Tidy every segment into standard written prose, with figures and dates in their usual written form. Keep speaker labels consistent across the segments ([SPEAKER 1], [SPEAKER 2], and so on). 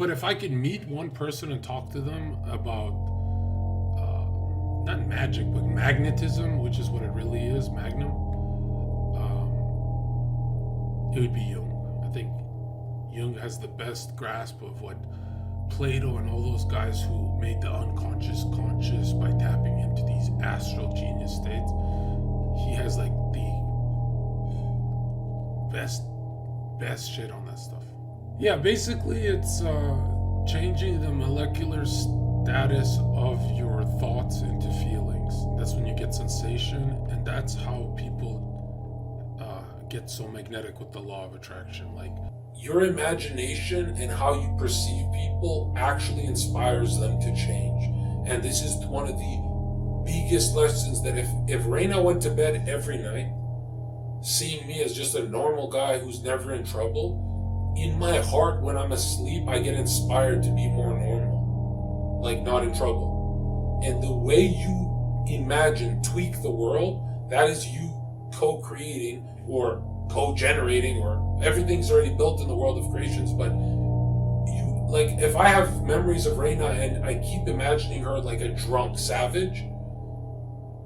[SPEAKER 1] But if I could meet one person and talk to them about not magic, but magnetism, which is what it really is, magnum, it would be Jung. I think Jung has the best grasp of what Plato and all those guys who made the unconscious conscious by tapping into these astral genius states. He has like the best shit on that stuff. Yeah, basically it's changing the molecular status of your thoughts into feelings. That's when you get sensation, and that's how people get so magnetic with the law of attraction. Like, your imagination and how you perceive people actually inspires them to change. And this is one of the biggest lessons, that if Reina went to bed every night seeing me as just a normal guy who's never in trouble, in my heart when I'm asleep I get inspired to be more normal, like not in trouble. And the way you imagine, tweak the world, that is you co-creating or co-generating, or everything's already built in the world of creations. But you, like, if I have memories of Reina and I keep imagining her like a drunk savage,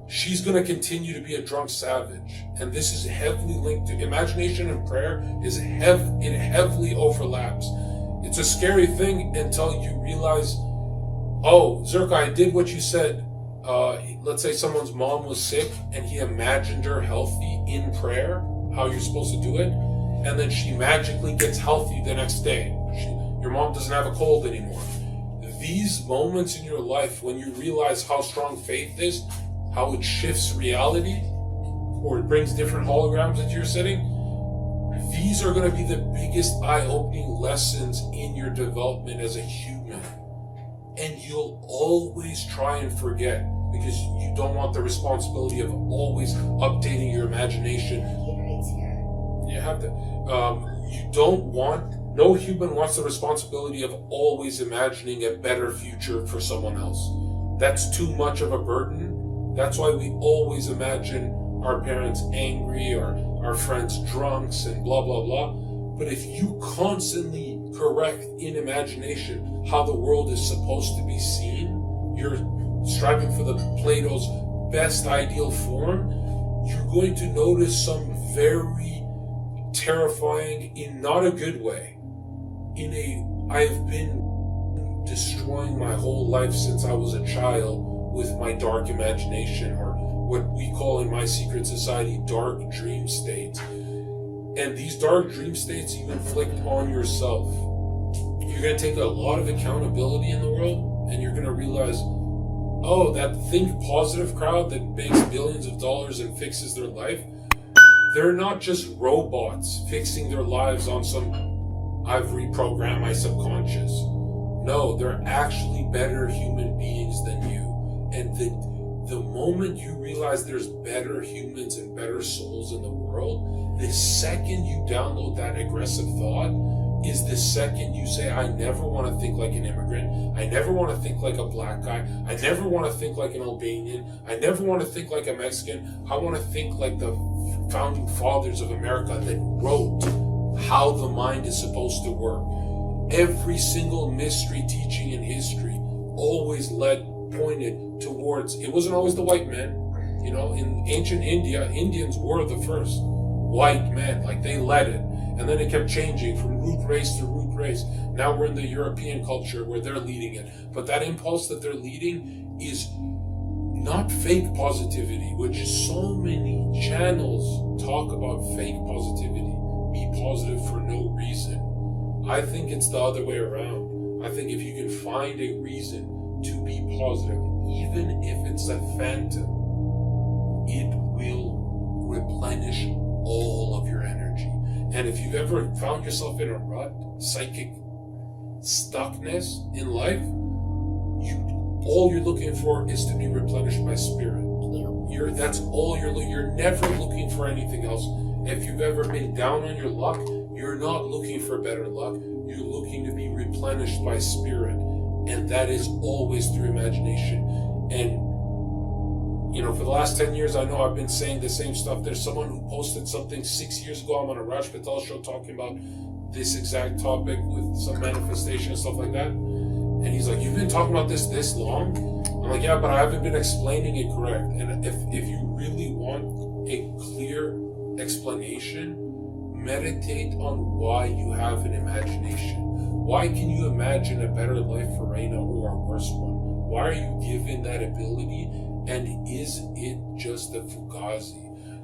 [SPEAKER 1] she's going to continue to be a drunk savage. And this is heavily linked to imagination, and prayer is it heavily overlaps. It's a scary thing until you realize, oh, Zherka, I did what you said. Let's say someone's mom was sick and he imagined her healthy in prayer, how you're supposed to do it, and then she magically gets healthy the next day. Your mom doesn't have a cold anymore. These moments in your life when you realize how strong faith is, how it shifts reality, or it brings different holograms into your setting, these are going to be the biggest eye-opening lessons in your development as a human. And you'll always try and forget, because you don't want the responsibility of always updating your imagination. You have to. No human wants the responsibility of always imagining a better future for someone else. That's too much of a burden. That's why we always imagine our parents angry or our friends drunks and blah, blah, blah. But if you constantly correct in imagination how the world is supposed to be seen, you're striving for the Plato's best ideal form, you're going to notice some very terrifying, in not a good way, I've been destroying my whole life since I was a child with my dark imagination, or what we call in my secret society dark dream states. And these dark dream states you inflict on yourself. You're going to take a lot of accountability in the world, and you're going to realize, oh, that think positive crowd that makes billions of dollars and fixes their life, they're not just robots fixing their lives on some, I've reprogrammed my subconscious. No, they're actually better human beings than you. And the moment you realize there's better humans and better souls in the world, the second you download that aggressive thought is the second you say, I never want to think like an immigrant. I never want to think like a black guy. I never want to think like an Albanian. I never want to think like a Mexican. I want to think like the founding fathers of America that wrote how the mind is supposed to work. Every single mystery teaching in history always pointed towards, it wasn't always the white man. You know, in ancient India, Indians were the first white men, like they led it. And then it kept changing from root race to root race. Now we're in the European culture where they're leading it. But that impulse that they're leading is not fake positivity, which so many channels talk about fake positivity. Be positive for no reason. I think it's the other way around. I think if you can find a reason to be positive, even if it's a phantom, it will replenish all of your energy. And if you've ever found yourself in a rut, psychic stuckness in life, all you're looking for is to be replenished by spirit. That's all you're never looking for anything else. If you've ever been down on your luck, you're not looking for better luck. You're looking to be replenished by spirit. And that is always through imagination. And, for the last 10 years, I know I've been saying the same stuff. There's someone who posted something 6 years ago. I'm on a Raj Patel show talking about this exact topic with some manifestation and stuff like that. And he's like, you've been talking about this long? I'm like, yeah, but I haven't been explaining it correct. And if you really want a clear explanation, meditate on why you have an imagination. Why can you imagine a better life for Reina or a worse one? Why are you given that ability? And is it just a fugazi?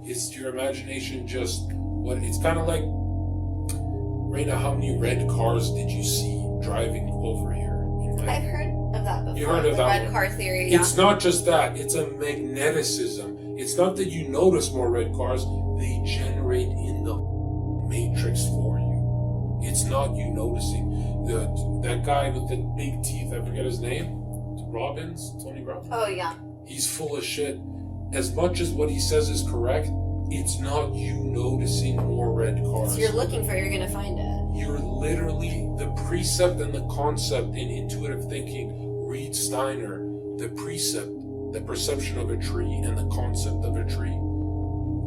[SPEAKER 1] Is your imagination just what? It's kind of like, Reina, how many red cars did you see driving over here?
[SPEAKER 2] I've heard of that before.
[SPEAKER 1] You heard of
[SPEAKER 2] the
[SPEAKER 1] that
[SPEAKER 2] red car theory, yeah.
[SPEAKER 1] It's not just that. It's a magneticism. It's not that you notice more red cars. They generate in the matrix for you. It's not you noticing. That guy with the big teeth, I forget his name. Tony Robbins?
[SPEAKER 2] Oh, yeah.
[SPEAKER 1] He's full of shit. As much as what he says is correct, it's not you noticing more red cars.
[SPEAKER 2] So you're looking for it, you're going to find it.
[SPEAKER 1] You're literally the precept and the concept in intuitive thinking. Reed Steiner, the precept, the perception of a tree, and the concept of a tree,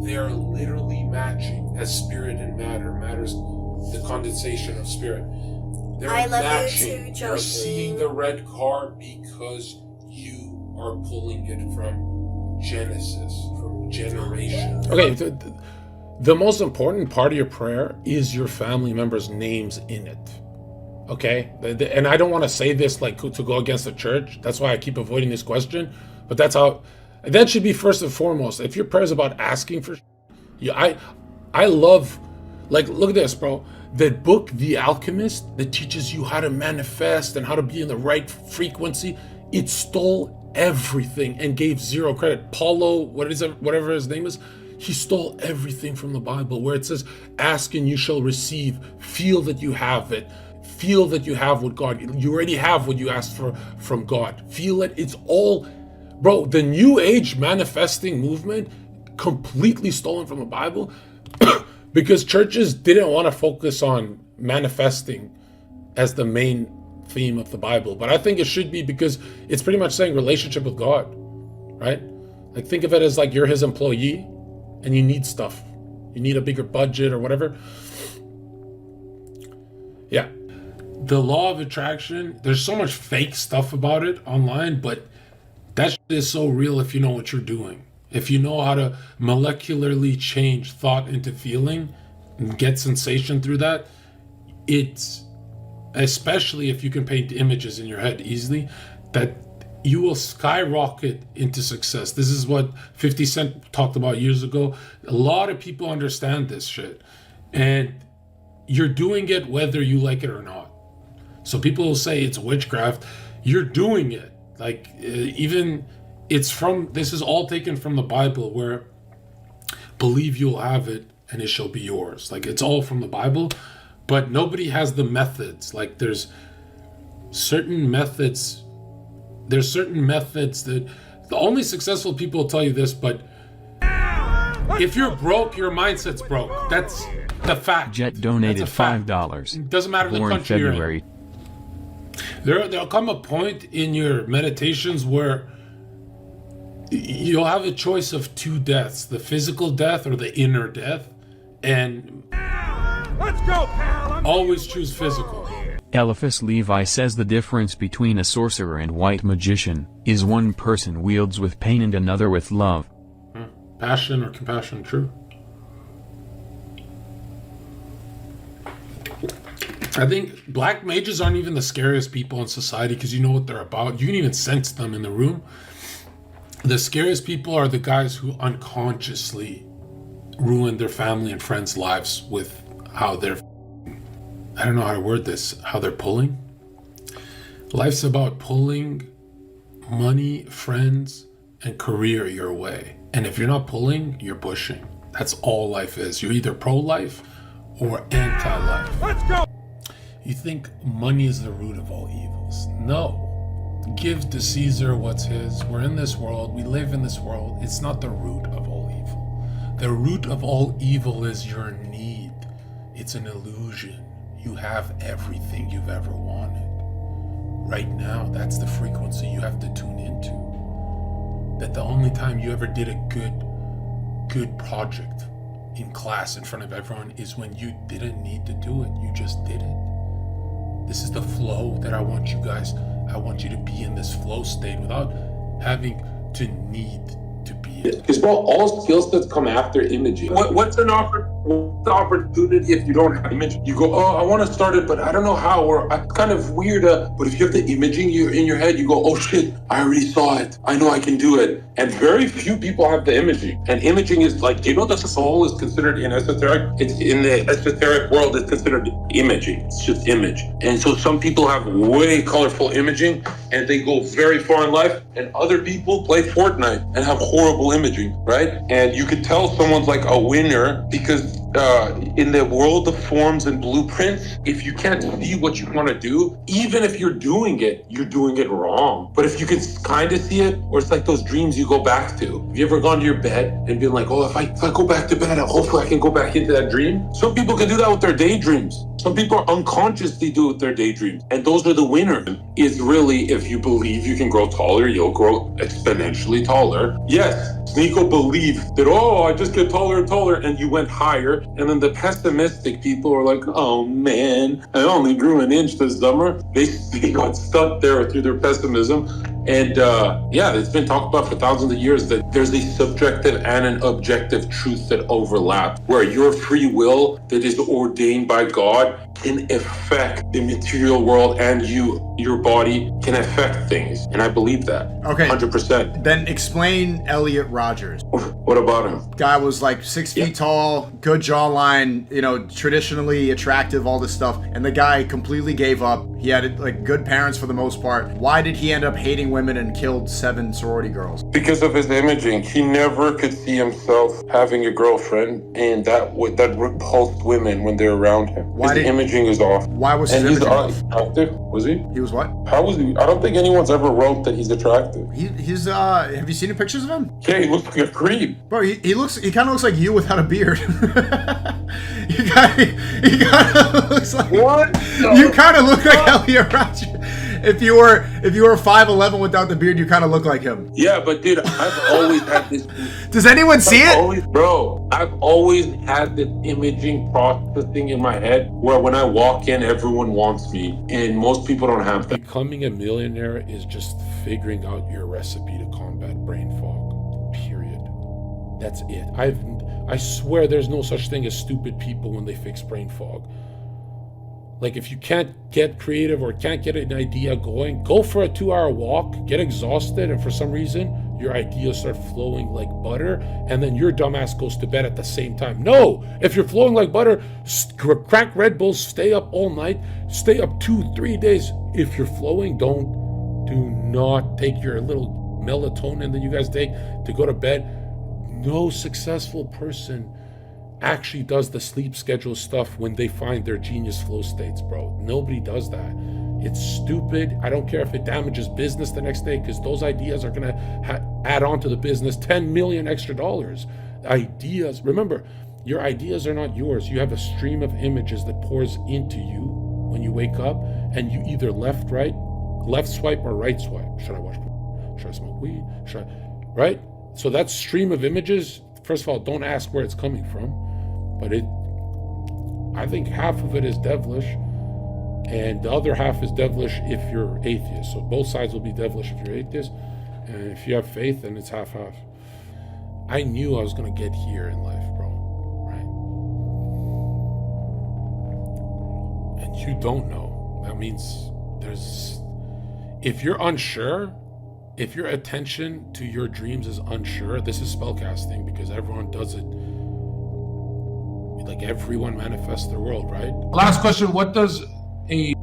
[SPEAKER 1] they are literally matching as spirit and matter. Matter's the condensation of spirit. They're
[SPEAKER 2] I love
[SPEAKER 1] matching.
[SPEAKER 2] you too, Josie.
[SPEAKER 1] You're seeing the red car because you are pulling it from Genesis, from generation.
[SPEAKER 3] Okay, the most important part of your prayer is your family members' names in it. Okay? And I don't want to say this like to go against the church. That's why I keep avoiding this question. But that's how, that should be first and foremost. If your prayer is about asking for, I love, like, look at this, bro. That book, The Alchemist, that teaches you how to manifest and how to be in the right frequency, it stole everything and gave zero credit. Paulo, whatever his name is, he stole everything from the Bible, where it says, ask and you shall receive. Feel that you have it. Feel that you have what God, you already have what you asked for from God. Feel it. It's all, bro, the New Age manifesting movement, completely stolen from the Bible, because churches didn't want to focus on manifesting as the main theme of the Bible. But I think it should be, because it's pretty much saying relationship with God, right? Like, think of it as like you're his employee and you need stuff. You need a bigger budget or whatever. Yeah. The law of attraction, there's so much fake stuff about it online, but that shit is so real if you know what you're doing. If you know how to molecularly change thought into feeling and get sensation through that, it's, especially if you can paint images in your head easily, that you will skyrocket into success. This is what 50 Cent talked about years ago. A lot of people understand this shit. And you're doing it whether you like it or not. So people will say it's witchcraft. You're doing it. Like, even... this is all taken from the Bible, where believe you'll have it and it shall be yours. Like, it's all from the Bible, but nobody has the methods. Like, there's certain methods that the only successful people will tell you this, but if you're broke, your mindset's broke. That's the fact.
[SPEAKER 4] Jet donated $5.
[SPEAKER 1] It doesn't matter the country
[SPEAKER 4] February.
[SPEAKER 1] You're in. There'll come a point in your meditations where you'll have a choice of two deaths, the physical death or the inner death, and let's go, pal. Always choose physical.
[SPEAKER 4] Eliphas Levi says the difference between a sorcerer and white magician is one person wields with pain and another with love.
[SPEAKER 1] Passion or compassion, true. I think black mages aren't even the scariest people in society, because you know what they're about. You can even sense them in the room. The scariest people are the guys who unconsciously ruin their family and friends' lives with how they're, I don't know how to word this, how they're pulling. Life's about pulling money, friends, and career your way. And if you're not pulling, you're pushing. That's all life is. You're either pro-life or anti-life. Let's go! You think money is the root of all evils. No. Give to Caesar what's his. We're in this world. We live in this world. It's not the root of all evil. The root of all evil is your need. It's an illusion. You have everything you've ever wanted. Right now, that's the frequency you have to tune into. That the only time you ever did a good project
[SPEAKER 3] in class in front of everyone is when you didn't need to do it. You just did it. This is the flow that I want you to be in this flow state without having to need to be it.
[SPEAKER 1] Because, bro, all skill sets come after imaging. What's the opportunity if you don't have imaging? You go, oh, I want to start it, but I don't know how, or it's kind of weird. But if you have the imaging in your head, you go, oh shit, I already saw it. I know I can do it. And very few people have the imaging. And imaging is like, you know that the soul is considered in esoteric? It's in the esoteric world, it's considered imaging. It's just image. And so some people have way colorful imaging and they go very far in life, and other people play Fortnite and have horrible imaging, right? And you could tell someone's like a winner because in the world of forms and blueprints, if you can't see what you want to do, even if you're doing it wrong. But if you can kind of see it, or it's like those dreams you go back to. Have you ever gone to your bed and been like, oh, if I go back to bed, hopefully I can go back into that dream? Some people can do that with their daydreams. Some people are unconsciously do it with their daydreams. And those are the winners. Is really, if you believe you can grow taller, you'll grow exponentially taller. Yes, Nico believed that, oh, I just get taller and taller, and you went higher. And then the pessimistic people are like, oh man, I only grew an inch this summer. They got stuck there through their pessimism. And yeah, it's been talked about for thousands of years that there's a subjective and an objective truth that overlap, where your free will that is ordained by God can affect the material world, and your body can affect things. And I believe that.
[SPEAKER 5] Okay.
[SPEAKER 1] 100%.
[SPEAKER 5] Then explain Elliot Rogers.
[SPEAKER 1] What about him?
[SPEAKER 5] Guy was like 6 feet tall, good jawline, traditionally attractive, all this stuff. And the guy completely gave up. He had like good parents for the most part. Why did he end up hating women and killed 7 sorority girls?
[SPEAKER 1] Because of his imaging. He never could see himself having a girlfriend, and that repulsed women when they're around him.
[SPEAKER 5] Why
[SPEAKER 1] his imaging is off.
[SPEAKER 5] Why was his
[SPEAKER 1] and
[SPEAKER 5] imaging
[SPEAKER 1] he's
[SPEAKER 5] off?
[SPEAKER 1] attractive? Was he?
[SPEAKER 5] He was what?
[SPEAKER 1] How was he? I don't think anyone's ever wrote that he's attractive.
[SPEAKER 5] He's have you seen the pictures of him?
[SPEAKER 1] Yeah, he looks like a creep.
[SPEAKER 5] Bro, he kind of looks like you without a beard. he kind of looks like
[SPEAKER 1] what?
[SPEAKER 5] You kind of look like Elliot Rogers. If you were 5'11" without the beard, you kind of look like him.
[SPEAKER 1] Yeah, but dude, I've always had this.
[SPEAKER 5] Does anyone see it?
[SPEAKER 1] I've always had this imaging processing in my head where when I walk in, everyone wants me, and most people don't have that.
[SPEAKER 3] Becoming a millionaire is just figuring out your recipe to combat brain fog. Period. That's it. I swear there's no such thing as stupid people when they fix brain fog. Like, if you can't get creative or can't get an idea going, go for a 2-hour walk, get exhausted, and for some reason, your ideas start flowing like butter, and then your dumbass goes to bed at the same time. No! If you're flowing like butter, crack Red Bulls, stay up all night, stay up 2-3 days. If you're flowing, do not take your little melatonin that you guys take to go to bed. No successful person actually does the sleep schedule stuff when they find their genius flow states, bro. Nobody does that. It's stupid. I don't care if it damages business the next day, because those ideas are gonna add on to the business $10 million extra dollars. Ideas, remember, your ideas are not yours. You have a stream of images that pours into you when you wake up, and you either left swipe or right swipe. Should I watch porn? Should I smoke weed? Right? So that stream of images, first of all, don't ask where it's coming from. But I think half of it is devilish, and the other half is devilish if you're atheist. So both sides will be devilish if you're atheist, and if you have faith, then it's half-half. I knew I was going to get here in life, bro, right? And you don't know. That means if you're unsure, if your attention to your dreams is unsure, this is spellcasting, because everyone does it. Like, everyone manifests their world, right? Last question, what does a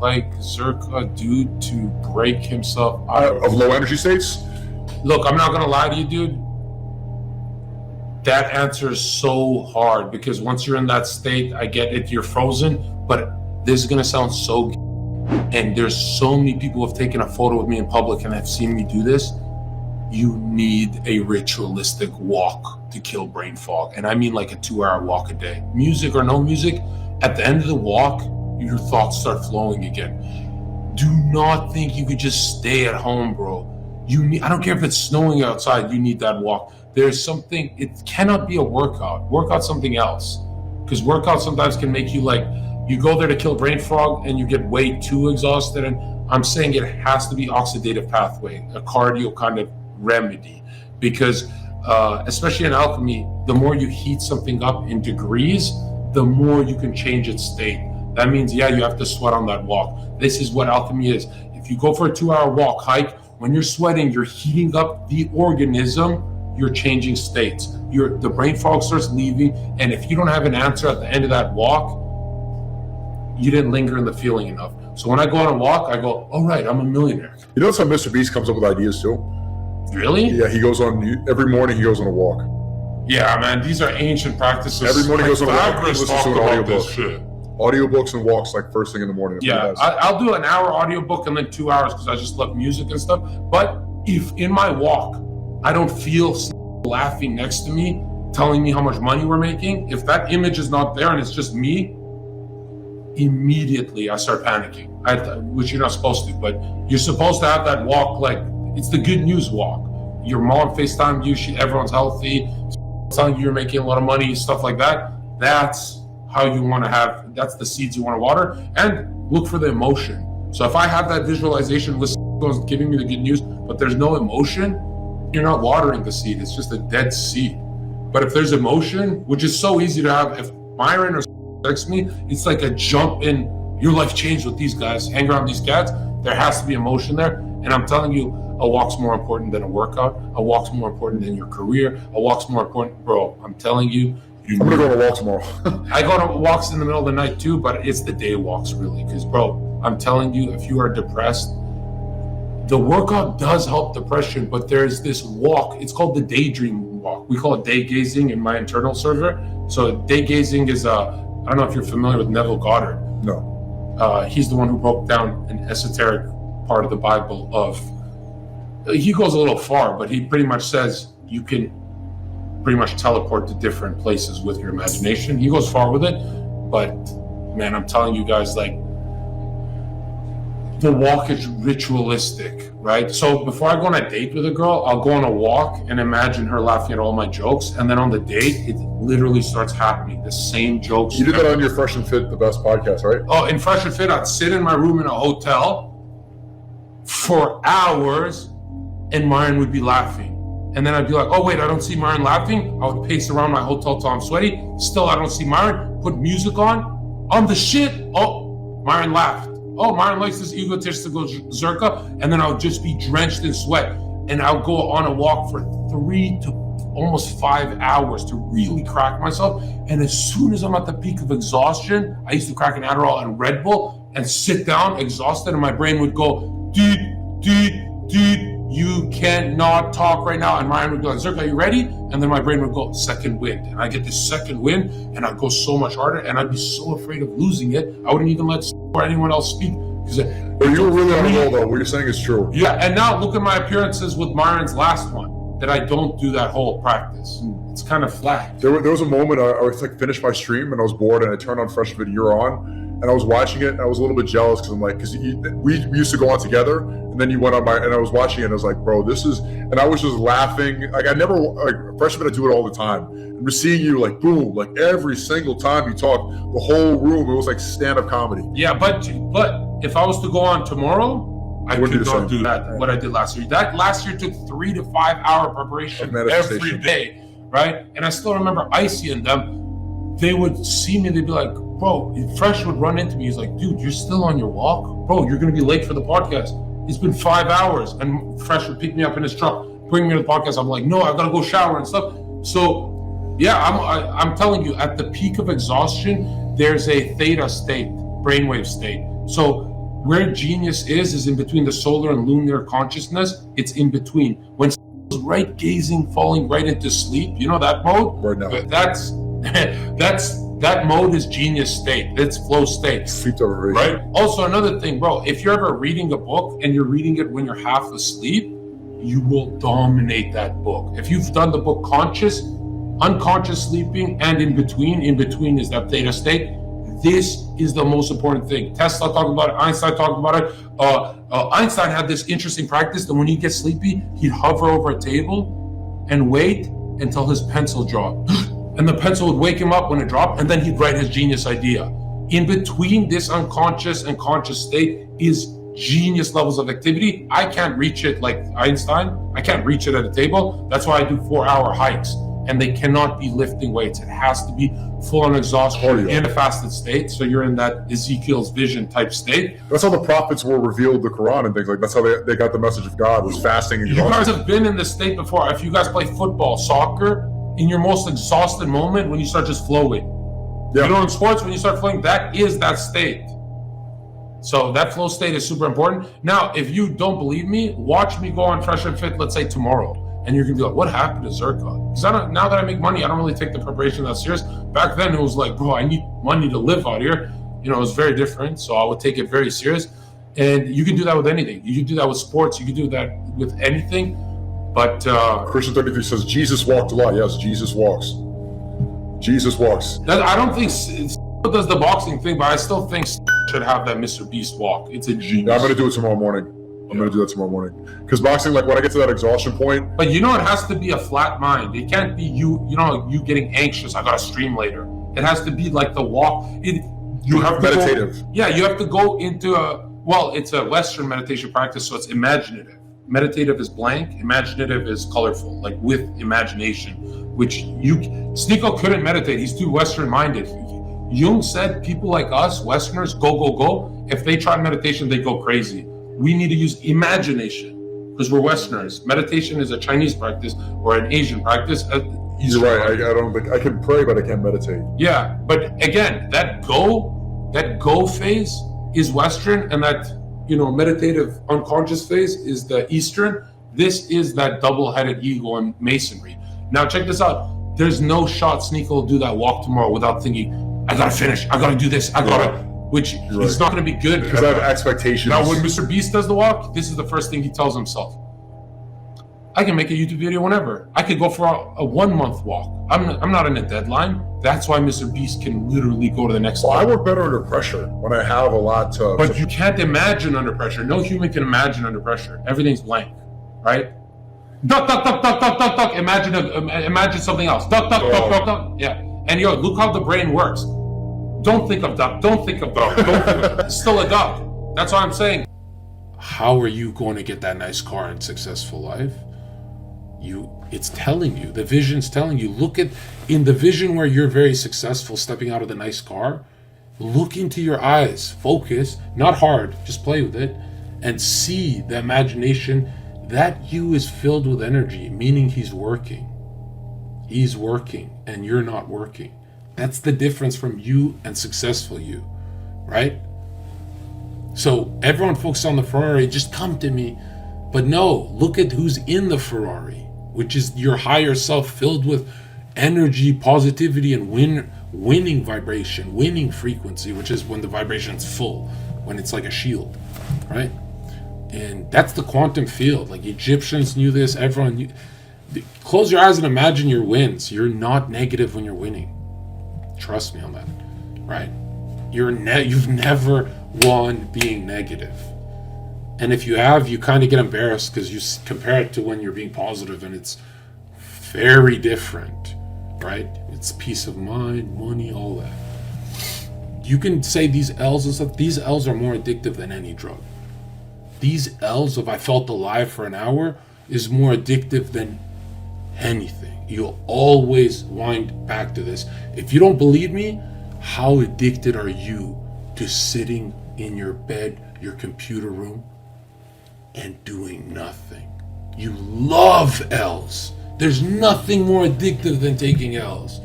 [SPEAKER 3] Zherka do to break himself out
[SPEAKER 6] of low energy states?
[SPEAKER 1] Look, I'm not gonna lie to you, dude. That answer is so hard, because once you're in that state, I get it, you're frozen, but this is gonna sound so gay. And there's so many people who have taken a photo with me in public and have seen me do this. You need a ritualistic walk to kill brain fog. And I mean like a 2-hour walk a day. Music or no music, at the end of the walk, your thoughts start flowing again. Do not think you could just stay at home, bro. I don't care if it's snowing outside, you need that walk.
[SPEAKER 3] there's something, it cannot be a workout. Workout's something else. Because workout sometimes can make you like, you go there to kill brain fog and you get way too exhausted. And I'm saying it has to be oxidative pathway, a cardio kind of remedy. Because especially in alchemy, the more you heat something up in degrees, the more you can change its state. That means, yeah, you have to sweat on that walk. This is what alchemy is. If you go for a 2-hour walk, hike, when you're sweating, you're heating up the organism, you're changing states. The brain fog starts leaving, and if you don't have an answer at the end of that walk, you didn't linger in the feeling enough. So when I go on a walk, I go, all right, I'm a millionaire.
[SPEAKER 6] You notice how Mr. Beast comes up with ideas too?
[SPEAKER 3] Really?
[SPEAKER 6] Yeah, he goes on, every morning he goes on a walk.
[SPEAKER 3] Yeah, man, these are ancient practices.
[SPEAKER 6] Every morning he goes on a walk, he listens to an audiobook.
[SPEAKER 3] Shit.
[SPEAKER 6] Audiobooks and walks like first thing in the morning.
[SPEAKER 3] Yeah, I'll do an hour audiobook and then 2 hours because I just love music and stuff. But if in my walk, I don't feel laughing next to me, telling me how much money we're making, if that image is not there and it's just me, immediately I start panicking, which you're not supposed to, but you're supposed to have that walk like, it's the good news walk. Your mom FaceTimed you, everyone's healthy, telling you you're making a lot of money, stuff like that. That's how you want to have, that's the seeds you want to water, and look for the emotion. So if I have that visualization list giving me the good news, but there's no emotion, you're not watering the seed, it's just a dead seed. But if there's emotion, which is so easy to have, if Myron or texts me, it's like a jump in, your life changed with these guys, hang around these cats, there has to be emotion there. And I'm telling you, a walk's more important than a workout, a walk's more important than your career, a walk's more important, bro, I'm telling you,
[SPEAKER 6] I'm gonna go on a walk tomorrow.
[SPEAKER 3] I go to walks in the middle of the night too, but it's the day walks really. Because bro, I'm telling you, if you are depressed, the workout does help depression, but there's this walk. It's called the daydream walk. We call it day gazing in my internal server. So day gazing is, I don't know if you're familiar with Neville Goddard.
[SPEAKER 6] No.
[SPEAKER 3] He's the one who broke down an esoteric part of the Bible of, he goes a little far, but he pretty much says you can pretty much teleport to different places with your imagination. He goes far with it, but man, I'm telling you guys, like, the walk is ritualistic, right? So before I go on a date with a girl, I'll go on a walk and imagine her laughing at all my jokes, and then on the date, it literally starts happening. The same jokes.
[SPEAKER 6] You did that on your Fresh and Fit, the best podcast, right?
[SPEAKER 3] Oh, in Fresh and Fit, I'd sit in my room in a hotel for hours, and Myron would be laughing. And then I'd be like, oh wait, I don't see Myron laughing. I would pace around my hotel till I'm sweaty. Still, I don't see Myron. Put music on the shit. Oh, Myron laughed. Oh, Myron likes this egotistical Zherka. And then I would just be drenched in sweat. And I'll go on a walk for 3 to almost 5 hours to really crack myself. And as soon as I'm at the peak of exhaustion, I used to crack an Adderall and Red Bull and sit down exhausted, and my brain would go, dude, you cannot talk right now. And Ryan would go, Zherka, are you ready? And then my brain would go, second wind. And I get this second wind, and I'd go so much harder, and I'd be so afraid of losing it. I wouldn't even let anyone else speak.
[SPEAKER 6] But you were really on a roll, though. What you're saying is true.
[SPEAKER 3] Yeah, and now look at my appearances with Myron's last one, that I don't do that whole practice. It's kind of flat.
[SPEAKER 6] There was a moment I was like finished my stream, and I was bored, and I turned on Fresh Fit, you're on, and I was watching it, and I was a little bit jealous because I'm like, because we used to go on together, and then you went on and I was watching it, and I was like, bro, this is, and I was just laughing. Like, I never, like, Fresh Fit, I do it all the time. And we're seeing you, like, boom, like every single time you talk, the whole room, it was like stand-up comedy.
[SPEAKER 3] Yeah, but if I was to go on tomorrow, I could not do that, what I did last year. That last year took 3 to 5 hour preparation every day, right? And I still remember Icy and them, they would see me, they'd be like, bro, Fresh would run into me. He's like, dude, you're still on your walk? Bro, you're going to be late for the podcast. It's been 5 hours. And Fresh would pick me up in his truck, bring me to the podcast. I'm like, no, I've got to go shower and stuff. So, yeah, I'm telling you, at the peak of exhaustion, there's a theta state, brainwave state. So where genius is in between the solar and lunar consciousness. It's in between. When right gazing, falling right into sleep, you know that mode?
[SPEAKER 6] Right now.
[SPEAKER 3] That mode is genius state. It's flow state.
[SPEAKER 6] Sleep deprivation.
[SPEAKER 3] Right? Also, another thing, bro, if you're ever reading a book and you're reading it when you're half asleep, you will dominate that book. If you've done the book conscious, unconscious sleeping, and in between is that theta state. This is the most important thing. Tesla talked about it. Einstein talked about it. Einstein had this interesting practice that when he'd get sleepy, he'd hover over a table and wait
[SPEAKER 1] until his pencil dropped. And the pencil would wake him up when it dropped, and then he'd write his genius idea. In between this unconscious and conscious state is genius levels of activity. I can't reach it like Einstein. I can't reach it at a table. That's why I do 4-hour hikes. And they cannot be lifting weights. It has to be full-on exhaustion in a fasted state. So you're in that Ezekiel's vision type state.
[SPEAKER 6] That's how the prophets were revealed the Quran and things like. That's how they got the message of God, was fasting and
[SPEAKER 1] You guys have been in this state before. If you guys play football, soccer, in your most exhausted moment when you start just flowing.
[SPEAKER 6] Yeah.
[SPEAKER 1] You know, in sports, when you start flowing, that is that state. So that flow state is super important. Now, if you don't believe me, watch me go on Fresh and Fit, let's say tomorrow. And you're going to be like, what happened to Zherka? Because now that I make money, I don't really take the preparation that serious. Back then, it was like, bro, I need money to live out here. You know, it was very different. So I would take it very serious. And you can do that with anything. You can do that with sports. You can do that with anything. But
[SPEAKER 6] Christian 33 says, Jesus walked a lot. Yes, Jesus walks. Jesus walks.
[SPEAKER 1] I don't think does the boxing thing, but I still think should have that Mr. Beast walk. It's a genius.
[SPEAKER 6] Yeah, I'm going to do it tomorrow morning. I'm going to do that tomorrow morning. Because boxing, like when I get to that exhaustion point.
[SPEAKER 1] But you know, it has to be a flat mind. It can't be you know, you getting anxious. I got to stream later. It has to be like the walk. You have to
[SPEAKER 6] meditative.
[SPEAKER 1] You have to go into it's a Western meditation practice, so it's imaginative. Meditative is blank. Imaginative is colorful, like with imagination, which Sneeko couldn't meditate. He's too Western minded. Jung said people like us, Westerners, go. If they try meditation, they go crazy. We need to use imagination because we're Westerners. Meditation is a Chinese practice or an Asian practice.
[SPEAKER 6] You're right. I don't think I can pray, but I can't meditate.
[SPEAKER 1] Yeah, but again, that go phase is Western, and that meditative unconscious phase is the Eastern. This is that double-headed ego and masonry. Now check this out. There's no shot Sneeko will do that walk tomorrow without thinking, I gotta finish, I gotta do this, which is not gonna be good.
[SPEAKER 6] Because I have expectations.
[SPEAKER 1] Now when Mr. Beast does the walk, this is the first thing he tells himself. I can make a YouTube video whenever. I could go for a 1 month walk. I'm not in a deadline. That's why Mr. Beast can literally go to the next
[SPEAKER 6] Well, I
[SPEAKER 1] level.
[SPEAKER 6] work better under pressure when I have a lot to.
[SPEAKER 1] But you can't imagine under pressure. No human can imagine under pressure. Everything's blank, right? Duck, duck, duck, duck, duck, duck, duck. Imagine something else. Duck, duck, duck, duck, duck. Yeah. And look how the brain works. Don't think of duck. Don't think of duck. It's still a duck. That's what I'm saying. How are you going to get that nice car and successful life? It's telling you. The vision's telling you. Look at in the vision where you're very successful, stepping out of the nice car. Look into your eyes. Focus, not hard. Just play with it, and see the imagination. That you is filled with energy, meaning he's working. He's working, and you're not working. That's the difference from you and successful you, right? So everyone focuses on the Ferrari, just come to me. But no, look at who's in the Ferrari, which is your higher self filled with energy, positivity, and winning vibration, winning frequency, which is when the vibration's full, when it's like a shield, right? And that's the quantum field. Like Egyptians knew this, everyone knew. Close your eyes and imagine your wins. You're not negative when you're winning. Trust me on that, right? You've never won being negative. And if you have, you kind of get embarrassed because you compare it to when you're being positive, and it's very different, right? It's peace of mind, money, all that. You can say these L's and stuff. These L's are more addictive than any drug. These L's of I felt alive for an hour is more addictive than anything. You'll always wind back to this. If you don't believe me, how addicted are you to sitting in your bed, your computer room, and doing nothing? You love L's. There's nothing more addictive than taking L's.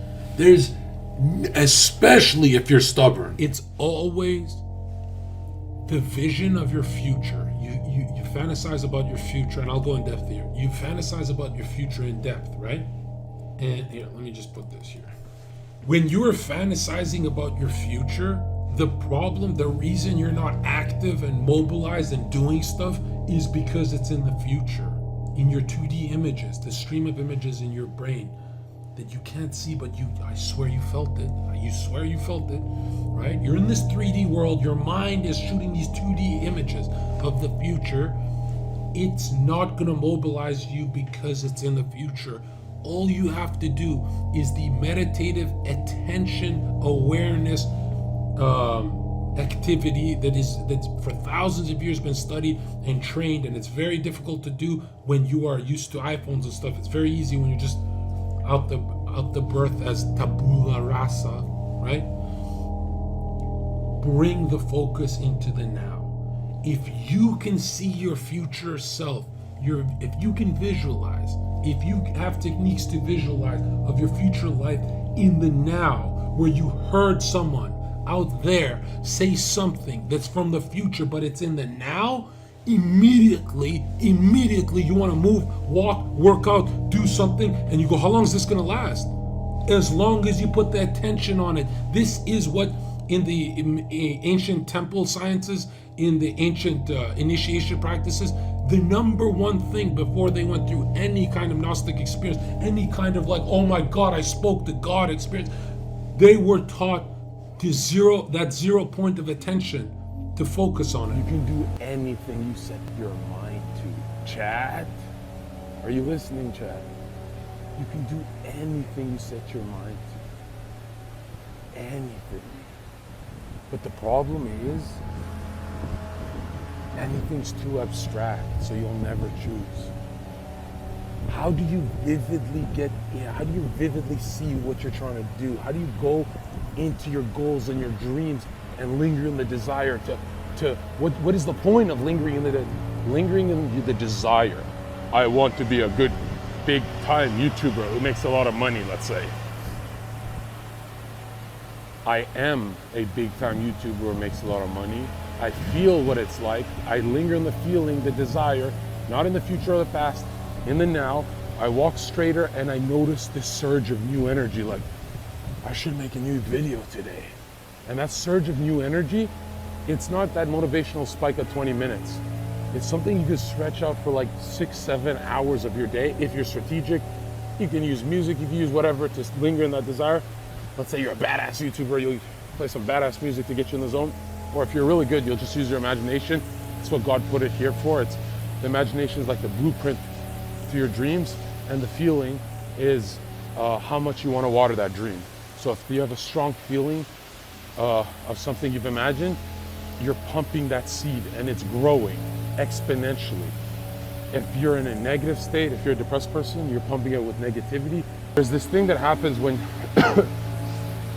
[SPEAKER 1] Especially if you're stubborn. It's always the vision of your future. You fantasize about your future, and I'll go in depth here. You fantasize about your future in depth, right? And here, let me just put this here. When you are fantasizing about your future, the reason you're not active and mobilized and doing stuff is because it's in the future, in your 2D images, the stream of images in your brain that you can't see, but I swear you felt it. You swear you felt it, right? You're in this 3D world. Your mind is shooting these 2D images of the future. It's not going to mobilize you because it's in the future.
[SPEAKER 3] All you have to do is the meditative attention awareness activity that's for thousands of years been studied and trained, and it's very difficult to do when you are used to iPhones and stuff. It's very easy when you're just out the birth as tabula rasa, right? Bring the focus into the now. If you can see your future self, if you can visualize, if you have techniques to visualize of your future life in the now, where you heard someone out there say something that's from the future, but it's in the now, immediately you want to move, walk, work out, do something, and you go, how long is this going to last? As long as you put the attention on it. This is what in the ancient temple sciences, in the ancient initiation practices, the number one thing before they went through any kind of Gnostic experience, any kind of like, oh my God, I spoke to God experience, they were taught to that 0 point of attention, to focus on it.
[SPEAKER 7] You can do anything you set your mind to. Chad? Are you listening, Chad? You can do anything you set your mind to. Anything. But the problem is, anything's too abstract, so you'll never choose. How do you vividly how do you vividly see what you're trying to do? How do you go into your goals and your dreams and linger in the desire what is the point of lingering in the desire? I want to be a good big time YouTuber who makes a lot of money, let's say. I am a big time YouTuber who makes a lot of money. I feel what it's like. I linger in the feeling, the desire, not in the future or the past, in the now. I walk straighter and I notice this surge of new energy, like, I should make a new video today. And that surge of new energy, it's not that motivational spike of 20 minutes. It's something you can stretch out for like 6-7 hours of your day. If you're strategic, you can use music, you can use whatever to linger in that desire. Let's say you're a badass YouTuber, you'll play some badass music to get you in the zone. Or if you're really good, you'll just use your imagination. That's what God put it here for. The imagination is like the blueprint to your dreams, and the feeling is how much you want to water that dream. So if you have a strong feeling of something you've imagined, you're pumping that seed and it's growing exponentially. If you're in a negative state, if you're a depressed person, you're pumping it with negativity. There's this thing that happens when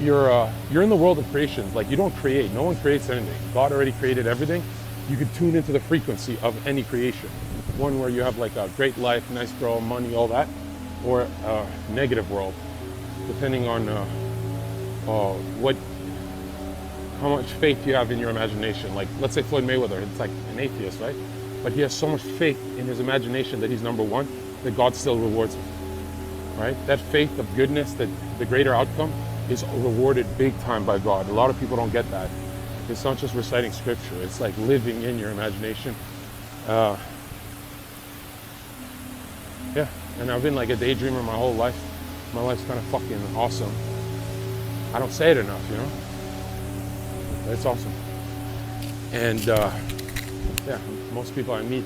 [SPEAKER 7] you're in the world of creations. Like, you don't create, no one creates anything. God already created everything. You can tune into the frequency of any creation. One where you have like a great life, nice girl, money, all that, or a negative world, depending on how much faith you have in your imagination. Like, let's say Floyd Mayweather, it's like an atheist, right? But he has so much faith in his imagination that he's number one, that God still rewards him, right? That faith of goodness, that the greater outcome is rewarded big time by God. A lot of people don't get that. It's not just reciting scripture, it's like living in your imagination. Yeah, and I've been like a daydreamer my whole life. My life's kind of fucking awesome. I don't say it enough, you know? But it's awesome. And yeah, most people I meet,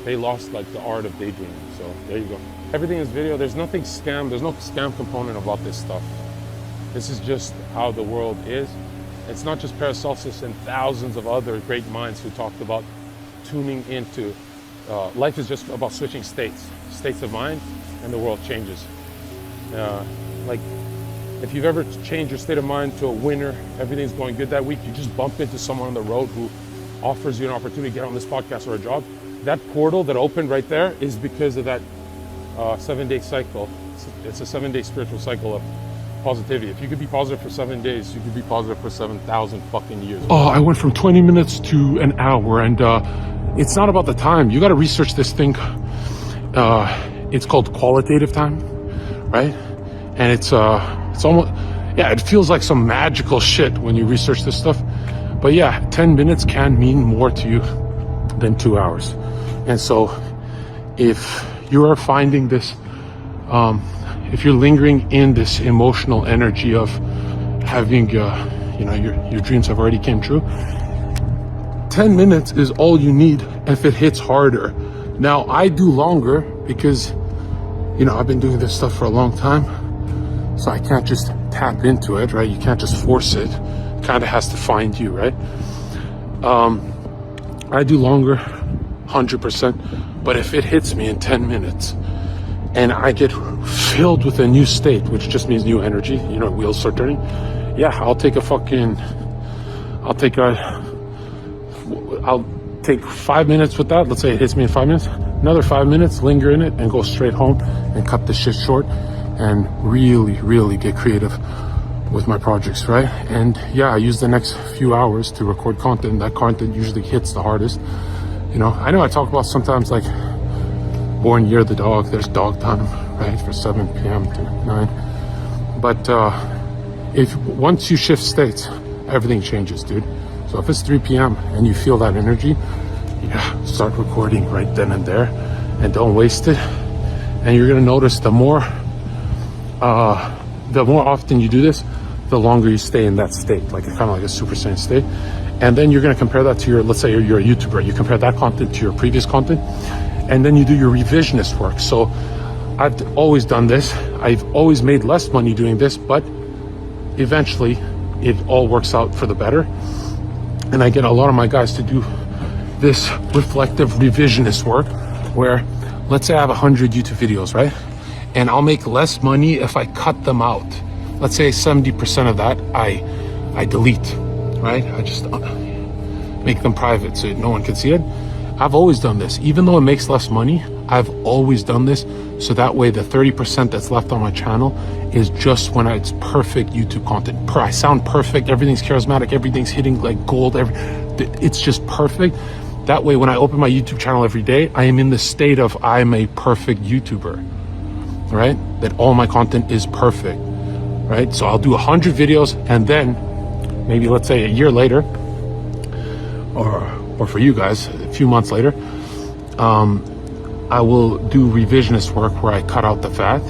[SPEAKER 7] they lost like the art of daydreaming. So there you go. Everything is video. There's nothing scam. There's no scam component about this stuff. This is just how the world is. It's not just Paracelsus and thousands of other great minds who talked about tuning into life is just about switching states of mind, and the world changes. Like, if you've ever changed your state of mind to a winner, everything's going good that week, you just bump into someone on the road who offers you an opportunity to get on this podcast or a job. That portal that opened right there is because of that 7-day cycle. It's a 7-day spiritual cycle of positivity. If you could be positive for 7 days, you could be positive for 7,000 fucking years.
[SPEAKER 3] Oh, I went from 20 minutes to an hour, and it's not about the time. You got to research this thing. It's called qualitative time, right? And it's almost, yeah, it feels like some magical shit when you research this stuff. But yeah, 10 minutes can mean more to you than 2 hours. And so if you are finding this, if you're lingering in this emotional energy of having, your dreams have already came true, 10 minutes is all you need if it hits harder. Now, I do longer because I've been doing this stuff for a long time, so I can't just tap into it, right? You can't just force it. It kind of has to find you, right? I do longer, 100%, but if it hits me in 10 minutes and I get filled with a new state, which just means new energy, wheels start turning, yeah, I'll take 5 minutes with that. Let's say it hits me in 5 minutes, another 5 minutes, linger in it and go straight home and cut the shit short and really, really get creative with my projects, right? And yeah, I use the next few hours to record content. That content usually hits the hardest. I know I talk about sometimes like born year of the dog, there's dog time, right? For 7 p.m. to 9. But once you shift states, everything changes, dude. So if it's 3 p.m. and you feel that energy, yeah, start recording right then and there and don't waste it. And you're gonna notice the more often you do this, the longer you stay in that state, like kind of like a Super Saiyan state. And then you're going to compare that to let's say you're a YouTuber, you compare that content to your previous content, and then you do your revisionist work. So I've always done this. I've always made less money doing this, but eventually it all works out for the better. And I get a lot of my guys to do this reflective revisionist work where, let's say I have 100 YouTube videos, right? And I'll make less money if I cut them out. Let's say 70% of that I delete, right? I just make them private so no one can see it. I've always done this. Even though it makes less money, I've always done this. So that way the 30% that's left on my channel is just when it's perfect YouTube content. I sound perfect, everything's charismatic, everything's hitting like gold, it's just perfect. That way when I open my YouTube channel every day, I am in the state of I'm a perfect YouTuber, right? That all my content is perfect, right? So I'll do 100 videos and then maybe let's say a year later, or for you guys, a few months later, I will do revisionist work where I cut out the fat.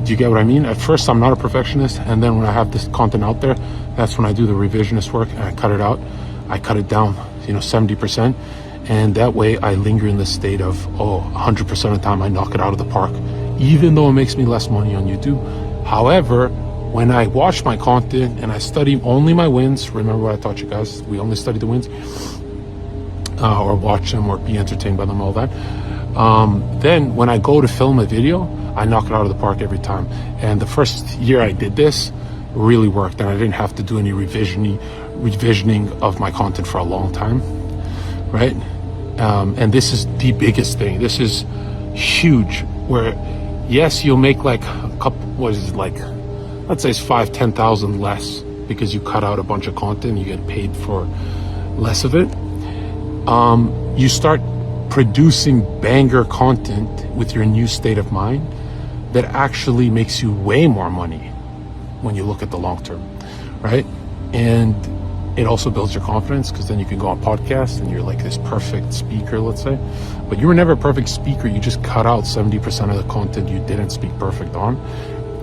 [SPEAKER 3] Do you get what I mean? At first, I'm not a perfectionist, and then when I have this content out there, that's when I do the revisionist work and I cut it out. I cut it down, 70%, and that way I linger in the state of 100% of the time I knock it out of the park, even though it makes me less money on YouTube. However, when I watch my content and I study only my wins, remember what I taught you guys, we only study the wins, or watch them or be entertained by them, all that. Then when I go to film a video, I knock it out of the park every time. And the first year I did this really worked, and I didn't have to do any revisioning of my content for a long time, right? And this is the biggest thing. This is huge, where yes, you'll make like a couple, let's say it's 5,000-10,000 less because you cut out a bunch of content, you get paid for less of it. You start producing banger content with your new state of mind that actually makes you way more money when you look at the long term, right? And it also builds your confidence, because then you can go on podcasts and you're like this perfect speaker, let's say. But you were never a perfect speaker. You just cut out 70% of the content you didn't speak perfect on.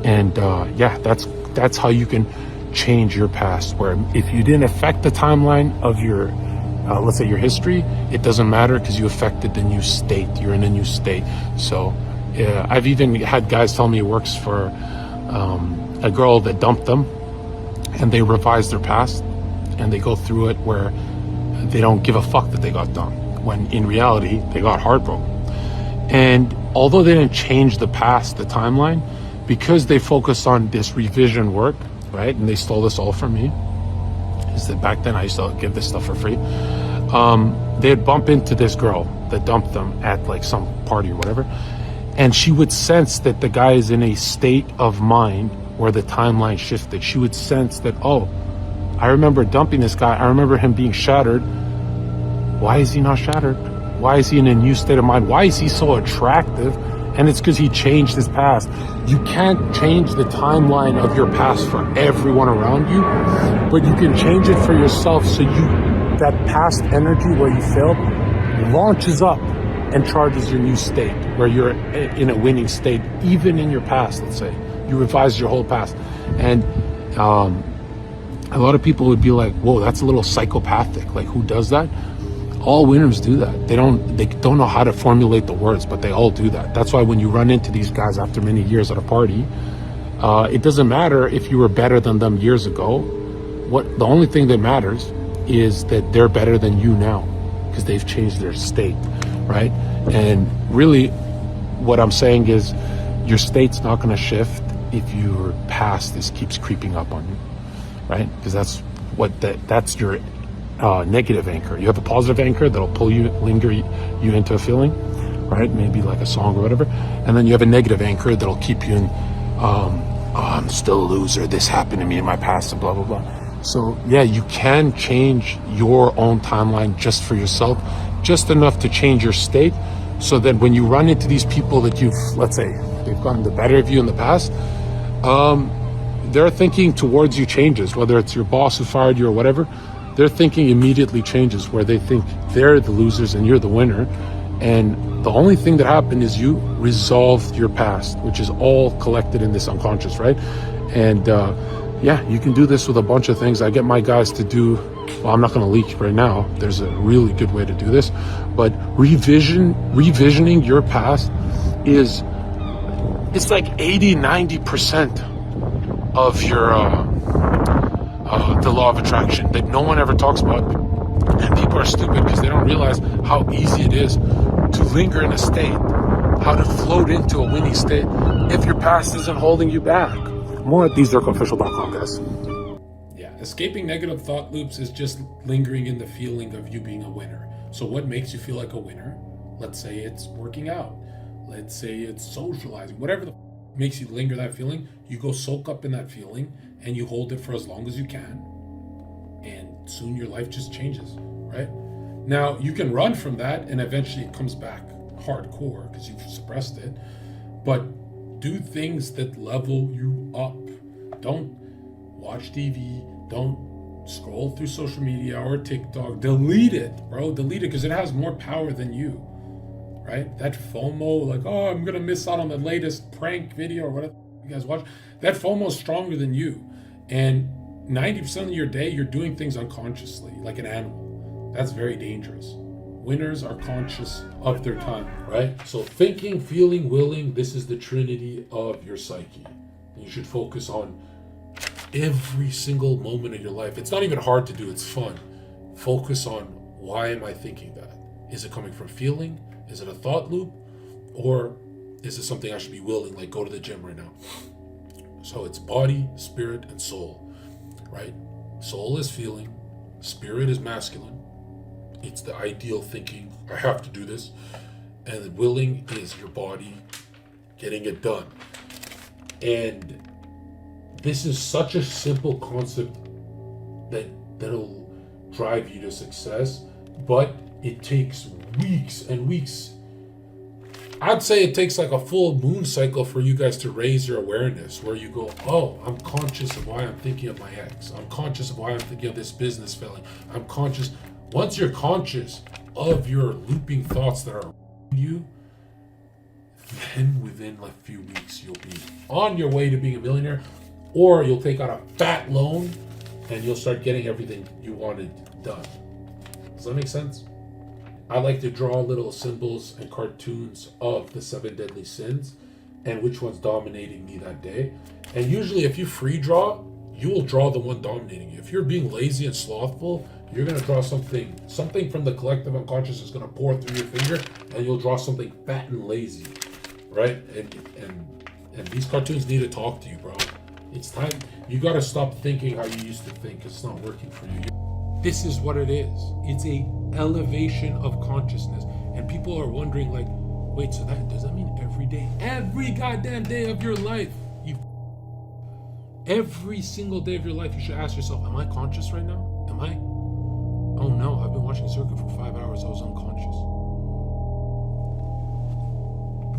[SPEAKER 3] And yeah, that's how you can change your past, where if you didn't affect the timeline of your let's say your history, it doesn't matter because you affected the new state. You're in a new state. So I've even had guys tell me it works for a girl that dumped them, and they revise their past and they go through it where they don't give a fuck that they got dumped, when in reality they got heartbroken. And although they didn't change the past, the timeline, because they focused on this revision work, right? And they stole this all from me. Is that back then I used to give this stuff for free. They'd bump into this girl that dumped them at like some party or whatever, and she would sense that the guy is in a state of mind where the timeline shifted. She would sense that, oh, I remember dumping this guy, I remember him being shattered. Why is he not shattered? Why is he in a new state of mind? Why is he so attractive? And it's because he changed his past. You can't change the timeline of your past for everyone around you, but you can change it for yourself, so that past energy where you failed launches up and charges your new state, where you're in a winning state, even in your past, let's say. You revise your whole past. And a lot of people would be like, whoa, that's a little psychopathic. Like, who does that? All winners do that. They don't know how to formulate the words, but they all do that. That's why when you run into these guys after many years at a party, it doesn't matter if you were better than them years ago. The only thing that matters is that they're better than you now, because they've changed their state, right? And really, what I'm saying is, your state's not going to shift if your past keeps creeping up on you, right? Because that's your negative anchor. You have a positive anchor that'll linger you into a feeling, right? Maybe like a song or whatever. And then you have a negative anchor that'll keep you in, I'm still a loser. This happened to me in my past, and blah, blah, blah. So yeah, you can change your own timeline just for yourself, just enough to change your state, so that when you run into these people that let's say, they've gotten the better of you in the past, their thinking towards you changes, whether it's your boss who fired you or whatever. Their thinking immediately changes, where they think they're the losers and you're the winner. And the only thing that happened is you resolved your past, which is all collected in this unconscious, right? And yeah, you can do this with a bunch of things. I get my guys to do, well, I'm not going to leak right now. There's a really good way to do this, but revisioning your past it's like 80-90% of your the law of attraction that no one ever talks about. And people are stupid because they don't realize how easy it is to linger in a state, how to float into a winning state if your past isn't holding you back. More at TheZherkaOfficial.com, guys. Yeah, escaping negative thought loops is just lingering in the feeling of you being a winner. So what makes you feel like a winner? Let's say it's working out. Let's say it's socializing. Whatever makes you linger that feeling, you go soak up in that feeling and you hold it for as long as you can. And soon your life just changes, right? Now, you can run from that and eventually it comes back hardcore because you've suppressed it. But do things that level you up. Don't watch TV. Don't scroll through social media or TikTok. Delete it, bro. Delete it, because it has more power than you, right? That FOMO, like, oh, I'm going to miss out on the latest prank video or whatever you guys watch. That FOMO is stronger than you. And 90% of your day, you're doing things unconsciously, like an animal. That's very dangerous. Winners are conscious of their time, right? So thinking, feeling, willing, this is the trinity of your psyche. You should focus on every single moment of your life. It's not even hard to do, it's fun. Focus on, why am I thinking that? Is it coming from feeling? Is it a thought loop? Or is it something I should be willing, like go to the gym right now? So it's body, spirit, and soul, right? Soul is feeling, spirit is masculine. It's the ideal thinking, I have to do this. And willing is your body getting it done. And this is such a simple concept that'll drive you to success, but it takes weeks and weeks. I'd say it takes like a full moon cycle for you guys to raise your awareness, where you go, oh, I'm conscious of why I'm thinking of my ex. I'm conscious of why I'm thinking of this business failing. I'm conscious. Once you're conscious of your looping thoughts that are you, then within like a few weeks, you'll be on your way to being a millionaire, or you'll take out a fat loan and you'll start getting everything you wanted done. Does that make sense? I like to draw little symbols and cartoons of the 7 deadly sins and which one's dominating me that day. And usually if you free draw, you will draw the one dominating you. If you're being lazy and slothful, you're going to draw something from the collective unconscious is going to pour through your finger, and you'll draw something fat and lazy, right? And these cartoons need to talk to you, bro. It's time. You got to stop thinking how you used to think. It's not working for you. This is what it is. It's a elevation of consciousness. And people are wondering, like, wait, so does that mean every day? Every goddamn day of your life. Every single day of your life, you should ask yourself, am I conscious right now? Am I? Oh no, I've been watching Zherka for 5 hours. I was unconscious.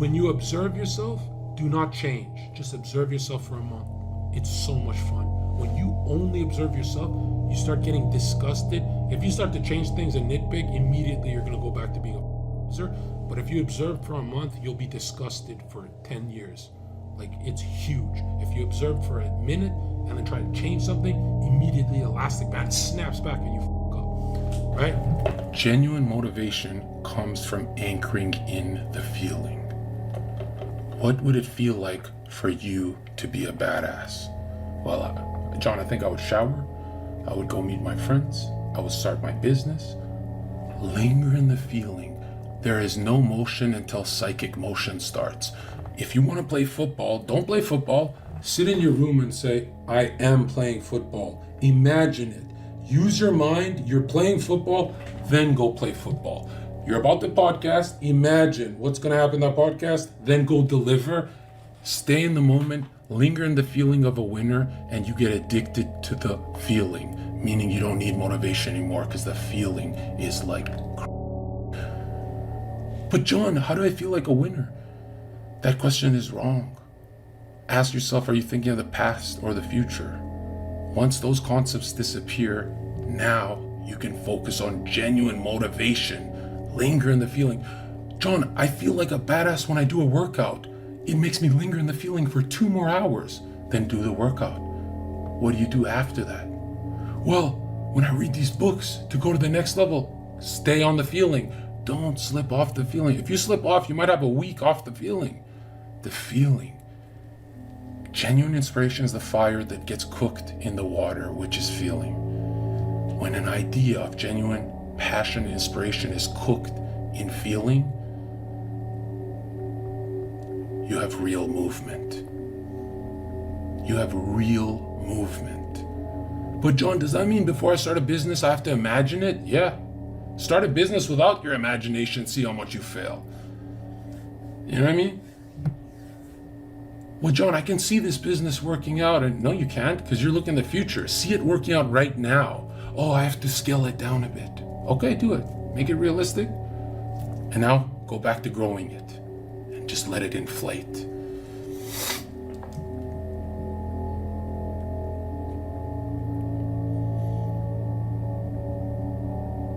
[SPEAKER 3] When you observe yourself, do not change. Just observe yourself for a month. It's so much fun. When you only observe yourself, you start getting disgusted. If you start to change things and nitpick, immediately you're going to go back to being a loser. But if you observe for a month, you'll be disgusted for 10 years. Like, it's huge. If you observe for a minute and then try to change something, immediately elastic band snaps back and you fuck up. right? Genuine motivation comes from anchoring in the feeling. What would it feel like for you to be a badass? Well, John, I think I would shower. I would go meet my friends. I would start my business. Linger in the feeling. There is no motion until psychic motion starts. If you want to play football, don't play football. Sit in your room and say, I am playing football. Imagine it. Use your mind. You're playing football, then go play football. You're about to podcast. Imagine what's going to happen in that podcast, then go deliver. Stay in the moment. Linger in the feeling of a winner, and you get addicted to the feeling, meaning you don't need motivation anymore because the feeling is like. But John, how do I feel like a winner? That question is wrong. Ask yourself, are you thinking of the past or the future? Once those concepts disappear, now you can focus on genuine motivation. Linger in the feeling. John, I feel like a badass when I do a workout. It makes me linger in the feeling for 2 more hours, then do the workout. What do you do after that? Well, when I read these books to go to the next level, stay on the feeling. Don't slip off the feeling. If you slip off, you might have a week off the feeling. The feeling. Genuine inspiration is the fire that gets cooked in the water, which is feeling. When an idea of genuine passion and inspiration is cooked in feeling, you have real movement. You have real movement. But John, does that mean before I start a business, I have to imagine it? Yeah. Start a business without your imagination, see how much you fail. You know what I mean? Well, John, I can see this business working out. And no, you can't, because you're looking in the future. See it working out right now. Oh, I have to scale it down a bit. Okay, do it. Make it realistic. And now go back to growing it. And just let it inflate.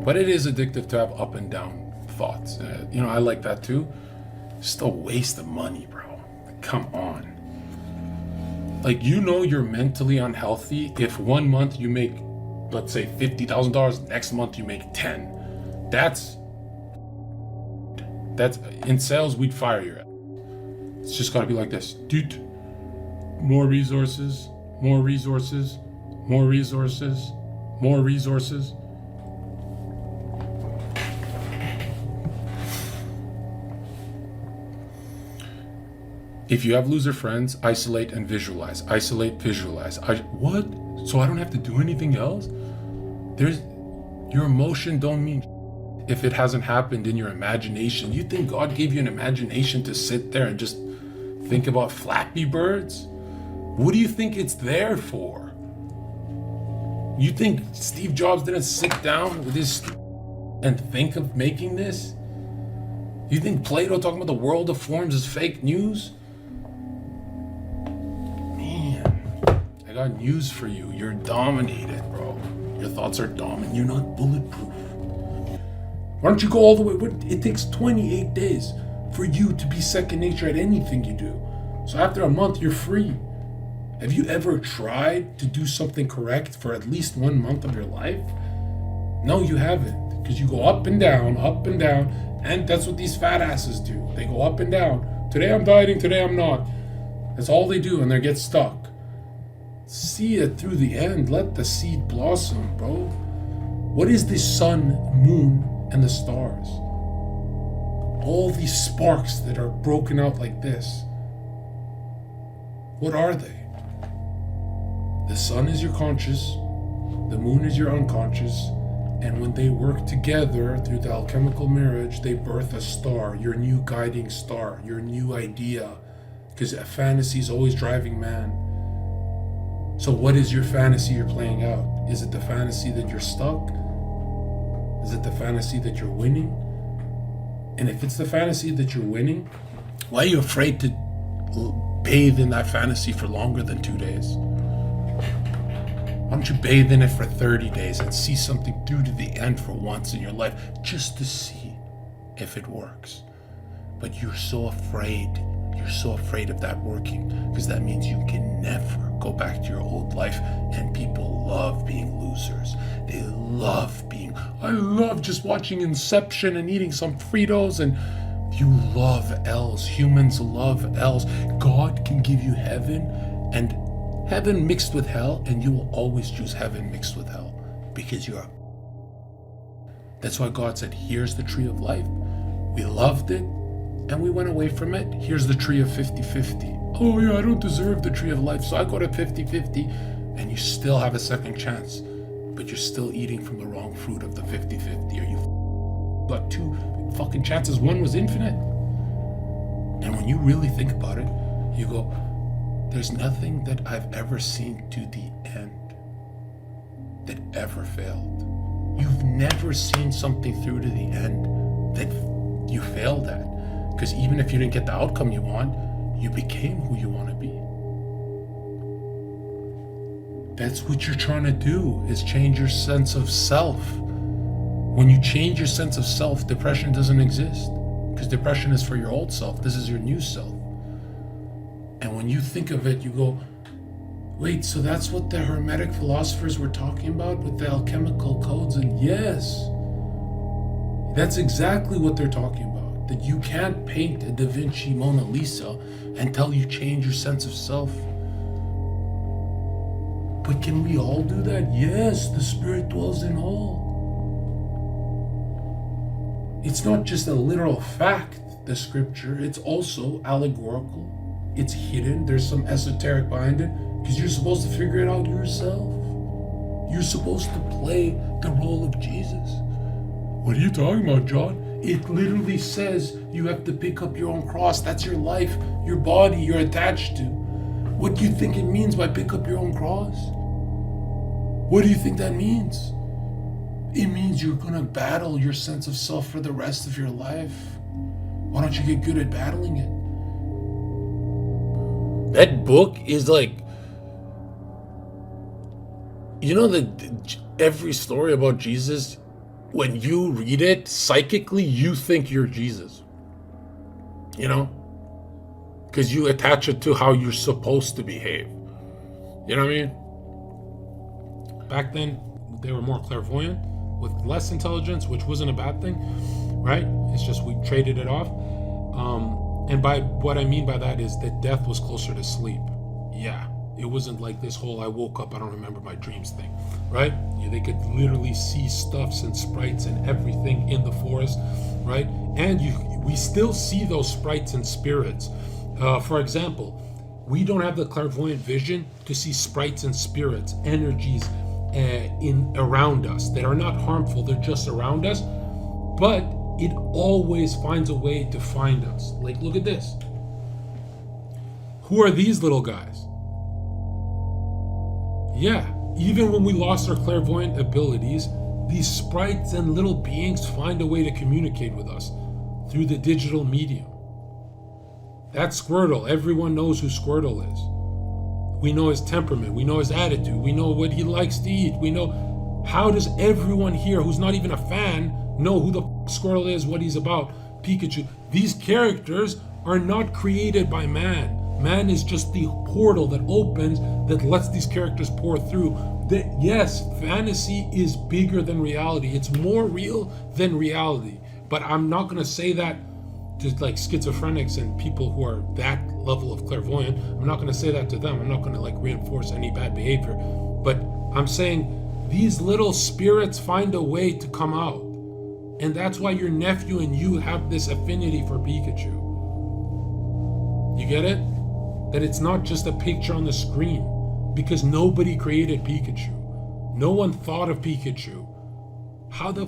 [SPEAKER 3] But it is addictive to have up and down thoughts. I like that too. Just a waste of money, bro. Come on. Like, you're mentally unhealthy if 1 month you make, let's say, $50,000, next month you make 10. That's in sales, we'd fire you at. It's just gotta be like this. Dude, more resources, more resources, more resources, more resources. If you have loser friends, isolate and visualize. Isolate, visualize. What? So I don't have to do anything else? Your emotion don't mean if it hasn't happened in your imagination. You think God gave you an imagination to sit there and just think about Flappy Birds? What do you think it's there for? You think Steve Jobs didn't sit down with his and think of making this? You think Plato talking about the world of forms is fake news? I got news for you. You're dominated, bro. Your thoughts are dominant. You're not bulletproof. Why don't you go all the way? It takes 28 days for you to be second nature at anything you do. So after a month, you're free. Have you ever tried to do something correct for at least 1 month of your life? No, you haven't. Because you go up and down, and that's what these fat asses do. They go up and down. Today I'm dieting, today I'm not. That's all they do, and they get stuck. See it through the end. Let the seed blossom, bro. What is the sun, moon, and the stars? All these sparks that are broken out like this. What are they? The sun is your conscious, the moon is your unconscious, and when they work together through the alchemical marriage, they birth a star, your new guiding star, your new idea. Because a fantasy is always driving man. So what is your fantasy you're playing out? Is it the fantasy that you're stuck? Is it the fantasy that you're winning? And if it's the fantasy that you're winning, why are you afraid to bathe in that fantasy for longer than 2 days? Why don't you bathe in it for 30 days and see something through to the end for once in your life, just to see if it works? But you're so afraid. You're so afraid of that working because that means you can never go back to your old life. And people love being losers. They love being, I love just watching Inception and eating some Fritos, and you love L's. Humans love L's. God can give you heaven and heaven mixed with hell, and you will always choose heaven mixed with hell because you're. That's why God said, here's the tree of life. We loved it and we went away from it. Here's the tree of 50-50. Oh yeah, I don't deserve the tree of life, so I go to 50-50, and you still have a second chance, but you're still eating from the wrong fruit of the 50-50, or you got two fucking chances. One was infinite. And when you really think about it, you go, there's nothing that I've ever seen to the end that ever failed. You've never seen something through to the end that you failed at. Because even if you didn't get the outcome you want, you became who you want to be. That's what you're trying to do, is change your sense of self. When you change your sense of self, depression doesn't exist. Because depression is for your old self. This is your new self. And when you think of it, you go, wait, so that's what the Hermetic philosophers were talking about with the alchemical codes? And yes, that's exactly what they're talking about. That you can't paint a Da Vinci Mona Lisa until you change your sense of self. But can we all do that? Yes, the Spirit dwells in all. It's not just a literal fact, the scripture, it's also allegorical. It's hidden, there's some esoteric behind it, because you're supposed to figure it out yourself. You're supposed to play the role of Jesus. What are you talking about, John? It literally says you have to pick up your own cross. That's your life, your body you're attached to. What do you think it means by pick up your own cross? What do you think that means? It means you're gonna battle your sense of self for the rest of your life. Why don't you get good at battling it? That book is like, you know, that every story about Jesus, when you read it, psychically, you think you're Jesus. You know? Because you attach it to how you're supposed to behave. You know what I mean? Back then, they were more clairvoyant, with less intelligence, which wasn't a bad thing, right? It's just we traded it off. And by what I mean by that is that death was closer to sleep. Yeah. It wasn't like this whole I woke up, I don't remember my dreams thing, right? Yeah, they could literally see stuffs and sprites and everything in the forest, right? And we still see those sprites and spirits. For example, we don't have the clairvoyant vision to see sprites and spirits, energies around us that are not harmful, they're just around us, but it always finds a way to find us. Like, look at this. Who are these little guys? Yeah, even when we lost our clairvoyant abilities, these sprites and little beings find a way to communicate with us through the digital medium. That's Squirtle. Everyone knows who Squirtle is. We know his temperament. We know his attitude. We know what he likes to eat. We know, how does everyone here who's not even a fan know who the Squirtle is, what he's about? Pikachu. These characters are not created by man. Man is just the portal that opens, that lets these characters pour through. Yes, fantasy is bigger than reality. It's more real than reality. But I'm not going to say that to like schizophrenics and people who are that level of clairvoyant. I'm not going to say that to them. I'm not going to like reinforce any bad behavior. But I'm saying these little spirits find a way to come out. And that's why your nephew and you have this affinity for Pikachu. You get it? That it's not just a picture on the screen, because nobody created Pikachu. No one thought of Pikachu. How the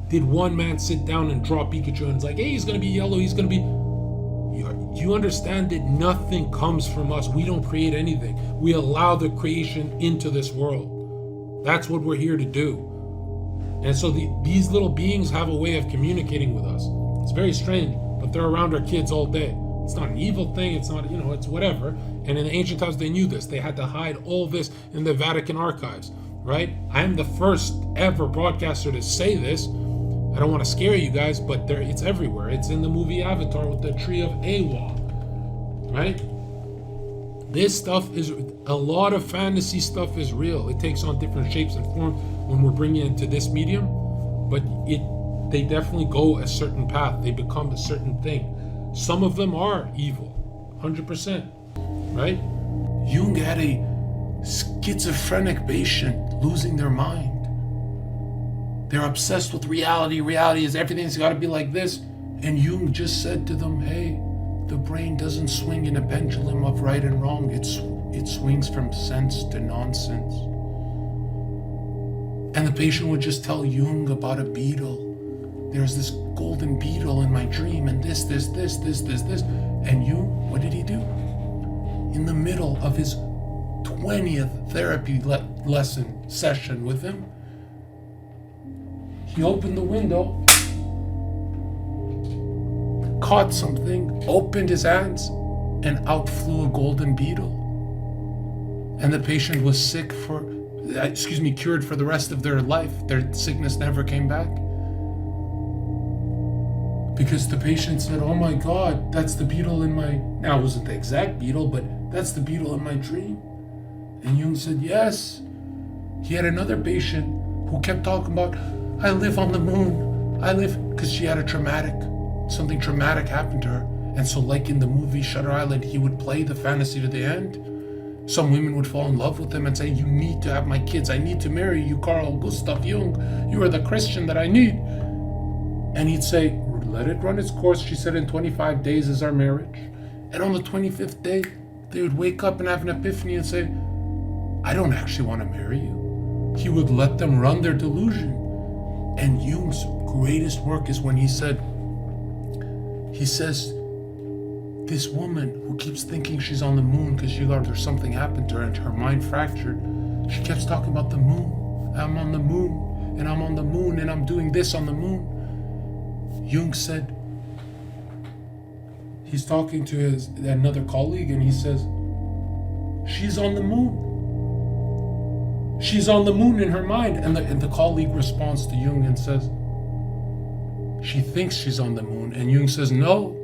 [SPEAKER 3] did one man sit down and draw Pikachu and it's like, hey, he's gonna be yellow, he's gonna be... You understand that nothing comes from us. We don't create anything. We allow the creation into this world. That's what we're here to do. And so these little beings have a way of communicating with us. It's very strange, but they're around our kids all day. It's not an evil thing, it's not, it's whatever. And in the ancient times, they knew this. They had to hide all this in the Vatican archives, right? I'm the first ever broadcaster to say this. I don't want to scare you guys, but it's everywhere. It's in the movie Avatar with the tree of Awa, right? This stuff is, a lot of fantasy stuff is real. It takes on different shapes and forms when we're bringing it into this medium, but they definitely go a certain path. They become a certain thing. Some of them are evil, 100%, right? Jung had a schizophrenic patient losing their mind. They're obsessed with reality. Reality is everything's got to be like this. And Jung just said to them, hey, the brain doesn't swing in a pendulum of right and wrong. It swings from sense to nonsense. And the patient would just tell Jung about a beetle. There's this golden beetle in my dream, and this. And Jung, what did he do? In the middle of his 20th therapy lesson session with him, he opened the window, caught something, opened his hands, and out flew a golden beetle. And the patient was cured for the rest of their life. Their sickness never came back. Because the patient said, oh my God, that's the beetle in my, now it wasn't the exact beetle, but that's the beetle in my dream. And Jung said, yes. He had another patient who kept talking about, I live on the moon. Because she had something traumatic happened to her. And so like in the movie Shutter Island, he would play the fantasy to the end. Some women would fall in love with him and say, you need to have my kids. I need to marry you, Carl Gustav Jung. You are the Christian that I need. And he'd say, let it run its course. She said, in 25 days is our marriage. And on the 25th day, they would wake up and have an epiphany and say, I don't actually want to marry you. He would let them run their delusion. And Jung's greatest work is when he says, this woman who keeps thinking she's on the moon because there's something happened to her and her mind fractured, she keeps talking about the moon. I'm on the moon, and I'm on the moon, and I'm doing this on the moon. Jung said, he's talking to another colleague, and he says, she's on the moon. She's on the moon in her mind. And the colleague responds to Jung and says, she thinks she's on the moon. And Jung says, no,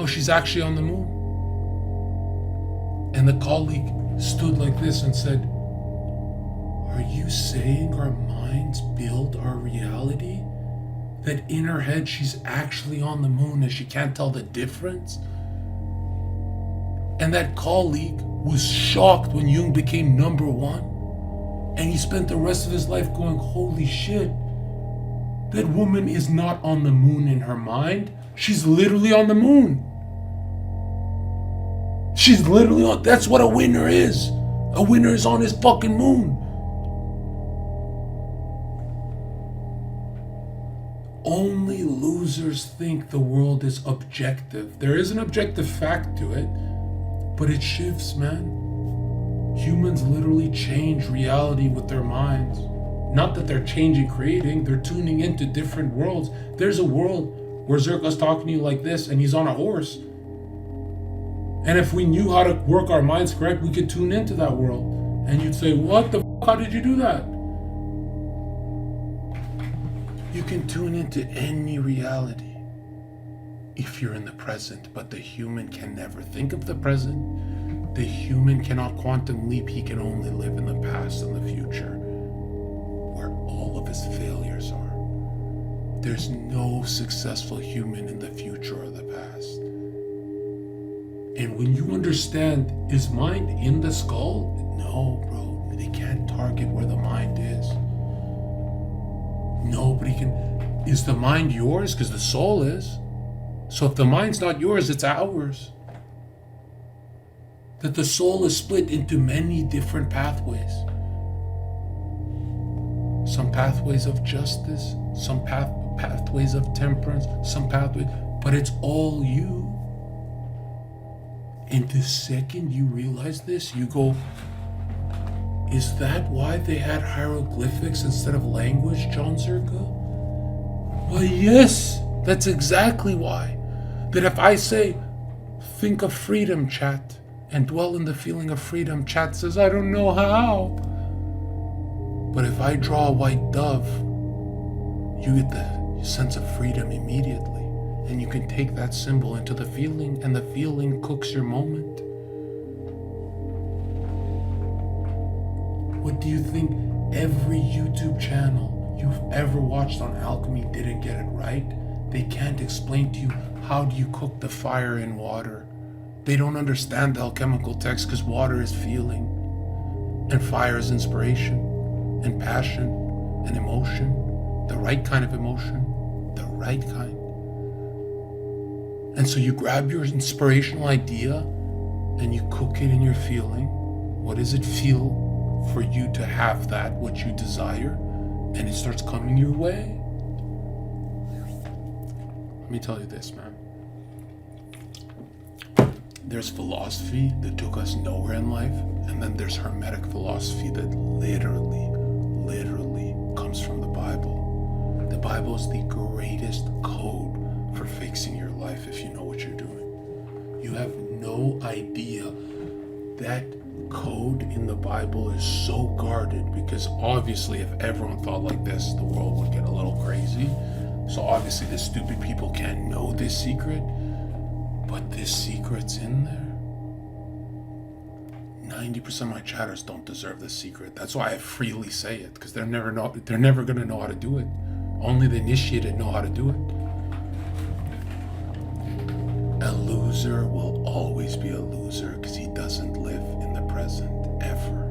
[SPEAKER 3] she's actually on the moon. And the colleague stood like this and said, are you saying our minds build our reality? That in her head she's actually on the moon and she can't tell the difference? And that colleague was shocked when Jung became number one. And he spent the rest of his life going, holy shit, that woman is not on the moon in her mind. She's literally on the moon. She's literally on, that's what a winner is. A winner is on his fucking moon. Only losers think the world is objective. There is an objective fact to it, but it shifts, man. Humans literally change reality with their minds. Not that they're creating, they're tuning into different worlds. There's a world where Zherka's talking to you like this and he's on a horse. And if we knew how to work our minds correct, we could tune into that world. And you'd say, what the f***, how did you do that? You can tune into any reality if you're in the present, but the human can never think of the present. The human cannot quantum leap. He can only live in the past and the future, where all of his failures are. There's no successful human in the future or the past. And when you understand, is mind in the skull? No, bro. They can't target where the mind is. Nobody can. Is the mind yours? Because the soul is. So if the mind's not yours, it's ours. That the soul is split into many different pathways. Some pathways of justice, some pathways of temperance, some pathways, but it's all you. And the second you realize this, you go, is that why they had hieroglyphics instead of language, John Zherka? Why, yes, that's exactly why. That if I say, think of freedom, chat, and dwell in the feeling of freedom, chat says, I don't know how. But if I draw a white dove, you get the sense of freedom immediately. And you can take that symbol into the feeling, and the feeling cooks your moment. What do you think every YouTube channel you've ever watched on alchemy didn't get it right? They can't explain to you how do you cook the fire in water. They don't understand the alchemical text because water is feeling, and fire is inspiration, and passion, and emotion, the right kind of emotion, the right kind. And so you grab your inspirational idea and you cook it in your feeling. What does it feel for you to have that, what you desire? And it starts coming your way. Let me tell you this, man. There's philosophy that took us nowhere in life, and then there's Hermetic philosophy that literally comes from the Bible. The Bible is the greatest code for fixing your life if you know what you're doing. You have no idea that code in the Bible is so guarded, because obviously if everyone thought like this, the world would get a little crazy. So obviously the stupid people can't know this secret, but this secret's in there. 90% of my chatters don't deserve this secret. That's why I freely say it, because they're never gonna know how to do it. Only the initiated know how to do it. A loser will always be a loser because he doesn't live in the present ever.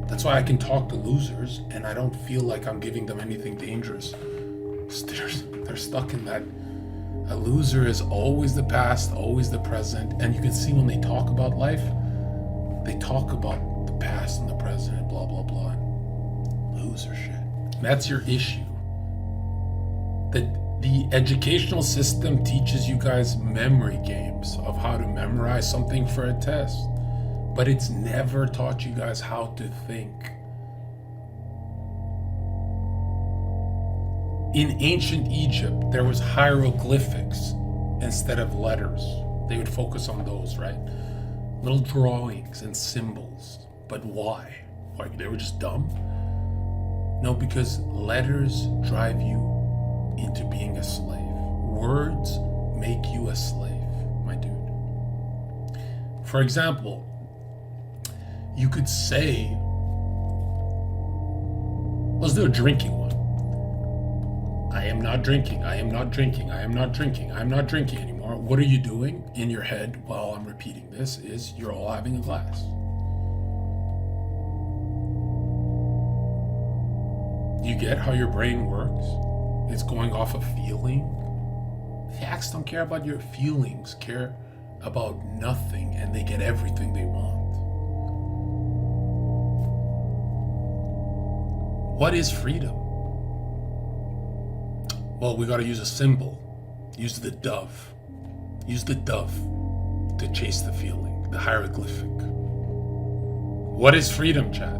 [SPEAKER 3] That's why I can talk to losers and I don't feel like I'm giving them anything dangerous. They're stuck in that. A loser is always the past, always the present, and you can see when they talk about life, they talk about the past and the present, blah, blah, blah. Loser shit. That's your issue. The educational system teaches you guys memory games of how to memorize something for a test, but it's never taught you guys how to think. In ancient Egypt, there was hieroglyphics instead of letters. They would focus on those, right? Little drawings and symbols. But why? Like they were just dumb? No, because letters drive you into being a slave. Words make you a slave, my dude. For example, you could say, let's do a drinking one. I am not drinking, I am not drinking, I am not drinking, I am not drinking anymore. What are you doing in your head while I'm repeating this is you're all having a glass. You get how your brain works? It's going off of feeling. Facts don't care about your feelings, care about nothing, and they get everything they want. What is freedom? Well, we gotta use a symbol. Use the dove. Use the dove to chase the feeling, the hieroglyphic. What is freedom, Chad?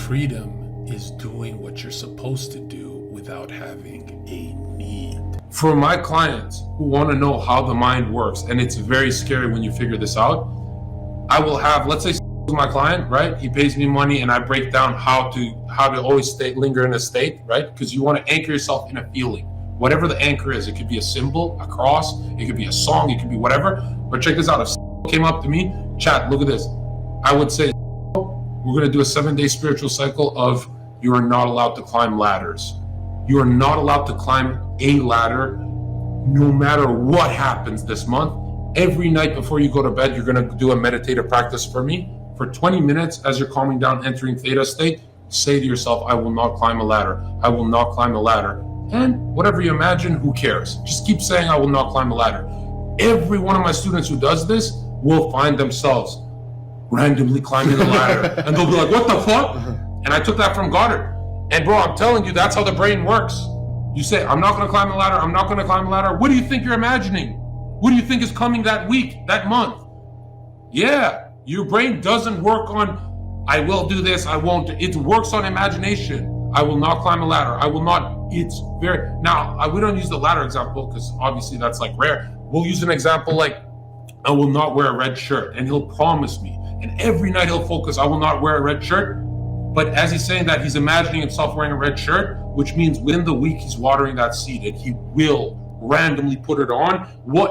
[SPEAKER 3] Freedom is doing what you're supposed to do without having a need.
[SPEAKER 1] For my clients who want to know how the mind works, and it's very scary when you figure this out, I will have, let's say my client, right? He pays me money and I break down how to always linger in a state, right? Because you want to anchor yourself in a feeling. Whatever the anchor is, it could be a symbol, a cross, it could be a song, it could be whatever. But check this out. If came up to me, chat, look at this. I would say, we're going to do a 7-day spiritual cycle of you are not allowed to climb ladders. You are not allowed to climb a ladder no matter what happens this month. Every night before you go to bed, you're going to do a meditative practice for me. For 20 minutes, as you're calming down, entering theta state, say to yourself, I will not climb a ladder. I will not climb a ladder. And whatever you imagine, who cares? Just keep saying, I will not climb a ladder. Every one of my students who does this will find themselves randomly climbing the ladder. And they'll be like, what the fuck? And I took that from Goddard. And bro, I'm telling you, that's how the brain works. You say, I'm not going to climb a ladder. I'm not going to climb a ladder. What do you think you're imagining? What do you think is coming that week, that month? Yeah, your brain doesn't work on, I will do this, I won't. It works on imagination. I will not climb a ladder. I will not. It's very, now, we don't use the ladder example because obviously that's like rare. We'll use an example like, I will not wear a red shirt. And he'll promise me. And every night he'll focus, I will not wear a red shirt. But as he's saying that, he's imagining himself wearing a red shirt, which means within the week he's watering that seed, and he will randomly put it on.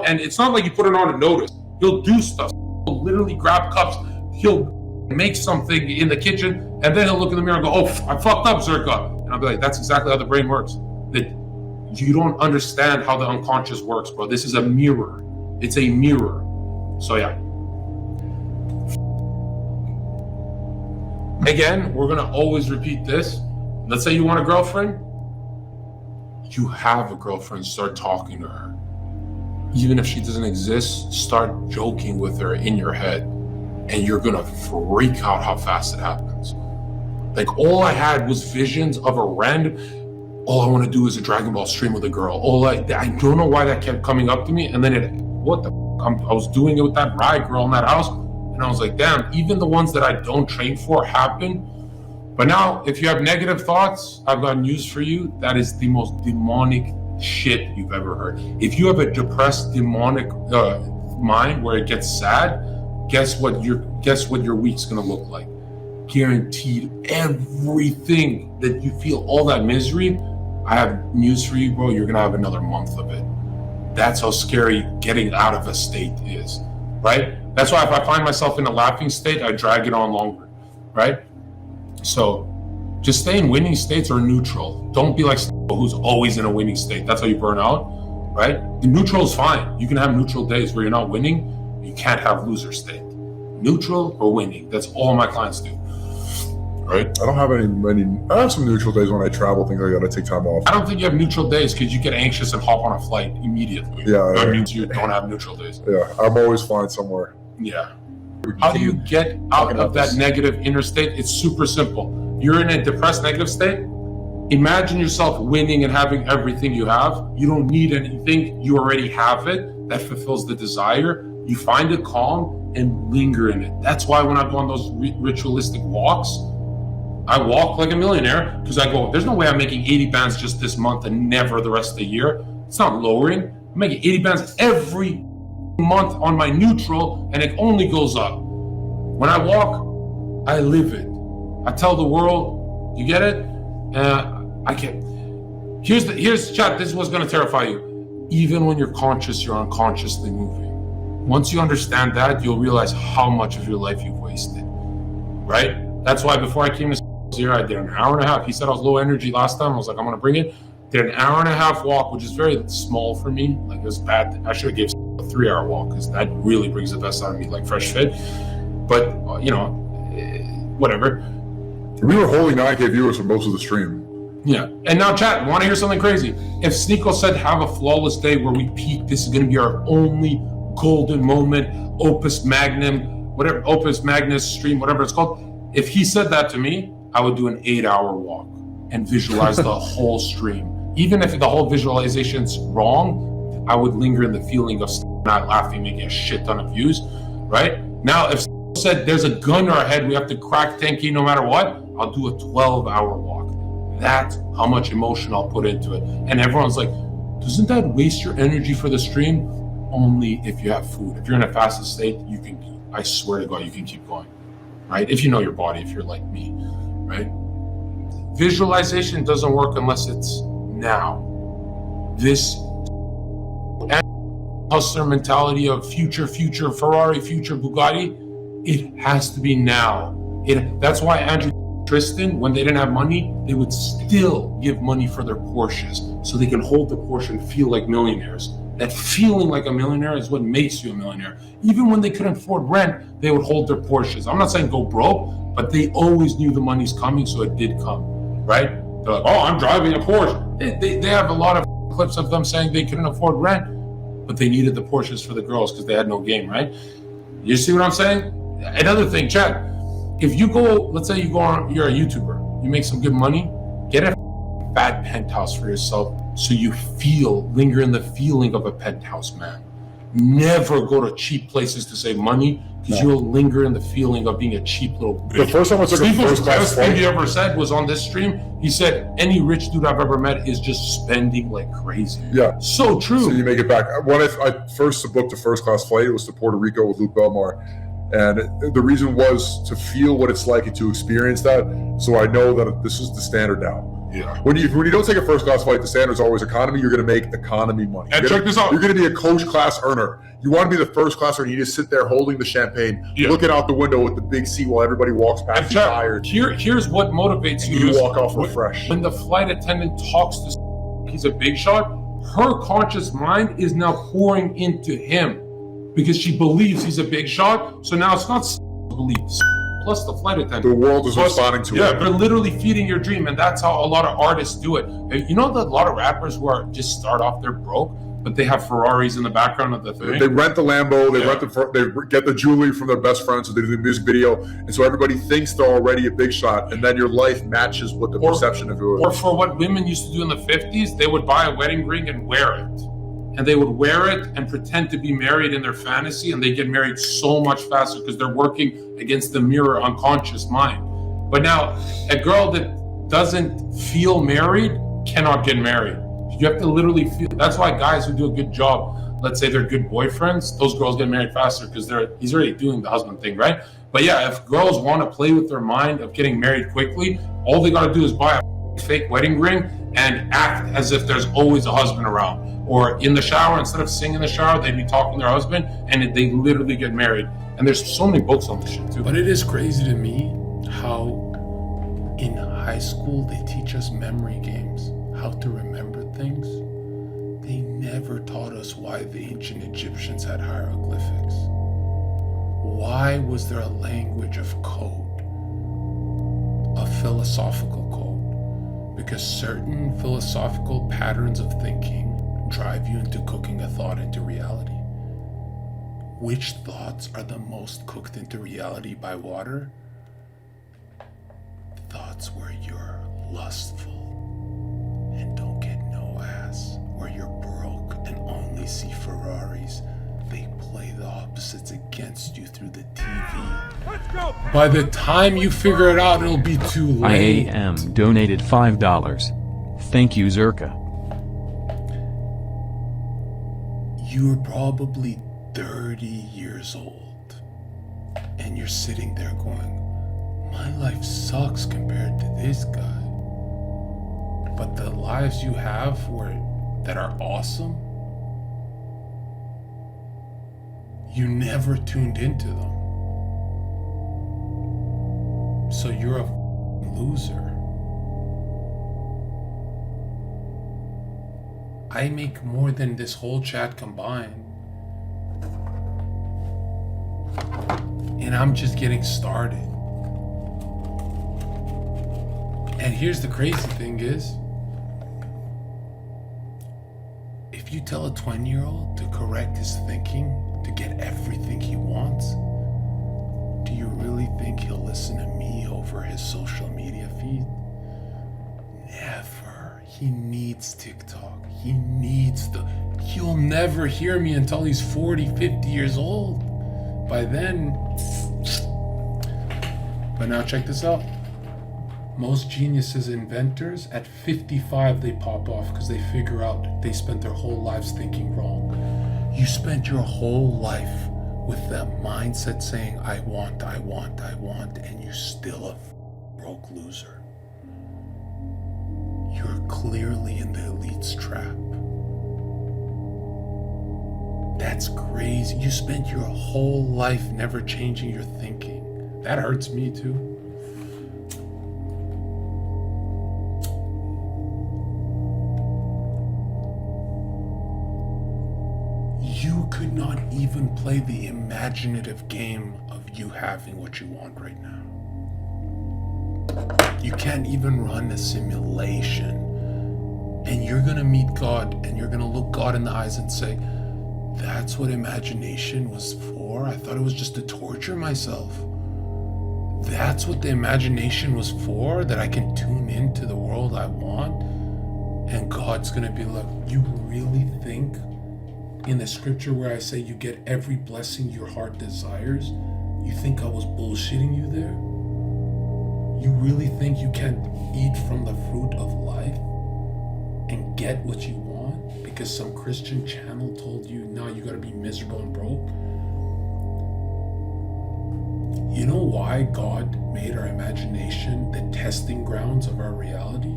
[SPEAKER 1] And it's not like he put it on to notice. He'll do stuff. He'll literally grab cups. He'll make something in the kitchen, and then he'll look in the mirror and go, "Oh, I fucked up, Zherka." And I'll be like, "That's exactly how the brain works. That you don't understand how the unconscious works, bro. This is a mirror. It's a mirror." So yeah. Again, we're gonna always repeat this. Let's say you want a girlfriend. You have a girlfriend, start talking to her. Even if she doesn't exist, start joking with her in your head, and you're gonna freak out how fast it happens. Like, all I had was visions of a random, all I want to do is a Dragon Ball stream with a girl. I don't know why that kept coming up to me, and then I was doing it with that Rye girl in that house, and I was like, damn, even the ones that I don't train for happen. But now, if you have negative thoughts, I've got news for you. That is the most demonic shit you've ever heard. If you have a depressed, demonic mind where it gets sad, guess what your week's gonna look like. Guaranteed, everything that you feel, all that misery, I have news for you, bro. You're gonna have another month of it. That's how scary getting out of a state is, right? That's why if I find myself in a laughing state, I drag it on longer, right? So just stay in winning states or neutral. Don't be like who's always in a winning state. That's how you burn out, right? The neutral is fine. You can have neutral days where you're not winning. You can't have loser state. Neutral or winning. That's all my clients do, right?
[SPEAKER 6] I don't have many. I have some neutral days when I travel. Things I gotta take time off.
[SPEAKER 1] I don't think you have neutral days because you get anxious and hop on a flight immediately.
[SPEAKER 6] Yeah,
[SPEAKER 1] That means you don't have neutral days.
[SPEAKER 6] Yeah, I'm always flying somewhere.
[SPEAKER 1] Yeah. How do you get out of that negative inner state? It's super simple. You're in a depressed negative state. Imagine yourself winning and having everything you have. You don't need anything. You already have it. That fulfills the desire. You find it calm and linger in it. That's why when I go on those ritualistic walks, I walk like a millionaire because I go, there's no way I'm making 80 bands just this month and never the rest of the year. It's not lowering. I'm making 80 bands every month on my neutral, and it only goes up. When I walk, I live it. I tell the world, you get it? I can't. Here's chat. This is what's going to terrify you. Even when you're conscious, you're unconsciously moving. Once you understand that, you'll realize how much of your life you've wasted, right? That's why before I came to here, I did an hour and a half. He said I was low energy last time. I was like, I'm going to bring it. Did an hour and a half walk, which is very small for me. Like, it was bad. I should have gave a 3-hour walk because that really brings the best out of me, like fresh fit. But, whatever.
[SPEAKER 6] We were holding 9K viewers for most of the stream.
[SPEAKER 1] Yeah. And now, chat, want to hear something crazy? If Sneeko said have a flawless day where we peak, this is going to be our only golden moment, opus magnum, whatever, opus magnus stream, whatever it's called. If he said that to me, I would do an 8-hour walk and visualize the whole stream. Even if the whole visualization's wrong, I would linger in the feeling of not laughing, making a shit ton of views, right? Now, if said there's a gun to our head, we have to crack 10K no matter what, I'll do a 12-hour walk. That's how much emotion I'll put into it. And everyone's like, doesn't that waste your energy for the stream? Only if you have food. If you're in a fasted state, you can, I swear to God, you can keep going, right? If you know your body, if you're like me, right? Visualization doesn't work unless it's now. This hustler mentality of future Ferrari, future Bugatti, it has to be now. That's why Andrew Tristan, when they didn't have money, they would still give money for their Porsches so they can hold the Porsche and feel like millionaires. That feeling like a millionaire is what makes you a millionaire. Even when they couldn't afford rent, they would hold their Porsches. I'm not saying go broke, but they always knew the money's coming, so it did come, right? They're like, oh, I'm driving a Porsche. They have a lot of clips of them saying they couldn't afford rent, but they needed the Porsches for the girls because they had no game, right? You see what I'm saying? Another thing, chat. If you go, let's say you're a YouTuber, you make some good money, get a bad penthouse for yourself so you linger in the feeling of a penthouse man. Never go to cheap places to save money because you'll linger in the feeling of being a cheap little bitch.
[SPEAKER 6] The first time I took a first class
[SPEAKER 1] thing
[SPEAKER 6] flight,
[SPEAKER 1] he ever said was on this stream. He said, any rich dude I've ever met is just spending like crazy.
[SPEAKER 6] Yeah.
[SPEAKER 1] So true.
[SPEAKER 6] So you make it back. When I first booked a first class flight, it was to Puerto Rico with Luke Belmar. And the reason was to feel what it's like and to experience that, so I know that this is the standard now.
[SPEAKER 1] Yeah.
[SPEAKER 6] When you don't take a first class flight, the standard is always economy. You're going to make economy money.
[SPEAKER 1] And check this out.
[SPEAKER 6] You're going to be a coach class earner. You want to be the first class earner. You just sit there holding the champagne, looking out the window with the big seat while everybody walks past
[SPEAKER 1] And
[SPEAKER 6] you tired.
[SPEAKER 1] here's what motivates you.
[SPEAKER 6] You walk off refreshed.
[SPEAKER 1] When the flight attendant talks to he's a big shot, her conscious mind is now pouring into him because she believes he's a big shot. So now it's not belief plus the flight attendant.
[SPEAKER 6] The world is responding to it.
[SPEAKER 1] Yeah, they're literally feeding your dream, and that's how a lot of artists do it. You know that a lot of rappers who are just start off, they're broke, but they have Ferraris in the background of the thing.
[SPEAKER 6] They rent the Lambo, they get the jewelry from their best friends, so they do the music video, and so everybody thinks they're already a big shot, and then your life matches what the perception of you is.
[SPEAKER 1] Or for what women used to do in the 50s, they would buy a wedding ring and wear it. And they would wear it and pretend to be married in their fantasy, and they get married so much faster because they're working against the mirror unconscious mind. But now, a girl that doesn't feel married cannot get married. You have to literally feel. That's why guys who do a good job, let's say they're good boyfriends, those girls get married faster because he's already doing the husband thing, right? But yeah, if girls want to play with their mind of getting married quickly, all they got to do is buy a fake wedding ring and act as if there's always a husband around. Or in the shower, instead of singing in the shower, they'd be talking to their husband, and they literally get married. And there's so many books on this shit too.
[SPEAKER 3] But it is crazy to me how in high school they teach us memory games, how to remember things. They never taught us why the ancient Egyptians had hieroglyphics. Why was there a language of code, a philosophical code? Because certain philosophical patterns of thinking drive you into cooking a thought into reality. Which thoughts are the most cooked into reality by water? Thoughts where you're lustful and don't get no ass, where you're broke and only see Ferraris. They play the opposites against you through the TV. Let's go. By the time you figure it out, it'll be too late.
[SPEAKER 4] IAM donated $5. Thank you, Zherka.
[SPEAKER 3] You're probably 30 years old, and you're sitting there going, my life sucks compared to this guy. But the lives you have that are awesome, you never tuned into them. So you're a loser. I make more than this whole chat combined. And I'm just getting started. And here's the crazy thing is, if you tell a 20-year-old to correct his thinking to get everything he wants, do you really think he'll listen to me over his social media feed? Never. He needs TikTok. He'll never hear me until he's 40, 50 years old. By then, but now check this out. Most geniuses, inventors, at 55 they pop off because they figure out they spent their whole lives thinking wrong. You spent your whole life with that mindset saying, I want, and you're still a broke loser. You're clearly in the elite's trap. That's crazy. You spent your whole life never changing your thinking. That hurts me too. You could not even play the imaginative game of you having what you want right now. You can't even run a simulation. And you're gonna meet God, and you're gonna look God in the eyes and say, that's what imagination was for? I thought it was just to torture myself. That's what the imagination was for? That I can tune into the world I want? And God's gonna be like, you really think in the scripture where I say you get every blessing your heart desires, you think I was bullshitting you there? You really think you can eat from the fruit of life and get what you want because some Christian channel told you, now you gotta be miserable and broke? You know why God made our imagination the testing grounds of our reality?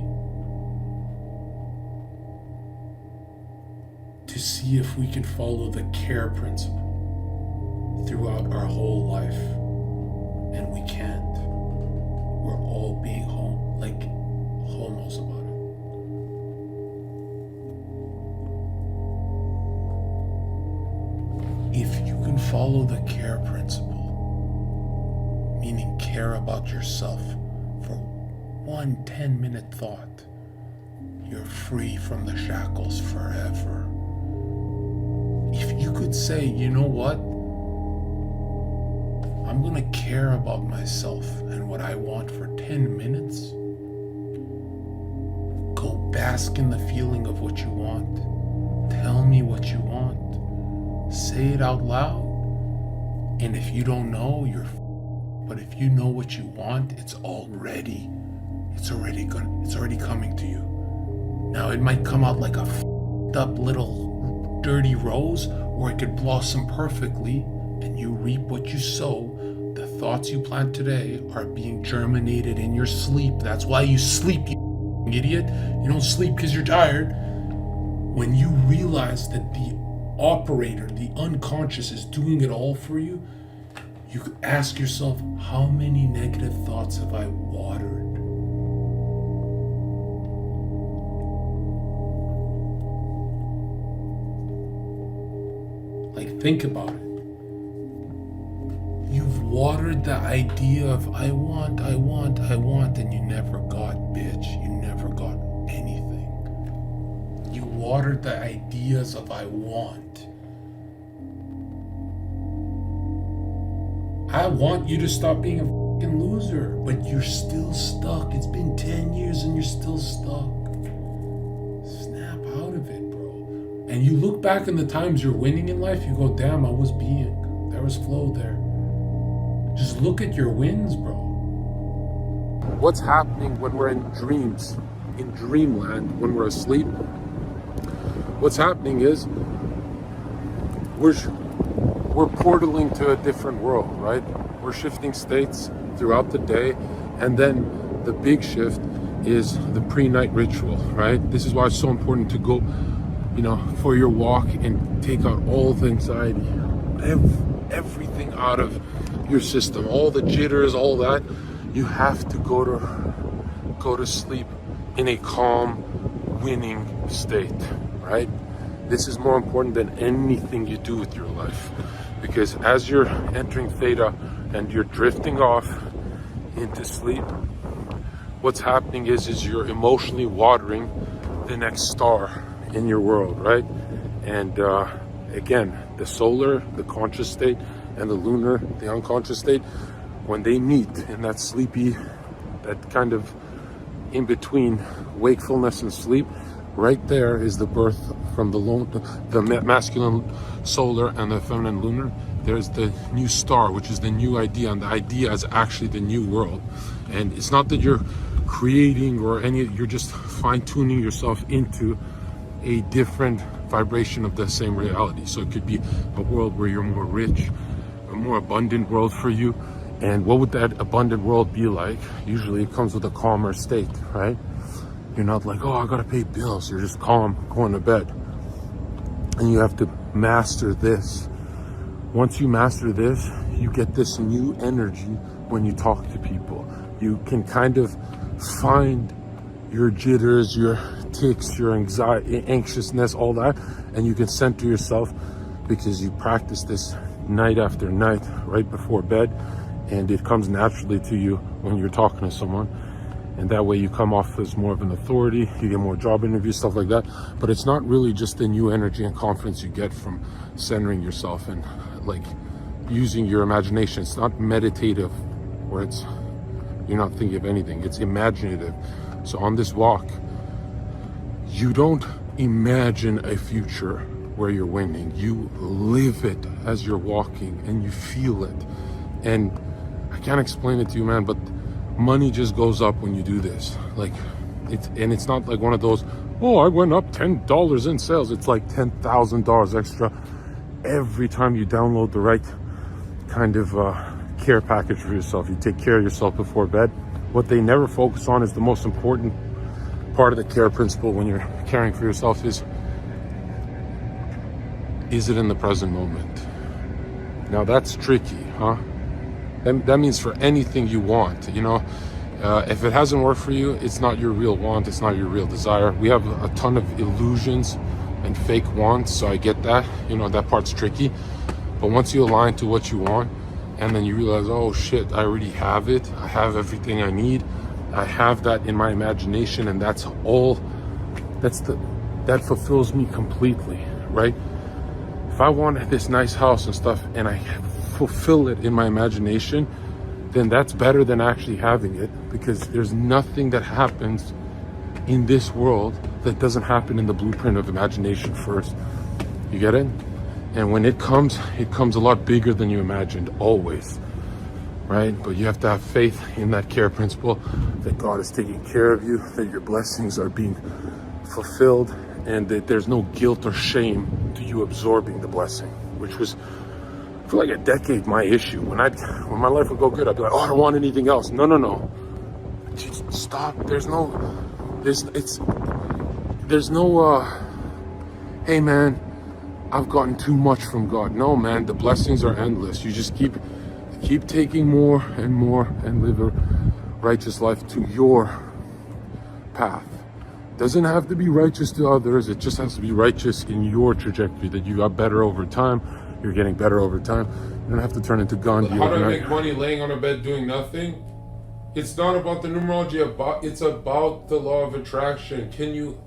[SPEAKER 3] To see if we can follow the care principle throughout our whole life. And we can't. We're all being homos about it. If you can follow the care principle, meaning care about yourself for 1 10-minute thought, you're free from the shackles forever. If you could say, you know what? I'm gonna care about myself and what I want for 10 minutes. Go bask in the feeling of what you want. Tell me what you want. Say it out loud. And if you don't know, but if you know what you want, it's already coming to you. Now it might come out like a up little dirty rose, or it could blossom perfectly, and you reap what you sow. The thoughts you plant today are being germinated in your sleep. That's why you sleep, you idiot. You don't sleep because you're tired. When you realize that the operator, the unconscious, is doing it all for you, you ask yourself, how many negative thoughts have I watered? Think about it. You've watered the idea of I want, and you never got, bitch. You never got anything. You watered the ideas of I want. I want you to stop being a fucking loser, but you're still stuck. It's been 10 years and you're still stuck. Snap out of it, bro. And you look back in the times you're winning in life, you go, damn, I was being. There was flow there. Just look at your wins, bro.
[SPEAKER 7] What's happening when we're in dreams, in dreamland, when we're asleep? What's happening is we're portaling to a different world, right? We're shifting states throughout the day, and then the big shift is the pre-night ritual, right? This is why it's so important to go, for your walk and take out all the anxiety, everything out of your system, all the jitters, all that. You have to go to sleep in a calm, winning state, right? This is more important than anything you do with your life, because as you're entering theta and you're drifting off into sleep, what's happening is you're emotionally watering the next star in your world, right? And again, the solar, the conscious state, and the lunar, the unconscious state, when they meet in that sleepy, that kind of in between wakefulness and sleep, right there is the birth from the masculine solar and the feminine lunar. There's the new star, which is the new idea, and the idea is actually the new world. And it's not that you're creating you're just fine-tuning yourself into a different vibration of the same reality. So it could be a world where you're more rich, a more abundant world for you. And what would that abundant world be like? Usually it comes with a calmer state, right? You're not like, oh, I gotta pay bills. You're just calm, going to bed. And you have to master this. Once you master this, you get this new energy when you talk to people. You can kind of find your jitters, your tics, your anxiety, anxiousness, all that, and you can center yourself because you practice this night after night right before bed, and it comes naturally to you when you're talking to someone. And that way you come off as more of an authority, you get more job interviews, stuff like that. But it's not really just the new energy and confidence you get from centering yourself and like using your imagination. It's not meditative where you're not thinking of anything. It's imaginative. So on this walk, you don't imagine a future where you're winning. You live it as you're walking and you feel it. And I can't explain it to you, man, but money just goes up when you do this. Like it's not like one of those, oh, I went up $10 in sales. It's like $10,000 extra every time you download the right kind of care package for yourself. You take care of yourself before bed. What they never focus on is the most important part of the care principle when you're caring for yourself is it in the present moment? Now that's tricky, huh? That means for anything you want, you know, if it hasn't worked for you, it's not your real want, it's not your real desire. We have a ton of illusions and fake wants, so I get that, you know, that part's tricky. But once you align to what you want, and then you realize, oh shit, I already have it, I have everything I need, I have that in my imagination, and that fulfills me completely, right? If I wanted this nice house and stuff and I fulfill it in my imagination, then that's better than actually having it, because there's nothing that happens in this world that doesn't happen in the blueprint of imagination first. You get it? And when it comes a lot bigger than you imagined, always, right? But you have to have faith in that care principle, that God is taking care of you, that your blessings are being fulfilled, and that there's no guilt or shame to you absorbing the blessing, which was for like a decade my issue. When my life would go good, I'd be like, oh, I don't want anything else. No. Just stop. There's no, hey man, I've gotten too much from God. No man, the blessings are endless. You just keep taking more and more and live a righteous life to your path. Doesn't have to be righteous to others. It just has to be righteous in your trajectory, that you got better over time. You're getting better over time. You don't have to turn into Gandhi.
[SPEAKER 1] How do I make money laying on a bed doing nothing? It's not about the numerology, it's about the law of attraction. Can you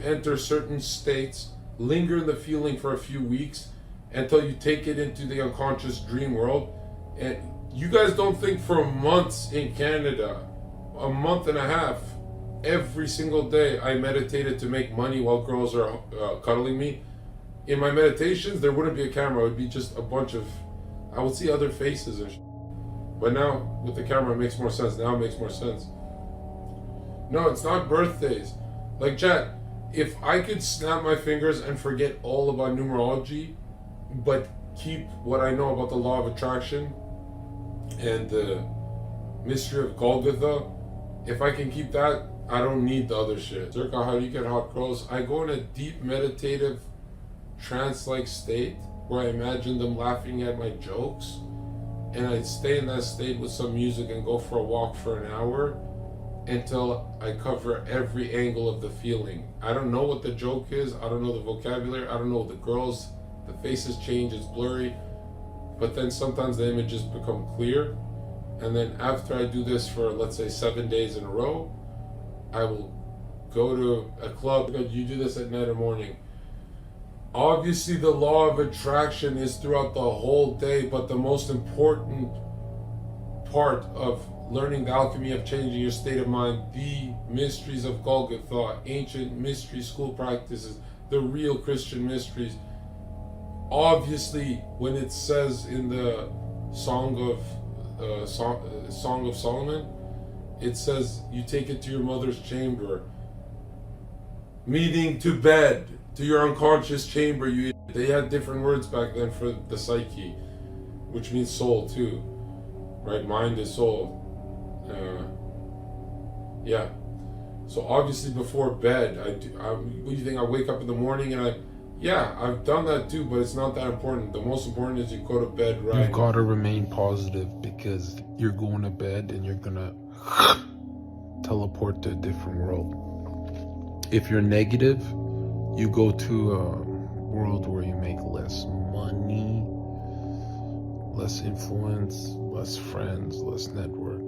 [SPEAKER 1] enter certain states, linger in the feeling for a few weeks until you take it into the unconscious dream world? And you guys don't think for months in Canada, a month and a half, every single day I meditated to make money while girls are cuddling me. In my meditations, there wouldn't be a camera. It would be just a bunch of, I would see other faces and shit. But now, with the camera, it makes more sense. Now it makes more sense. No, it's not birthdays. Like, chat, if I could snap my fingers and forget all about numerology, but keep what I know about the law of attraction and the mystery of Golgotha, if I can keep that, I don't need the other shit. Zherka, how do you get hot girls? I go in a deep meditative trance-like state where I imagine them laughing at my jokes, and I stay in that state with some music and go for a walk for an hour until I cover every angle of the feeling. I don't know what the joke is, I don't know the vocabulary, I don't know the girls, the faces change, it's blurry, but then sometimes the images become clear. And then after I do this for, let's say, 7 days in a row, I will go to a club. You do this at night or morning. Obviously, the law of attraction is throughout the whole day, but the most important part of learning the alchemy of changing your state of mind, the mysteries of Golgotha, ancient mystery school practices, the real Christian mysteries. Obviously, when it says in the Song of Solomon, it says you take it to your mother's chamber, meaning to bed, to your unconscious chamber. They had different words back then for the psyche, which means soul too, right? Mind is soul. Yeah. So obviously before bed, what do you think? I wake up in the morning and yeah, I've done that too, but it's not that important. The most important is you go to bed right.
[SPEAKER 3] You've got to remain positive, because you're going to bed and you're gonna teleport to a different world. If you're negative, you go to a world where you make less money, less influence, less friends, less network.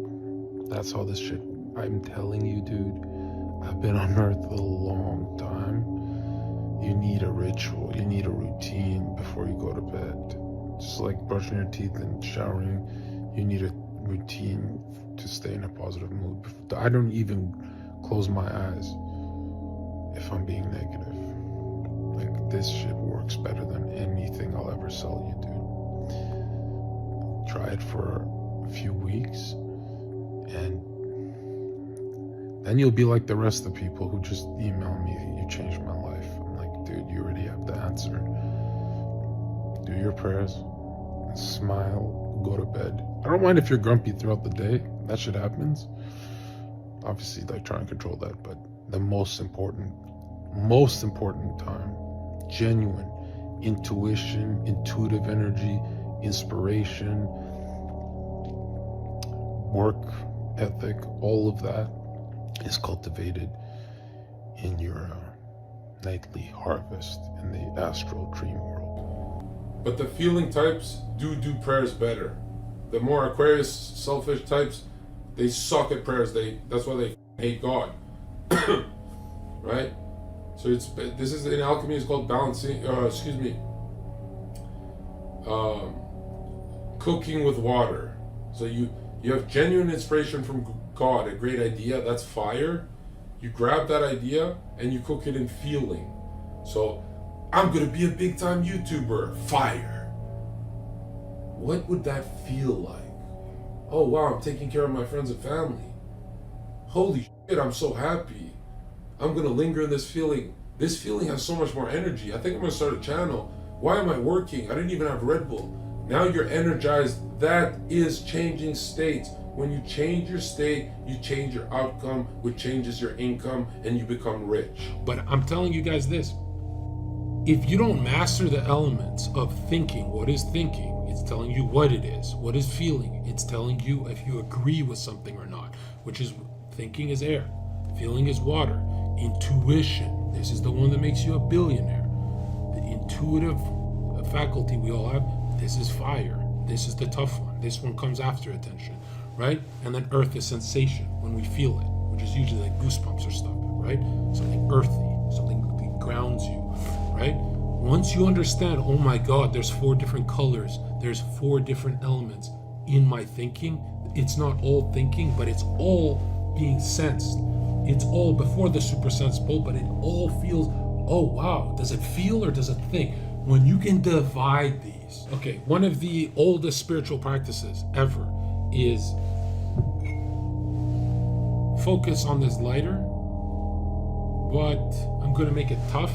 [SPEAKER 3] That's how this shit, I'm telling you, dude, I've been on earth a long time. You need a ritual, you need a routine before you go to bed. Just like brushing your teeth and showering, you need a routine to stay in a positive mood. I don't even close my eyes if I'm being negative. Like, this shit works better than anything I'll ever sell you, dude. Try it for a few weeks, and then you'll be like the rest of the people who just email me, you changed my life. I'm like, dude, you already have the answer. Do your prayers, smile, go to bed. I don't mind if you're grumpy throughout the day. That shit happens. Obviously, like, try and control that. But the most important time, genuine intuition, intuitive energy, inspiration, work ethic, all of that is cultivated in your nightly harvest in the astral dream world.
[SPEAKER 1] But the feeling types do prayers better. The more Aquarius selfish types, they suck at prayers. That's why they hate God. Right? So this is in alchemy, it's called balancing, cooking with water. So you have genuine inspiration from God, a great idea, that's fire. You grab that idea and you cook it in feeling. So I'm gonna be a big time YouTuber, fire. What would that feel like? Oh wow, I'm taking care of my friends and family. Holy shit, I'm so happy. I'm gonna linger in this feeling. This feeling has so much more energy. I think I'm gonna start a channel. Why am I working? I didn't even have Red Bull. Now you're energized. That is changing states. When you change your state, you change your outcome, which changes your income, and you become rich.
[SPEAKER 3] But I'm telling you guys this. If you don't master the elements of thinking, what is thinking? It's telling you what it is. What is feeling? It's telling you if you agree with something or not, which is thinking is air, feeling is water. Intuition, this is the one that makes you a billionaire. The intuitive faculty we all have, this is fire. This is the tough one. This one comes after attention, right? And then earth is sensation when we feel it, which is usually like goosebumps or stuff, right? Something earthy, something that grounds you, right? Once you understand, oh my God, there's 4 different colors, there's 4 different elements in my thinking. It's not all thinking, but it's all being sensed. It's all before the super sensible, but it all feels, oh wow, does it feel or does it think? When you can divide these. Okay, one of the oldest spiritual practices ever is focus on this lighter, but I'm gonna make it tough.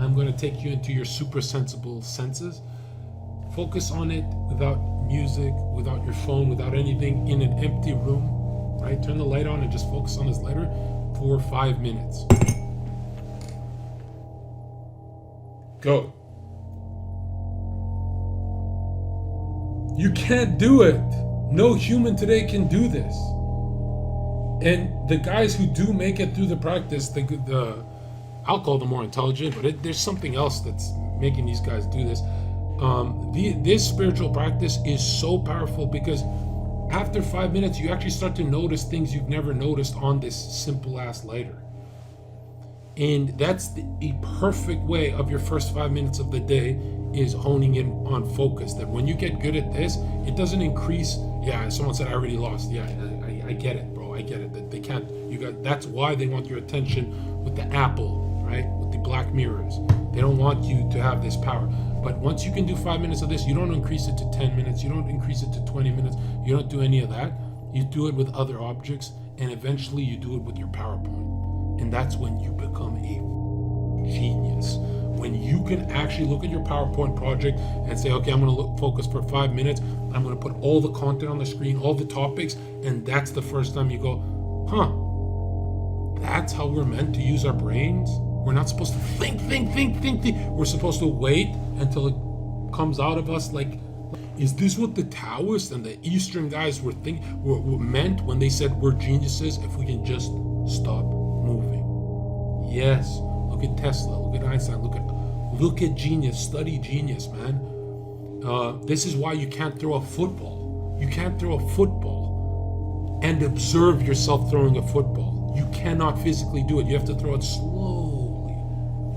[SPEAKER 3] I'm gonna take you into your super sensible senses. Focus on it without music, without your phone, without anything, in an empty room, right? Turn the light on and just focus on this lighter for 5 minutes. Go. You can't do it. No human today can do this. And the guys who do make it through the practice, I'll call them more intelligent, but there's something else that's making these guys do this. This spiritual practice is so powerful because after 5 minutes, you actually start to notice things you've never noticed on this simple ass lighter. And that's a perfect way of your first 5 minutes of the day is honing in on focus. That when you get good at this, it doesn't increase. Yeah, someone said I already lost. Yeah, I get it, bro. I get it. That they can't. That's why they want your attention with the apple, right? With the black mirrors. They don't want you to have this power. But once you can do 5 minutes of this, you don't increase it to 10 minutes. You don't increase it to 20 minutes. You don't do any of that. You do it with other objects, and eventually you do it with your PowerPoint. And that's when you become a genius. When you can actually look at your PowerPoint project and say, okay, I'm going to focus for 5 minutes. I'm going to put all the content on the screen, all the topics, and that's the first time you go, that's how we're meant to use our brains? We're not supposed to think. We're supposed to wait until it comes out of us. Like, is this what the Taoists and the Eastern guys were meant when they said we're geniuses if we can just stop moving? Yes. Look at Tesla. Look at Einstein. Look at genius. Study genius, man. This is why you can't throw a football. You can't throw a football and observe yourself throwing a football. You cannot physically do it. You have to throw it slowly.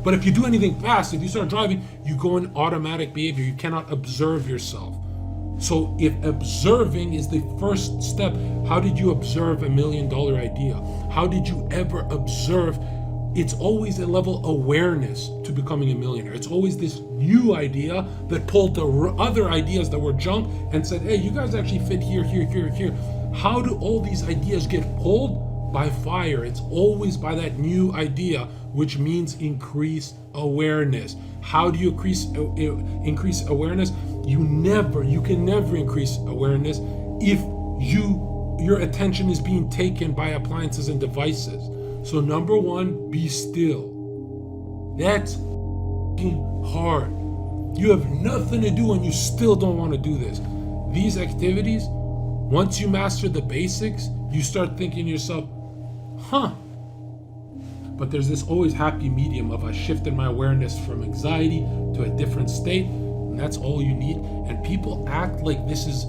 [SPEAKER 3] But if you do anything fast, if you start driving, you go in automatic behavior. You cannot observe yourself. So if observing is the first step, how did you observe $1 million idea? How did you ever observe? It's always a level awareness to becoming a millionaire. It's always this new idea that pulled the other ideas that were junk and said, hey, you guys actually fit here. How do all these ideas get pulled? By fire. It's always by that new idea, which means increase awareness. How do you increase awareness? You can never increase awareness if your attention is being taken by appliances and devices. So number one, be still. That's hard. You have nothing to do and you still don't want to do this. These activities, once you master the basics, you start thinking to yourself, but there's this always happy medium of I shifted my awareness from anxiety to a different state, and that's all you need. And people act like this is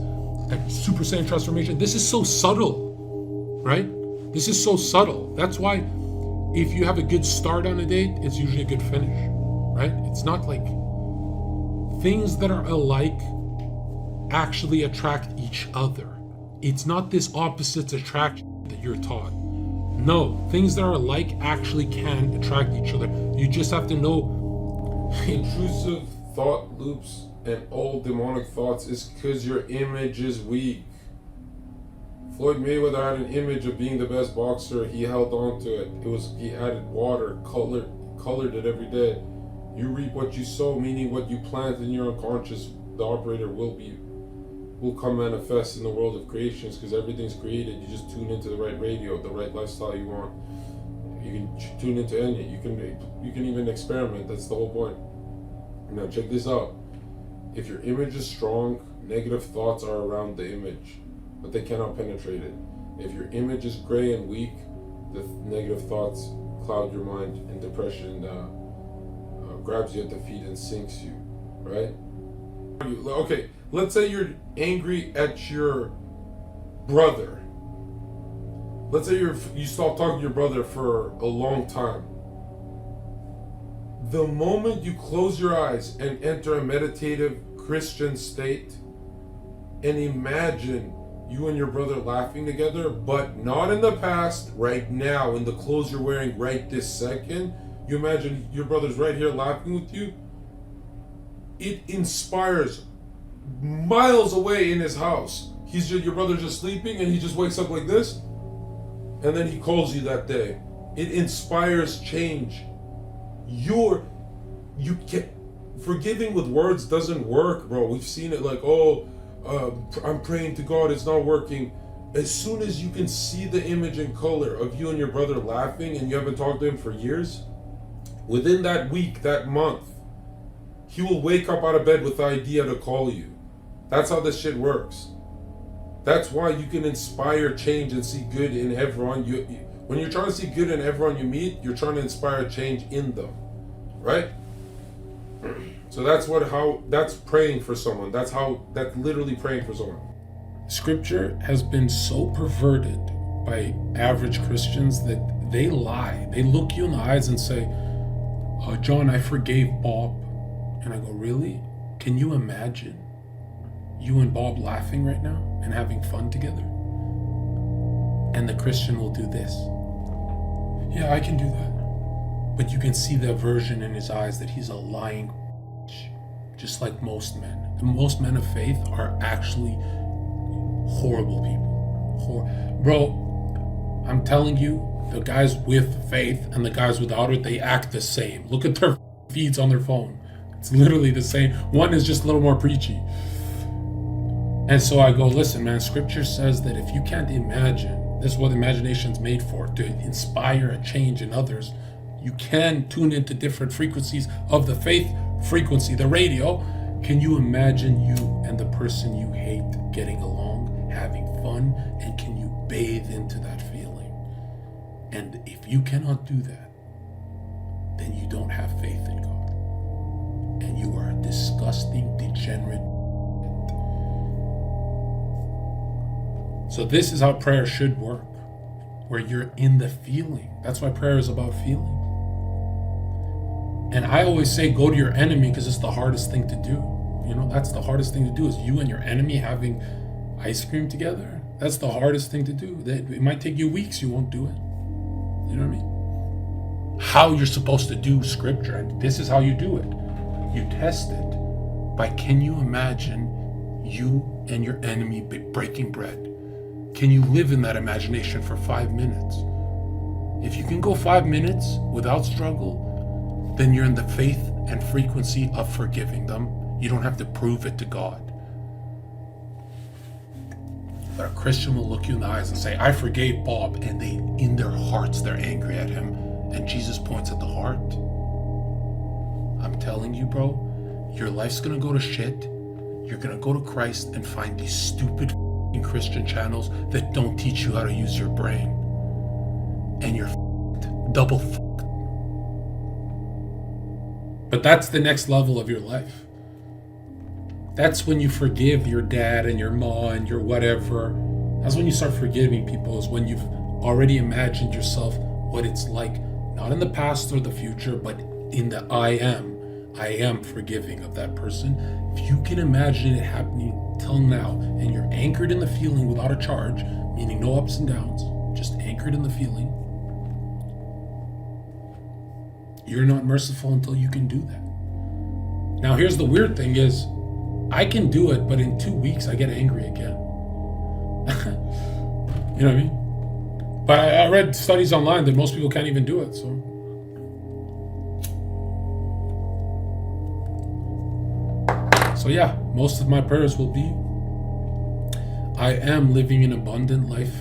[SPEAKER 3] a Super Saiyan transformation. This is so subtle, right? This is so subtle. That's why if you have a good start on a date, it's usually a good finish, right? It's not like things that are alike actually attract each other. It's not this opposites attraction that you're taught. No, things that are alike actually can attract each other. You just have to know.
[SPEAKER 1] Intrusive thought loops and old demonic thoughts is because your image is weak. Floyd Mayweather had an image of being the best boxer. He held on to it. He added water, colored it every day. You reap what you sow, meaning what you plant in your unconscious, the operator will come manifest in the world of creations, because everything's created. You just tune into the right radio, the right lifestyle you want. You can tune into any. You can even experiment. That's the whole point. Now check this out. If your image is strong, negative thoughts are around the image, but they cannot penetrate it. If your image is gray and weak, the negative thoughts cloud your mind, and depression grabs you at the feet and sinks you, right? Okay, let's say you're angry at your brother. Let's say you stop talking to your brother for a long time. The moment you close your eyes and enter a meditative Christian state and imagine you and your brother laughing together, but not in the past, right now, in the clothes you're wearing right this second, you imagine your brother's right here laughing with you, it inspires miles away in his house. Your brother's just sleeping and he just wakes up like this, and then he calls you that day. It inspires change. Forgiving with words doesn't work, bro. We've seen it like, I'm praying to God, it's not working. As soon as you can see the image and color of you and your brother laughing and you haven't talked to him for years, within that week, that month, he will wake up out of bed with the idea to call you. That's how this shit works. That's why you can inspire change and see good in everyone. When you're trying to see good in everyone you meet, you're trying to inspire change in them, right? So that's praying for someone. That's literally praying for someone.
[SPEAKER 3] Scripture has been so perverted by average Christians that they lie. They look you in the eyes and say, John, I forgave Bob. And I go, really? Can you imagine you and Bob laughing right now and having fun together? And the Christian will do this. Yeah, I can do that. But you can see the aversion in his eyes that he's a lying, just like most men. And most men of faith are actually horrible people. Bro, I'm telling you, the guys with faith and the guys without it, they act the same. Look at their feeds on their phone. It's literally the same. One is just a little more preachy. And so I go, listen, man, scripture says that if you can't imagine, this is what imagination's made for, to inspire a change in others, you can tune into different frequencies of the faith frequency, the radio. Can you imagine you and the person you hate getting along, having fun, and can you bathe into that feeling? And if you cannot do that, then you don't have faith in God. And you are a disgusting, degenerate. So this is how prayer should work, where you're in the feeling. That's why prayer is about feeling. And I always say go to your enemy because it's the hardest thing to do. You know, that's the hardest thing to do, is you and your enemy having ice cream together. That's the hardest thing to do. It might take you weeks, you won't do it. You know what I mean? How you're supposed to do scripture, and this is how you do it. You test it by, can you imagine you and your enemy breaking bread? Can you live in that imagination for 5 minutes? If you can go 5 minutes without struggle, then you're in the faith and frequency of forgiving them. You don't have to prove it to God. But a Christian will look you in the eyes and say, I forgave Bob, and they, in their hearts, they're angry at him. And Jesus points at the heart. I'm telling you, bro, your life's gonna go to shit. You're gonna go to Christ and find these stupid Christian channels that don't teach you how to use your brain. And you're double fucked. But that's the next level of your life. That's when you forgive your dad and your ma and your whatever. That's when you start forgiving people, is when you've already imagined yourself what it's like, not in the past or the future, but in the I am forgiving of that person. If you can imagine it happening till now, and you're anchored in the feeling without a charge, meaning no ups and downs, just anchored in the feeling, you're not merciful until you can do that. Now, here's the weird thing is, I can do it, but in 2 weeks I get angry again. You know what I mean? But I read studies online that most people can't even do it, so. So yeah, most of my prayers will be, I am living an abundant life.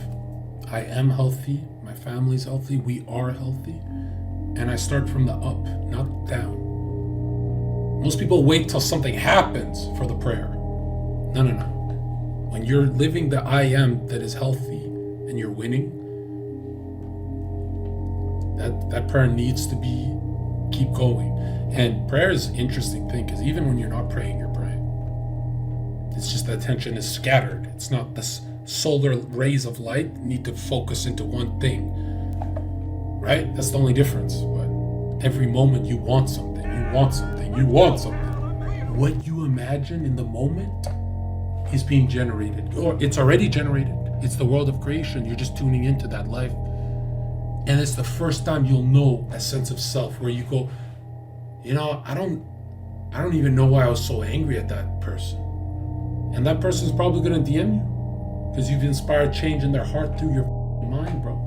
[SPEAKER 3] I am healthy. My family's healthy. We are healthy. And I start from the up, not down. Most people wait till something happens for the prayer. No. When you're living the I am that is healthy and you're winning, that prayer needs to keep going. And prayer is an interesting thing, because even when you're not praying, you're praying. It's just the attention is scattered. It's not the solar rays of light need to focus into one thing, right? That's the only difference. But every moment you want something, you want something, you want something. What you imagine in the moment is being generated, or it's already generated. It's the world of creation. You're just tuning into that life. And it's the first time you'll know a sense of self where you go, you know, I don't even know why I was so angry at that person. And that person's probably gonna DM you because you've inspired change in their heart through your mind, bro.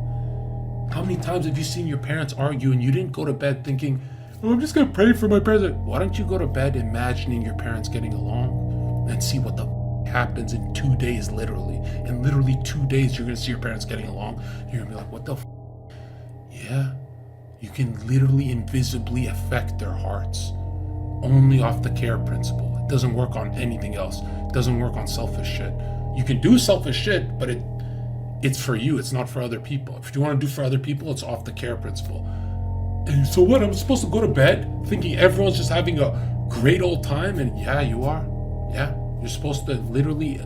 [SPEAKER 3] How many times have you seen your parents argue and you didn't go to bed thinking, oh, I'm just gonna pray for my parents? Why don't you go to bed imagining your parents getting along and see what the happens in 2 days, literally. In literally 2 days, you're gonna see your parents getting along. You're gonna be like, what the Yeah, you can literally invisibly affect their hearts only off the care principle. It doesn't work on anything else. It doesn't work on selfish shit. You can do selfish shit, but it's for you. It's not for other people. If you want to do for other people, it's off the care principle. And so what? I'm supposed to go to bed thinking everyone's just having a great old time? And yeah, you are. Yeah, you're supposed to literally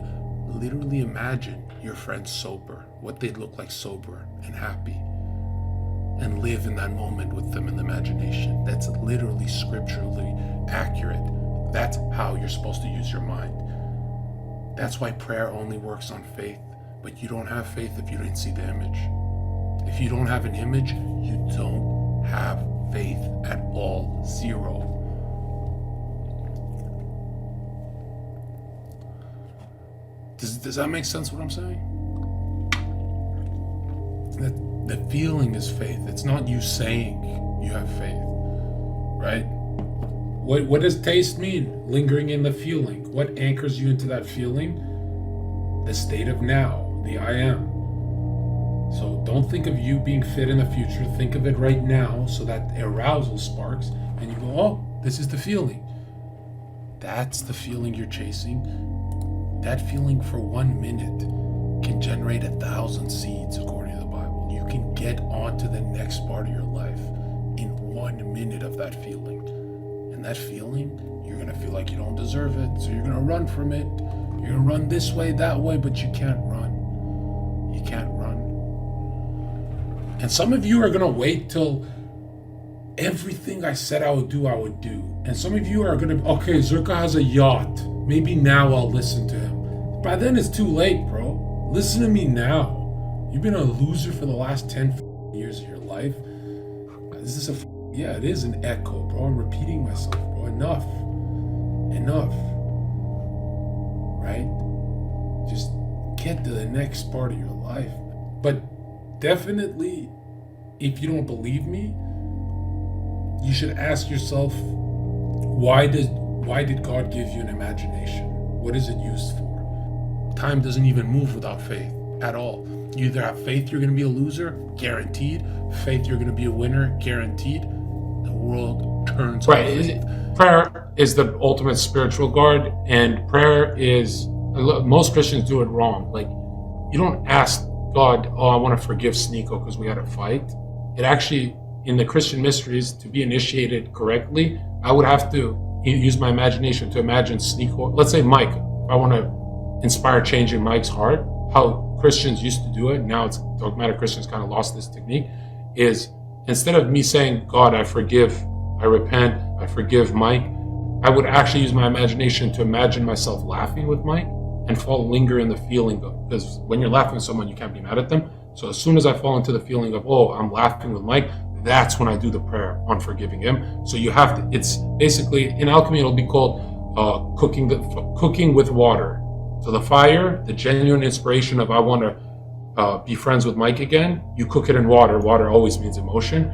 [SPEAKER 3] imagine your friends sober, what they'd look like sober and happy, and live in that moment with them in the imagination. That's literally scripturally accurate. That's how you're supposed to use your mind. That's why prayer only works on faith, but you don't have faith if you didn't see the image. If you don't have an image, you don't have faith at all. Zero. Does that make sense what I'm saying? The feeling is faith. It's not you saying you have faith, right? What does taste mean? Lingering in the feeling. What anchors you into that feeling? The state of now, the I am. So don't think of you being fit in the future. Think of it right now, so that arousal sparks and you go, oh, this is the feeling. That's the feeling you're chasing. That feeling for 1 minute can generate 1,000 seeds, according to the Bible. You can get on to the next part of your life in 1 minute of that feeling. And that feeling, you're gonna feel like you don't deserve it, so you're gonna run from it. You're gonna run this way, that way, but you can't run. You can't run. And some of you are gonna wait till everything I said I would do. And some of you are gonna, okay, Zherka has a yacht. Maybe now I'll listen to him. By then it's too late, bro. Listen to me now. You've been a loser for the last 10 years of your life. This is yeah, it is an echo, bro. I'm repeating myself, bro. Enough. Right? Just get to the next part of your life. But definitely, if you don't believe me, you should ask yourself, why why did God give you an imagination? What is it used for? Time doesn't even move without faith at all. You either have faith you're going to be a loser, guaranteed. Faith you're going to be a winner, guaranteed. The world turns on faith. Prayer is the ultimate spiritual guard, and prayer is, most Christians do it wrong. Like, you don't ask God, oh, I want to forgive Sneeko because we had a fight. It actually, in the Christian mysteries, to be initiated correctly, I would have to use my imagination to imagine Sneeko. Let's say Mike, if I want to inspire change in Mike's heart, how Christians used to do it, now it's dogmatic Christians kind of lost this technique, is instead of me saying, God, I forgive, I repent, I forgive Mike, I would actually use my imagination to imagine myself laughing with Mike and linger in the feeling of, because when you're laughing with someone, you can't be mad at them. So as soon as I fall into the feeling of, oh, I'm laughing with Mike, that's when I do the prayer on forgiving him. So you have to, it's basically, in alchemy, it'll be called cooking with water. So the fire, the genuine inspiration of I want to be friends with Mike again, you cook it in water. Water always means emotion.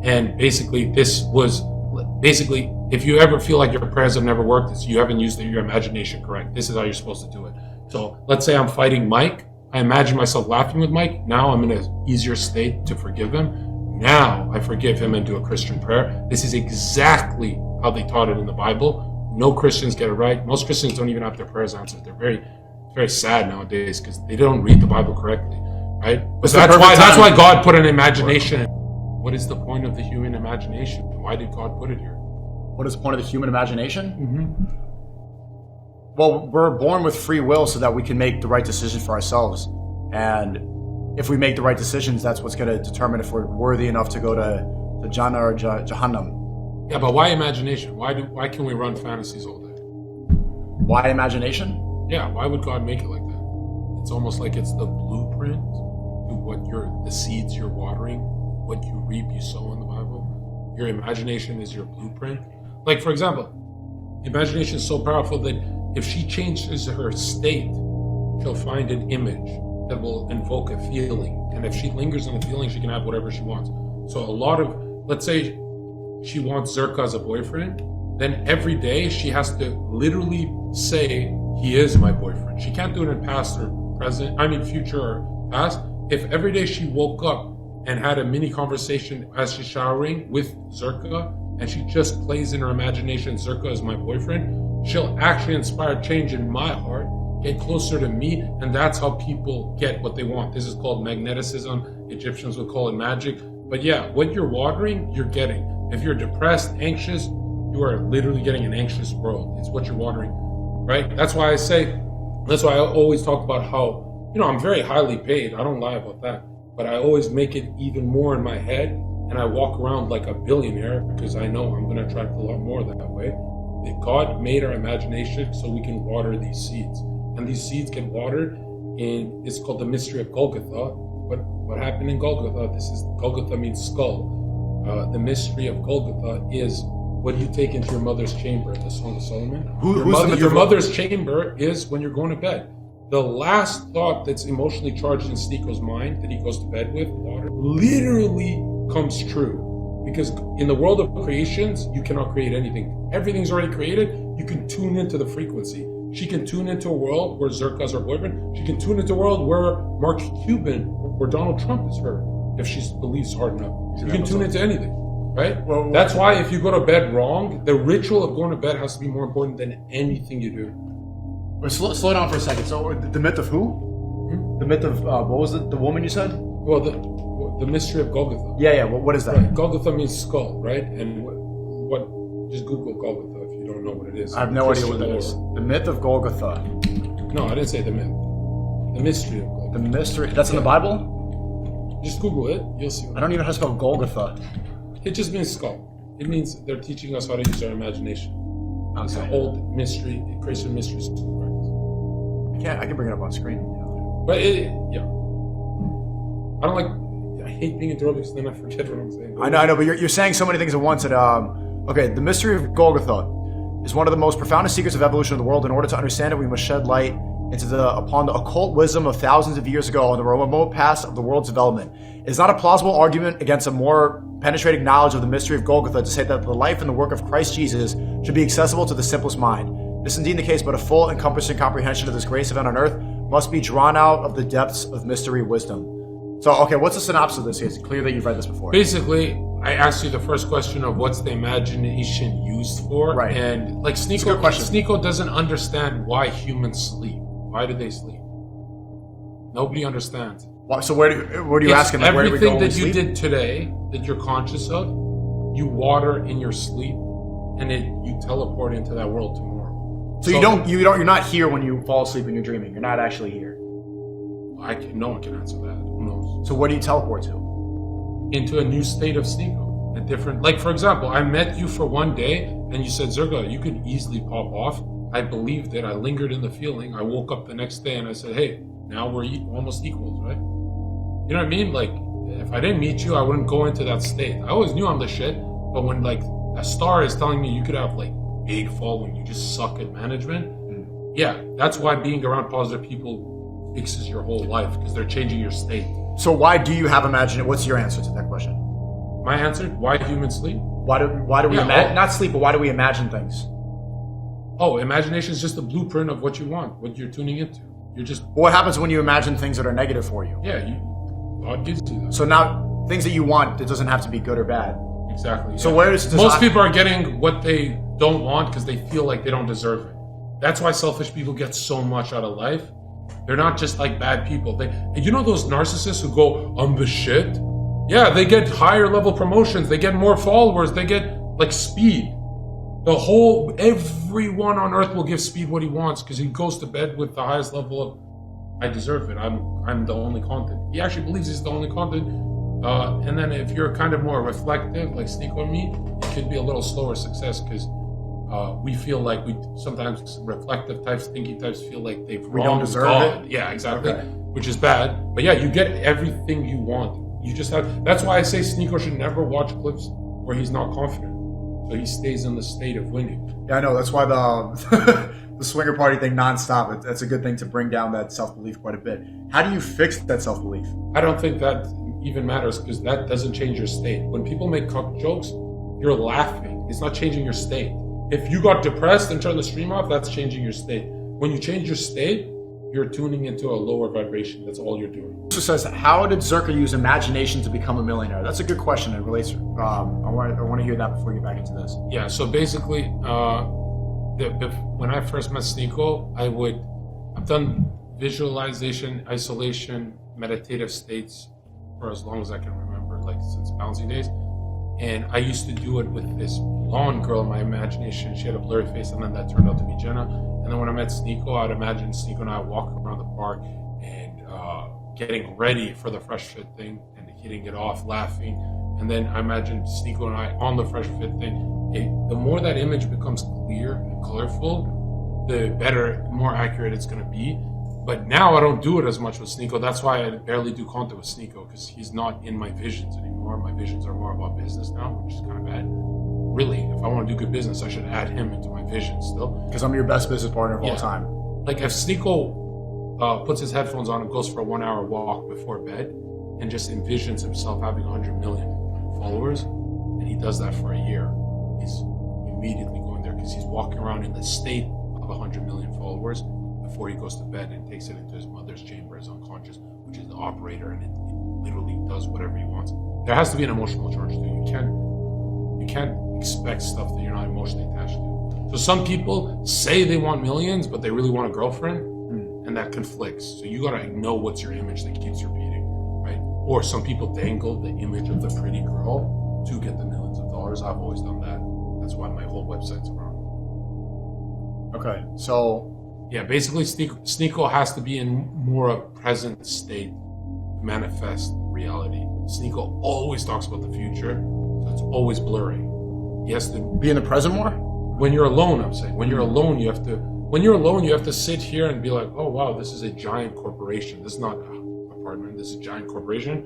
[SPEAKER 3] And basically this was, if you ever feel like your prayers have never worked, it's you haven't used your imagination correct. This is how you're supposed to do it. So let's say I'm fighting Mike. I imagine myself laughing with Mike. Now I'm in an easier state to forgive him. Now I forgive him and do a Christian prayer. This is exactly how they taught it in the Bible. No Christians get it right. Most Christians don't even have their prayers answered. They're very sad nowadays because they don't read the Bible correctly, right? But that's why God put an imagination. What is the point of the human imagination? Why did God put it here?
[SPEAKER 5] What is the point of the human imagination?
[SPEAKER 3] Mm-hmm.
[SPEAKER 5] Well, we're born with free will so that we can make the right decision for ourselves. And if we make the right decisions, that's what's going to determine if we're worthy enough to go to Jannah or Jahannam.
[SPEAKER 3] Yeah, but why imagination? Why can we run fantasies all day?
[SPEAKER 5] Why imagination?
[SPEAKER 3] Yeah, why would God make it like that? It's almost like it's the blueprint to what the seeds you're watering, what you reap, you sow in the Bible. Your imagination is your blueprint. Like, for example, imagination is so powerful that if she changes her state, she'll find an image that will invoke a feeling. And if she lingers on the feeling, she can have whatever she wants. So a lot of, let's say she wants Zherka as a boyfriend, then every day she has to literally say, he is my boyfriend. She can't do it in past or present, future or past. If every day she woke up and had a mini conversation as she's showering with Zherka, and she just plays in her imagination, Zherka is my boyfriend, she'll actually inspire change in my heart, get closer to me, and that's how people get what they want. This is called magneticism. Egyptians would call it magic. But yeah, what you're watering, you're getting. If you're depressed, anxious, you are literally getting an anxious world. It's what you're watering, right? That's why I always talk about how, I'm very highly paid. I don't lie about that. But I always make it even more in my head, and I walk around like a billionaire because I know I'm going to attract a lot more that way. That God made our imagination so we can water these seeds. And these seeds get watered it's called the mystery of Golgotha. What happened in Golgotha? Golgotha means skull. The mystery of Golgotha is what you take into your mother's chamber, the Song of Solomon. Your mother's chamber is when you're going to bed. The last thought that's emotionally charged in Sneeko's mind that he goes to bed with, water, literally comes true. Because in the world of creations, you cannot create anything. Everything's already created. You can tune into the frequency. She can tune into a world where Zherka's her boyfriend. She can tune into a world where Mark Cuban or Donald Trump is her, if she believes hard enough. You can tune into anything, right?
[SPEAKER 5] Well,
[SPEAKER 3] that's why if you go to bed wrong, the ritual of going to bed has to be more important than anything you do.
[SPEAKER 5] Slow down for a second. So the myth of who? The myth of, what was it? The woman you said?
[SPEAKER 3] Well, the mystery of Golgotha.
[SPEAKER 5] Yeah. What is that?
[SPEAKER 3] Right. Golgotha means skull, right? And just Google Golgotha if you don't know what it is.
[SPEAKER 5] I have no idea what that is. The myth of Golgotha.
[SPEAKER 3] No, I didn't say the myth. The mystery of Golgotha.
[SPEAKER 5] The mystery. That's in the Bible?
[SPEAKER 3] Just Google it. You'll see.
[SPEAKER 5] I don't even know how to spell Golgotha.
[SPEAKER 3] It just means skull. It means they're teaching us how to use our imagination. Okay. It's an old mystery, Christian mystery school practice.
[SPEAKER 5] I can bring it up on screen.
[SPEAKER 3] But I hate being interrupted because then I forget what I'm saying.
[SPEAKER 5] I know, but you're saying so many things at once that, okay, the mystery of Golgotha is one of the most profoundest secrets of evolution of the world. In order to understand it, we must shed light upon the occult wisdom of thousands of years ago in the remote past of the world's development. It is not a plausible argument against a more penetrating knowledge of the mystery of Golgotha to say that the life and the work of Christ Jesus should be accessible to the simplest mind. This is indeed the case, but a full, encompassing comprehension of this grace event on earth must be drawn out of the depths of mystery wisdom. So, okay, what's the synopsis of this? It's clear that you've read this before.
[SPEAKER 3] Basically, I asked you the first question of what's the imagination used for,
[SPEAKER 5] Right.
[SPEAKER 3] and like
[SPEAKER 5] a good question.
[SPEAKER 3] Sneeko doesn't understand why humans sleep. Why do they sleep? Nobody understands.
[SPEAKER 5] So what are you asking? Like, where do we go
[SPEAKER 3] Everything
[SPEAKER 5] when we
[SPEAKER 3] that you
[SPEAKER 5] sleep?
[SPEAKER 3] did today that you're conscious of, you water in your sleep, and you teleport into that world tomorrow.
[SPEAKER 5] So you're not here when you fall asleep and you're dreaming. You're not actually here.
[SPEAKER 3] No one can answer that. Who knows?
[SPEAKER 5] So what do you teleport to?
[SPEAKER 3] Into a new state of Sneeko. A different, like for example, I met you for one day, and you said, Zherka, you could easily pop off. I believed it. I lingered in the feeling. I woke up the next day and I said, hey, now we're almost equals, right? You know what I mean? Like, if I didn't meet you, I wouldn't go into that state. I always knew I'm the shit, but when like a star is telling me you could have like big following, you just suck at management. Yeah, that's why being around positive people fixes your whole life, because they're changing your state.
[SPEAKER 5] So why do you have imagination? What's your answer to that question?
[SPEAKER 3] My answer: why humans sleep?
[SPEAKER 5] Why do we not sleep, but why do we imagine things?
[SPEAKER 3] Oh, imagination is just a blueprint of what you want, what you're tuning into. You're just
[SPEAKER 5] What happens when you imagine things that are negative for you?
[SPEAKER 3] God gives you that.
[SPEAKER 5] So now things that you want, it doesn't have to be good or bad.
[SPEAKER 3] Exactly.
[SPEAKER 5] So
[SPEAKER 3] yeah.
[SPEAKER 5] where does
[SPEAKER 3] most people are getting what they don't want because they feel like they don't deserve it. That's why selfish people get so much out of life. They're not just like bad people. You know those narcissists who go, I'm the shit? Yeah, they get higher level promotions. They get more followers. They get like speed. Everyone on earth will give Speed what he wants because he goes to bed with the highest level of, I deserve it. I'm the only content. He actually believes he's the only content. And then if you're kind of more reflective, like Sneeko and me, it could be a little slower success because we feel like we sometimes reflective types, thinking types feel like they've
[SPEAKER 5] We don't
[SPEAKER 3] wronged
[SPEAKER 5] deserve
[SPEAKER 3] God.
[SPEAKER 5] it?
[SPEAKER 3] Yeah, exactly.
[SPEAKER 5] Okay.
[SPEAKER 3] Which is bad. But yeah, you get everything you want. You just have. That's why I say Sneeko should never watch clips where he's not confident. So he stays in the state of winning.
[SPEAKER 5] Yeah, I know. That's why the the swinger party thing nonstop. That's a good thing to bring down that self-belief quite a bit. How do you fix that self-belief?
[SPEAKER 3] I don't think that even matters because that doesn't change your state. When people make cock jokes, you're laughing. It's not changing your state. If you got depressed and turned the stream off, that's changing your state. When you change your state, you're tuning into a lower vibration. That's all you're doing.
[SPEAKER 5] So says, how did Zherka use imagination to become a millionaire? That's a good question. It relates. I want to hear that before you get back into this.
[SPEAKER 3] Yeah. So basically, when I first met Sneeko, I've done visualization, isolation, meditative states for as long as I can remember, like since bouncy days. And I used to do it with this blonde girl in my imagination. She had a blurry face, and then that turned out to be Jenna. And then when I met Sneeko, I'd imagine Sneeko and I walking around the park and getting ready for the Fresh Fit thing and hitting it off, laughing. And then I imagine Sneeko and I on the Fresh Fit thing. The more that image becomes clear and colorful, the better, more accurate it's going to be. But now I don't do it as much with Sneeko. That's why I barely do content with Sneeko, because he's not in my visions anymore. My visions are more about business now, which is kind of bad. Really, if I want to do good business, I should add him into my vision still.
[SPEAKER 5] Because I'm your best business partner of all time.
[SPEAKER 3] Like if Sneeko puts his headphones on and goes for a 1 hour walk before bed and just envisions himself having 100 million followers, and he does that for a year, he's immediately going there because he's walking around in the state of 100 million followers before he goes to bed and takes it into his mother's chamber, his unconscious, which is the operator, and it literally does whatever he wants. There has to be an emotional charge to it. You can't expect stuff that you're not emotionally attached to. So some people say they want millions, but they really want a girlfriend, and that conflicts. So you gotta know what's your image that keeps repeating, right? Or some people dangle the image of the pretty girl to get the millions of dollars. I've always done that. That's why my whole website's around.
[SPEAKER 5] Okay, so
[SPEAKER 3] yeah, basically Sneeko has to be in more a present state to manifest reality. Sneeko always talks about the future, so it's always blurry. He has to
[SPEAKER 5] be in the present more?
[SPEAKER 3] When you're alone, I'm saying. When you're alone, you have to sit here and be like, oh wow, this is a giant corporation. This is not an apartment, this is a giant corporation.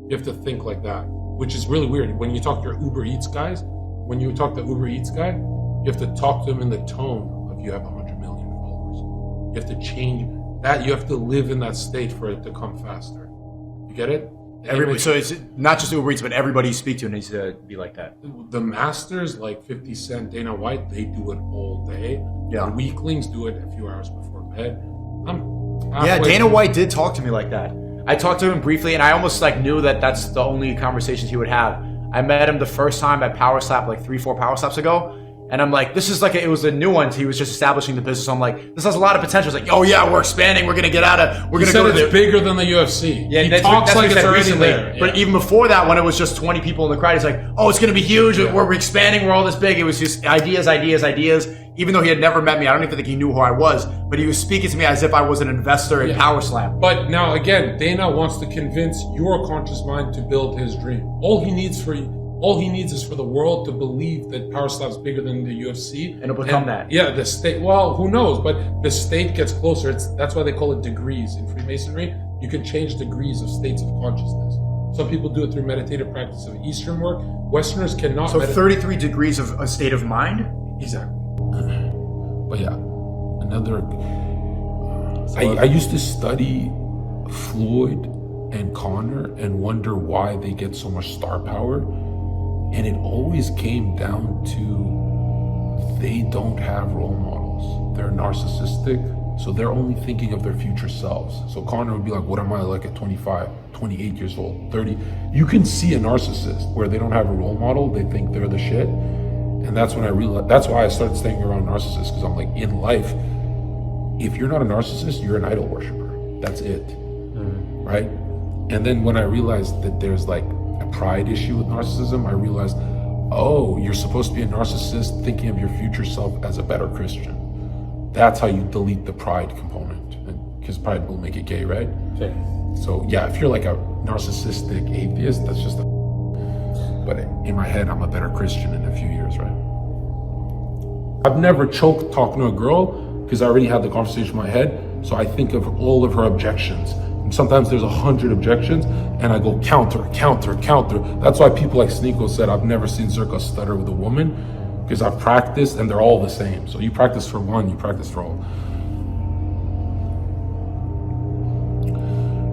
[SPEAKER 3] You have to think like that, which is really weird. When you talk to your Uber Eats guy, you have to talk to him in the tone of you have 100 million followers. You have to change That you have to live in that state for it to come faster. You get it?
[SPEAKER 5] Everybody, so it's not just Uber Eats, but everybody you speak to needs to be like that.
[SPEAKER 3] The masters, like 50 Cent, Dana White, they do it all day.
[SPEAKER 5] Yeah.
[SPEAKER 3] The weaklings do it a few hours before bed.
[SPEAKER 5] Yeah, Dana White did talk to me like that. I talked to him briefly, and I almost like knew that that's the only conversations he would have. I met him the first time at Power Slap, like 3-4 Power Slaps ago. And I'm like, this is like, it was a new one. He was just establishing the business. So I'm like, this has a lot of potential. It's like, oh yeah, we're expanding. We're going to get out of, we're going to go to
[SPEAKER 3] it's bigger than the UFC.
[SPEAKER 5] Yeah,
[SPEAKER 3] he
[SPEAKER 5] that's
[SPEAKER 3] talks
[SPEAKER 5] what
[SPEAKER 3] like
[SPEAKER 5] he
[SPEAKER 3] it's
[SPEAKER 5] said
[SPEAKER 3] already
[SPEAKER 5] recently.
[SPEAKER 3] there.
[SPEAKER 5] But even before that, when it was just 20 people in the crowd, he's like, oh, it's going to be huge.
[SPEAKER 3] Yeah.
[SPEAKER 5] We're expanding. We're all this big. It was just ideas. Even though he had never met me, I don't even think he knew who I was. But he was speaking to me as if I was an investor in Power Slam.
[SPEAKER 3] But now again, Dana wants to convince your conscious mind to build his dream. All he needs is for the world to believe that Power Slap's bigger than the UFC.
[SPEAKER 5] And it'll become that.
[SPEAKER 3] Yeah, the state, well, who knows? But the state gets closer. That's why they call it degrees. In Freemasonry, you can change degrees of states of consciousness. Some people do it through meditative practice of Eastern work. Westerners cannot.
[SPEAKER 5] So 33 degrees of a state of mind?
[SPEAKER 3] Exactly. But yeah, another. I used to study Floyd and Connor and wonder why they get so much star power. And it always came down to they don't have role models. They're narcissistic, so they're only thinking of their future selves. So Connor would be like, what am I like at 25, 28 years old, 30? You can see a narcissist where they don't have a role model, they think they're the shit. And that's when I realized, that's why I started staying around narcissists, because I'm like, in life, if you're not a narcissist, you're an idol worshiper. That's it, right? And then when I realized that there's like a pride issue with narcissism, I realized, oh, you're supposed to be a narcissist thinking of your future self as a better Christian. That's how you delete the pride component, because pride will make it gay, right?
[SPEAKER 7] Okay.
[SPEAKER 3] So yeah, if you're like a narcissistic atheist, that's just a... But in my head, I'm a better Christian in a few years, right? I've never choked talking to a girl because I already had the conversation in my head. So I think of all of her objections. And sometimes there's 100 objections and I go counter. That's why people like Sneeko said, I've never seen Zherka stutter with a woman, because I've practiced and they're all the same. So you practice for one, you practice for all.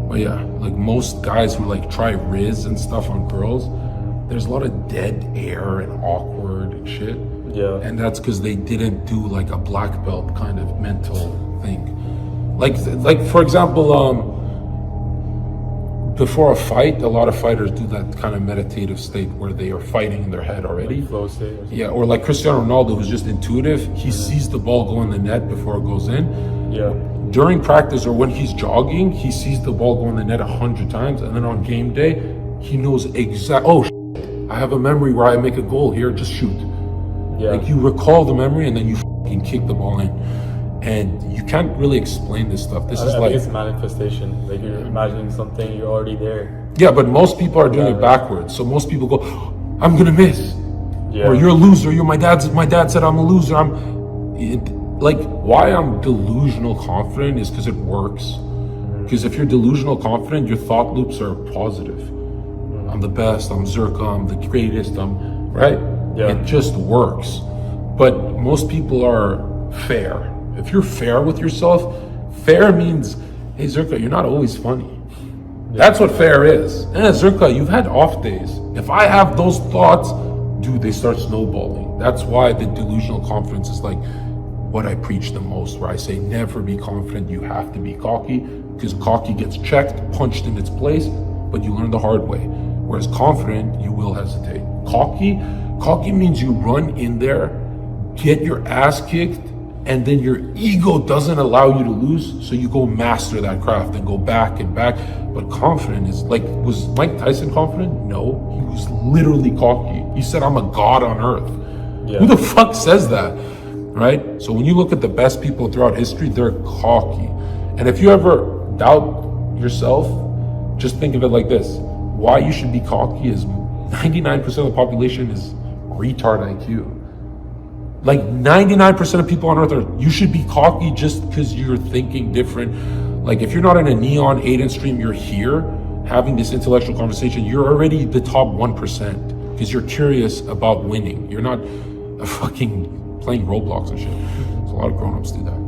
[SPEAKER 3] But yeah, like most guys who like try Riz and stuff on girls, there's a lot of dead air and awkward and shit.
[SPEAKER 7] Yeah.
[SPEAKER 3] And that's because they didn't do like a black belt kind of mental thing. Like for example, before a fight, a lot of fighters do that kind of meditative state where they are fighting in their head already.
[SPEAKER 7] Like flow state. Or
[SPEAKER 3] yeah, or like Cristiano Ronaldo, who's just intuitive. He sees the ball go in the net before it goes in.
[SPEAKER 7] Yeah.
[SPEAKER 3] During practice or when he's jogging, he sees the ball go in the net 100 times, and then on game day, he knows I have a memory where I make a goal here, just shoot.
[SPEAKER 7] Yeah.
[SPEAKER 3] Like you recall the memory and then you fucking kick the ball in. And you can't really explain this stuff. This is
[SPEAKER 7] I
[SPEAKER 3] like...
[SPEAKER 7] think it's manifestation. Like you're imagining something, you're already there.
[SPEAKER 3] Yeah, but most people are doing it backwards. So most people go, I'm gonna miss.
[SPEAKER 7] Yeah.
[SPEAKER 3] Or you're a loser. My dad said I'm a loser. Why I'm delusional confident is because it works. Because if you're delusional confident, your thought loops are positive. I'm the best, I'm Zherka, I'm the greatest, I'm right?
[SPEAKER 7] Yeah.
[SPEAKER 3] It just works. But most people are fair. If you're fair with yourself, fair means, hey Zherka, you're not always funny. That's what fair is. Zherka, you've had off days. If I have those thoughts, dude, they start snowballing. That's why the delusional confidence is like what I preach the most, where I say never be confident, you have to be cocky, because cocky gets checked, punched in its place, but you learn the hard way. Whereas confident, you will hesitate. Cocky means you run in there, get your ass kicked, and then your ego doesn't allow you to lose, so you go master that craft and go back and back. But confident is like, was Mike Tyson confident? No, he was literally cocky. He said, I'm a god on earth. Yeah. Who the fuck says that, right? So when you look at the best people throughout history, they're cocky. And if you ever doubt yourself, just think of it like this. Why you should be cocky is 99% of the population is retard IQ. Like 99% of people on earth you should be cocky just because you're thinking different. Like if you're not in a neon 8-inch stream, you're here having this intellectual conversation, you're already the top 1% because you're curious about winning. You're not fucking playing Roblox and shit. So a lot of grown-ups do that.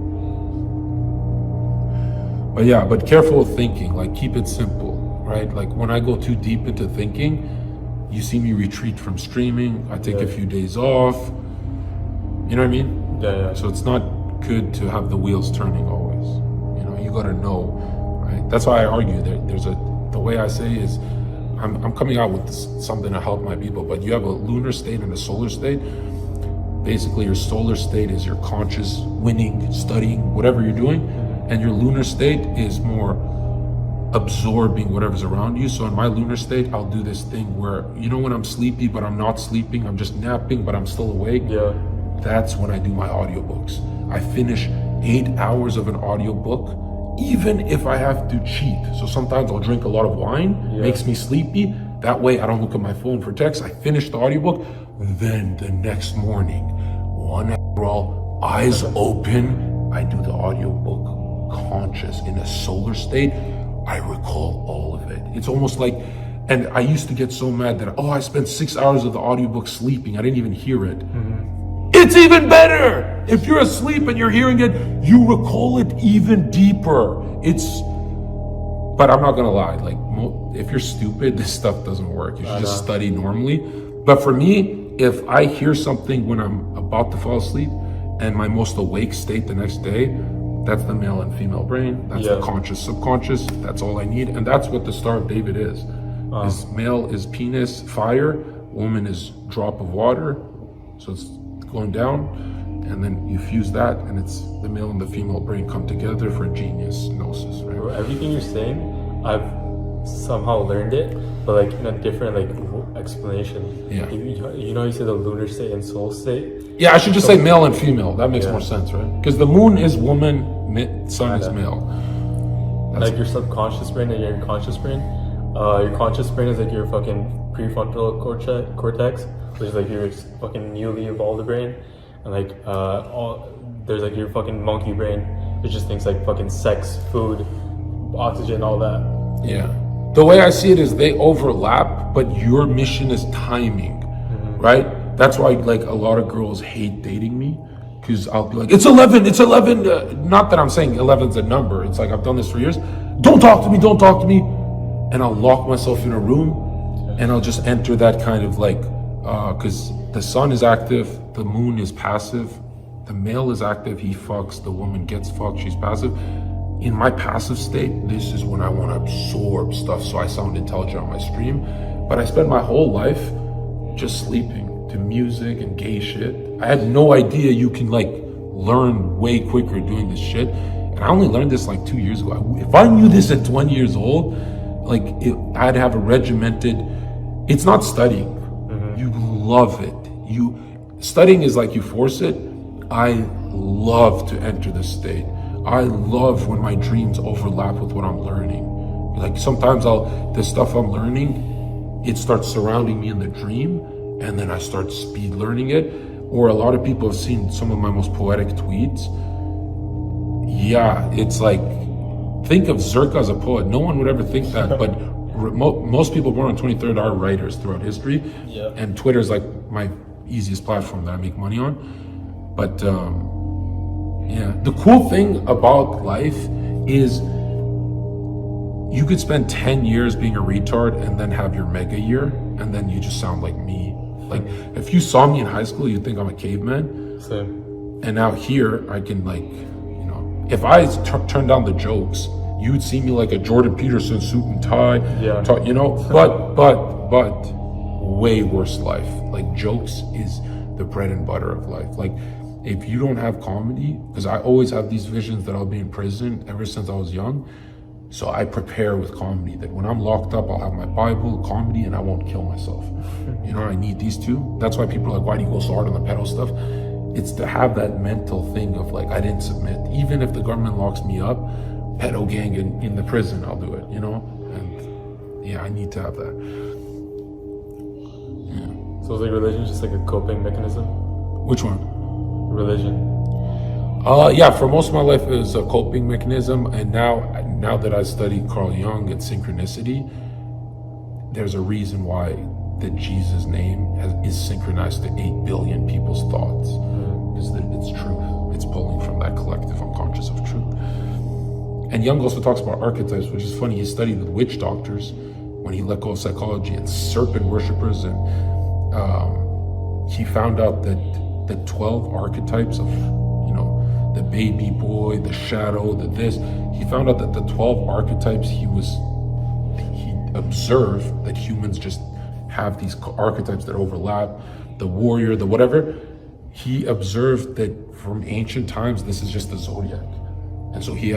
[SPEAKER 3] But yeah, but careful with thinking, like keep it simple, right? Like when I go too deep into thinking, you see me retreat from streaming, I take a few days off, you know what I mean?
[SPEAKER 8] Yeah.
[SPEAKER 3] So it's not good to have the wheels turning always. You know, you gotta know, right? That's why I argue that the way I say is, I'm coming out with something to help my people, but you have a lunar state and a solar state. Basically, your solar state is your conscious, winning, studying, whatever you're doing, and your lunar state is more absorbing whatever's around you. So in my lunar state, I'll do this thing where, you know, when I'm sleepy, but I'm not sleeping, I'm just napping, but I'm still awake.
[SPEAKER 8] Yeah.
[SPEAKER 3] That's when I do my audiobooks. I finish 8 hours of an audiobook, even if I have to cheat. So sometimes I'll drink a lot of wine, makes me sleepy. That way I don't look at my phone for text. I finish the audiobook. Then the next morning, 1 hour, eyes open, I do the audiobook conscious in a solar state. I recall all of it. It's almost like, and I used to get so mad that, I spent 6 hours of the audiobook sleeping. I didn't even hear it. It's even better! If you're asleep and you're hearing it, you recall it even deeper. But I'm not gonna lie, like, if you're stupid, this stuff doesn't work. You should just study normally. But for me, if I hear something when I'm about to fall asleep and my most awake state the next day, that's the male and female brain. That's the conscious, subconscious. That's all I need. And that's what the Star of David is. Is male is penis, fire. Woman is drop of water. So it's going down. And then you fuse that, and it's the male and the female brain come together for genius gnosis, right?
[SPEAKER 8] Bro, everything you're saying, I've somehow learned it, but like in a different explanation.
[SPEAKER 3] Yeah.
[SPEAKER 8] You know, you said the lunar state and soul state.
[SPEAKER 3] Yeah, I should just say male and female. That makes more sense, right? Because the moon is woman, sun is male.
[SPEAKER 8] Like your subconscious brain and your conscious brain. Your conscious brain is like your fucking prefrontal cortex, which is like your fucking newly evolved brain. And like there's like your fucking monkey brain, which just thinks like fucking sex, food, oxygen, all that.
[SPEAKER 3] Yeah. The way I see it is they overlap, but your mission is timing, right? That's why like a lot of girls hate dating me, because I'll be like, it's 11. Not that I'm saying 11's a number. It's like I've done this for years. Don't talk to me. And I'll lock myself in a room and I'll just enter that kind of like, because the sun is active, the moon is passive, the male is active, he fucks, the woman gets fucked, she's passive. In my passive state, this is when I want to absorb stuff so I sound intelligent on my stream. But I spent my whole life just sleeping to music and gay shit. I had no idea you can like learn way quicker doing this shit. And I only learned this like 2 years ago. If I knew this at 20 years old, like I'd have a regimented, it's not studying. You love it. Studying is like you force it. I love to enter the state. I love when my dreams overlap with what I'm learning. Like sometimes the stuff I'm learning, it starts surrounding me in the dream, and then I start speed learning it. Or a lot of people have seen some of my most poetic tweets. Yeah, it's like, think of Zherka as a poet. No one would ever think that, but most people born on 23rd are writers throughout history.
[SPEAKER 8] Yeah.
[SPEAKER 3] And Twitter is like my easiest platform that I make money on. But yeah, the cool thing about life is you could spend 10 years being a retard and then have your mega year, and then you just sound like me. Like if you saw me in high school, you'd think I'm a caveman.
[SPEAKER 8] Same.
[SPEAKER 3] And now here I can like, you know, if I turn down the jokes, you'd see me like a Jordan Peterson suit and tie, you know, but way worse life. Like jokes is the bread and butter of life. Like if you don't have comedy, because I always have these visions that I'll be in prison ever since I was young. So I prepare with comedy that when I'm locked up, I'll have my Bible, comedy, and I won't kill myself. You know, I need these two. That's why people are like, why do you go so hard on the pedo stuff? It's to have that mental thing of like, I didn't submit. Even if the government locks me up, pedo gang in the prison, I'll do it, you know? And yeah, I need to have that. Yeah.
[SPEAKER 8] So is like religion just like a coping mechanism?
[SPEAKER 3] Which one?
[SPEAKER 8] Religion.
[SPEAKER 3] Yeah, for most of my life it was a coping mechanism, and now that I study Carl Jung and synchronicity, there's a reason why the Jesus name is synchronized to 8 billion people's thoughts. Because it's truth. It's pulling from that collective unconscious of truth. And Jung also talks about archetypes, which is funny. He studied with witch doctors when he let go of psychology, and serpent worshippers, and he found out that the 12 archetypes of, the baby boy, the shadow, the this, he found out that the 12 archetypes he observed that humans just have these archetypes that overlap, the warrior, the whatever. He observed that from ancient times, this is just the zodiac. And so he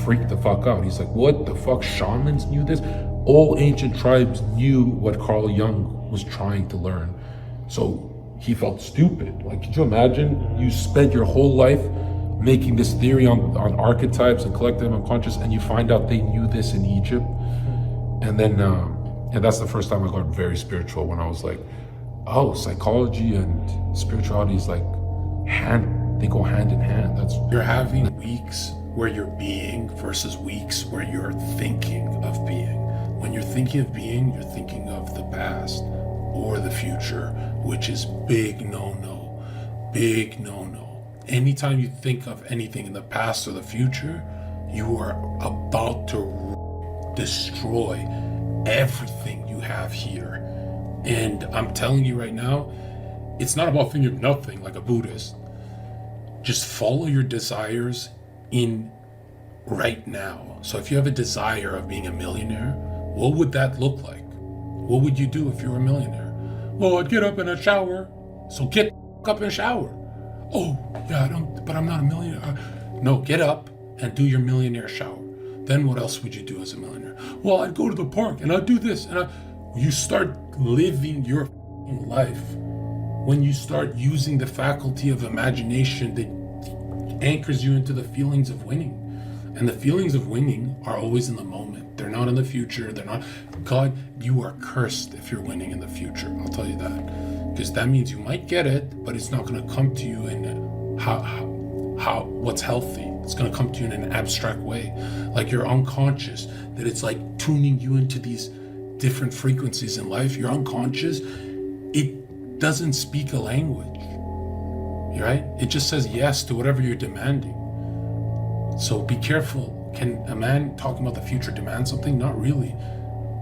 [SPEAKER 3] freaked the fuck out. He's like, what the fuck? Shamans knew this? All ancient tribes knew what Carl Jung was trying to learn. So he felt stupid. Like, could you imagine? You spent your whole life making this theory on archetypes and collective unconscious, and you find out they knew this in Egypt. And then, and that's the first time I got very spiritual, when I was like, oh, psychology and spirituality is like they go hand in hand. You're having weeks where you're being versus weeks where you're thinking of being. When you're thinking of being, you're thinking of the past or the future, which is big no-no. Big no-no. Anytime you think of anything in the past or the future, you are about to destroy everything you have here. And I'm telling you right now, it's not about thinking of nothing like a Buddhist. Just follow your desires in right now. So if you have a desire of being a millionaire, what would that look like? What would you do if you were a millionaire? Well, I'd get up and I'd shower. So get up and shower. Oh, yeah, but I'm not a millionaire. No, get up and do your millionaire shower. Then what else would you do as a millionaire? Well, I'd go to the park and I'd do this. You start living your life when you start using the faculty of imagination that anchors you into the feelings of winning. And the feelings of winning are always in the moment. They're not in the future. They're not. God, you are cursed if you're winning in the future. I'll tell you that. Because that means you might get it, but it's not going to come to you in what's healthy. It's going to come to you in an abstract way. Like you're unconscious, that it's like tuning you into these different frequencies in life. You're unconscious. It doesn't speak a language, right? It just says yes to whatever you're demanding. So be careful. Can a man talking about the future demand something? Not really.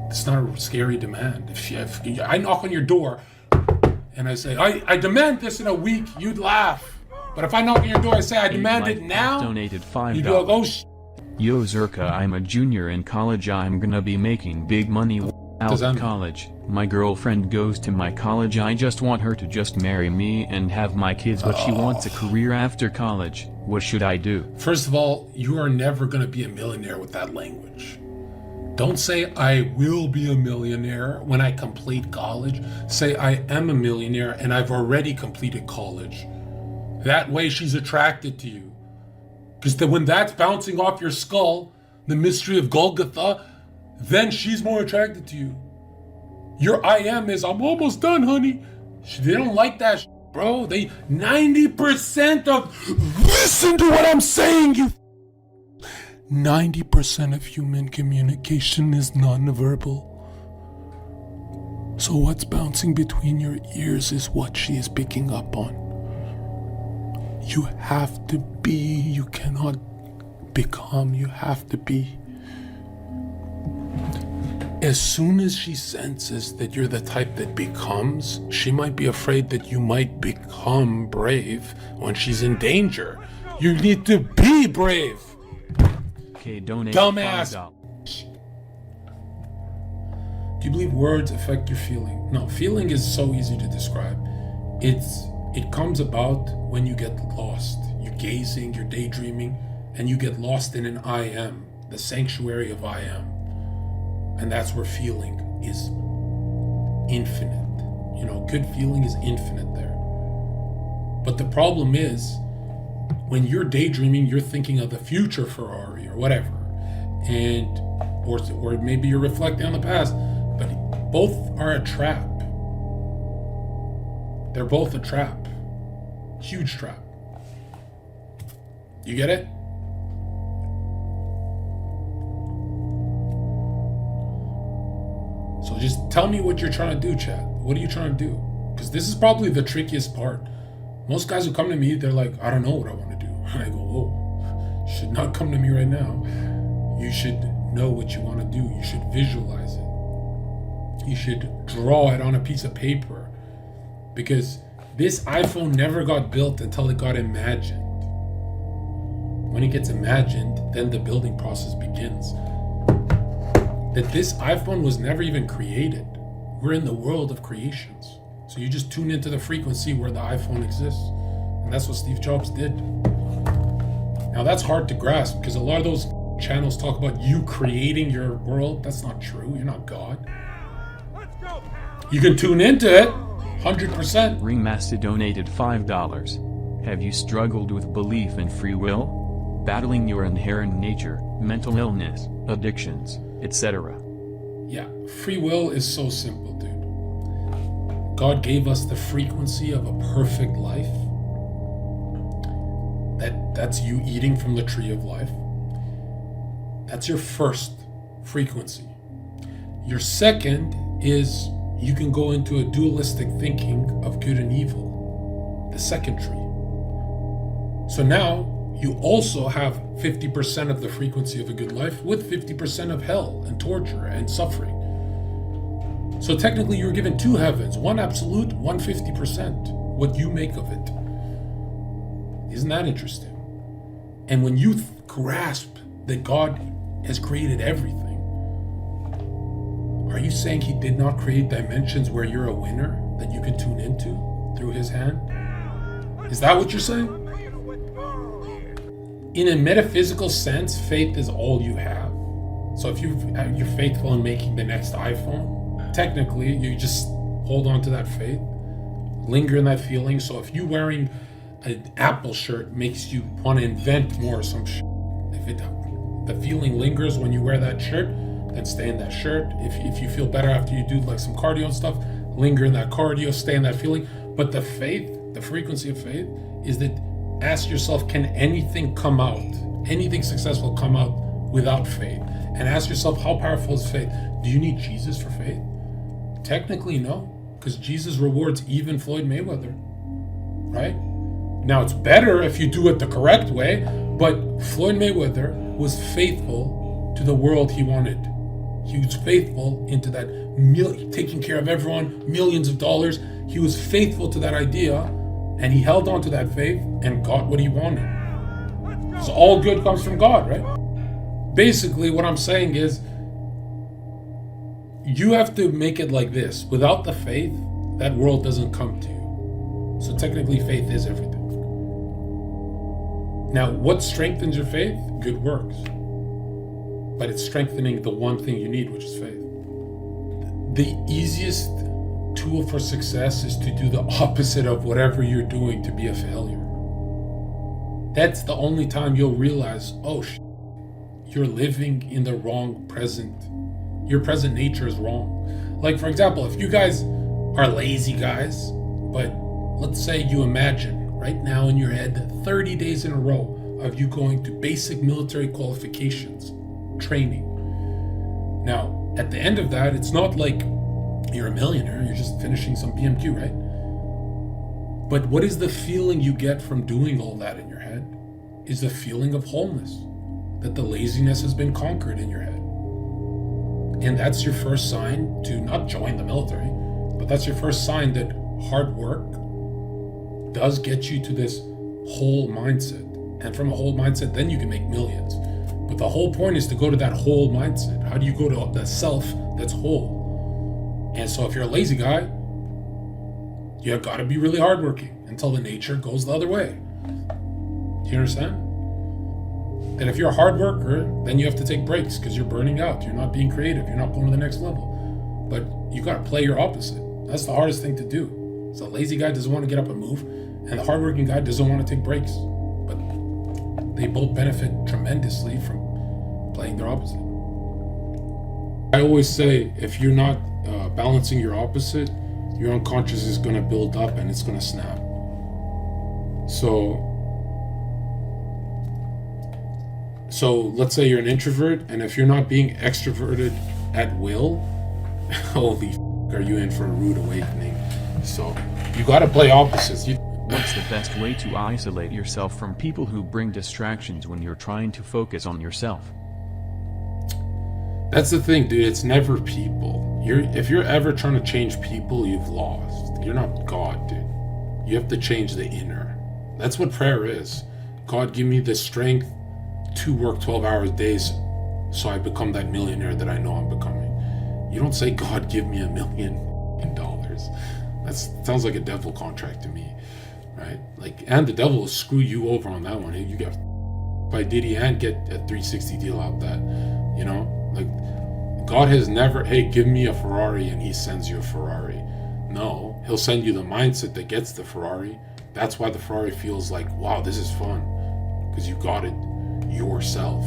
[SPEAKER 3] It's not a scary demand. If I knock on your door and I say, I demand this in a week, you'd laugh. But if I knock on your door and say, I demand it now,
[SPEAKER 4] donated $5.
[SPEAKER 3] you'd go, oh,
[SPEAKER 4] Yo, Zherka, I'm a junior in college. I'm gonna be making big money out of college. My girlfriend goes to my college. I just want her to just marry me and have my kids, but she wants a career after college. What should I do?
[SPEAKER 3] First of all, you are never going to be a millionaire with that language. Don't say, I will be a millionaire when I complete college. Say, I am a millionaire and I've already completed college. That way she's attracted to you. Because when that's bouncing off your skull, the mystery of Golgotha, then she's more attracted to you. Your I am is, I'm almost done, honey. They don't like that bro. 90% of, listen to what I'm saying, you 90% of human communication is non-verbal. So what's bouncing between your ears is what she is picking up on. You have to be, you cannot become, you have to be. As soon as she senses that you're the type that becomes, she might be afraid that you might become brave when she's in danger. You need to be brave.
[SPEAKER 4] Okay, donate
[SPEAKER 3] Dumbass.
[SPEAKER 4] $5.
[SPEAKER 3] Do you believe words affect your feeling? No, feeling is so easy to describe. It comes about when you get lost. You're gazing, you're daydreaming, and you get lost in an I am, the sanctuary of I am. And that's where feeling is infinite. Good feeling is infinite there. But the problem is, when you're daydreaming, you're thinking of the future Ferrari or whatever. Or maybe you're reflecting on the past. But both are a trap. They're both a trap. Huge trap. You get it? So just tell me what you're trying to do, Chad. What are you trying to do? Because this is probably the trickiest part. Most guys who come to me, they're like, I don't know what I want to do. And I go, whoa, should not come to me right now. You should know what you want to do. You should visualize it. You should draw it on a piece of paper. Because this iPhone never got built until it got imagined. When it gets imagined, then the building process begins. That this iPhone was never even created. We're in the world of creations. So you just tune into the frequency where the iPhone exists. And that's what Steve Jobs did. Now that's hard to grasp because a lot of those channels talk about you creating your world. That's not true. You're not God. You can tune into it, 100%.
[SPEAKER 4] Ringmaster donated $5. Have you struggled with belief in free will? Battling your inherent nature, mental illness, addictions, etc.
[SPEAKER 3] Yeah, free will is so simple, dude. God gave us the frequency of a perfect life. That's you eating from the tree of life. That's your first frequency. Your second is you can go into a dualistic thinking of good and evil, the second tree. So now you also have 50% of the frequency of a good life with 50% of hell and torture and suffering. So technically you're given two heavens, one absolute, one 50%, what you make of it. Isn't that interesting? And when you grasp that God has created everything, are you saying he did not create dimensions where you're a winner that you can tune into through his hand? Is that what you're saying? In a metaphysical sense, faith is all you have. So if you're faithful in making the next iPhone, technically you just hold on to that faith, linger in that feeling. So if you wearing an Apple shirt makes you want to invent more or some shit, if the feeling lingers when you wear that shirt, then stay in that shirt. If you feel better after you do like some cardio and stuff, linger in that cardio, stay in that feeling. But the faith, the frequency of faith is that ask yourself, can anything come out, anything successful come out without faith? And ask yourself, how powerful is faith? Do you need Jesus for faith? Technically, no, because Jesus rewards even Floyd Mayweather, right? Now, it's better if you do it the correct way, but Floyd Mayweather was faithful to the world he wanted. He was faithful into that taking care of everyone, millions of dollars. He was faithful to that idea, and he held on to that faith and got what he wanted. So all good comes from God, right? Basically, what I'm saying is, you have to make it like this. Without the faith, that world doesn't come to you. So technically, faith is everything. Now, what strengthens your faith? Good works. But it's strengthening the one thing you need, which is faith. The easiest tool for success is to do the opposite of whatever you're doing to be a failure. That's the only time you'll realize, oh, you're living in the wrong present. Your present nature is wrong. Like, for example, if you guys are lazy guys, but let's say you imagine right now in your head 30 days in a row of you going to basic military qualifications, training. Now, at the end of that, it's not like you're a millionaire, you're just finishing some PMQ, right? But what is the feeling you get from doing all that in your head? Is the feeling of wholeness, that the laziness has been conquered in your head. And that's your first sign to not join the military, but that's your first sign that hard work does get you to this whole mindset. And from a whole mindset, then you can make millions. But the whole point is to go to that whole mindset. How do you go to the self that's whole? And so if you're a lazy guy, you got to be really hardworking until the nature goes the other way. Do you understand? And if you're a hard worker, then you have to take breaks because you're burning out. You're not being creative. You're not going to the next level. But you got to play your opposite. That's the hardest thing to do. So the lazy guy doesn't want to get up and move, and the hardworking guy doesn't want to take breaks. But they both benefit tremendously from playing their opposite. I always say, if you're not balancing your opposite, your unconscious is going to build up and it's going to snap. So let's say you're an introvert, and if you're not being extroverted at will, holy are you in for a rude awakening. So you got to play opposites.
[SPEAKER 4] What's the best way to isolate yourself from people who bring distractions when you're trying to focus on yourself?
[SPEAKER 3] That's the thing, dude. It's never people. If you're ever trying to change people, you've lost. You're not God, dude. You have to change the inner. That's what prayer is. God, give me the strength to work 12 hours days so I become that millionaire that I know I'm becoming. You don't say, God, give me $1 million. That sounds like a devil contract to me, right? Like, and the devil will screw you over on that one. Hey, you get by Diddy and get a 360 deal out that, you know? Like, God has never, hey, give me a Ferrari, and he sends you a Ferrari. No, he'll send you the mindset that gets the Ferrari. That's why the Ferrari feels like, wow, this is fun, because you got it yourself.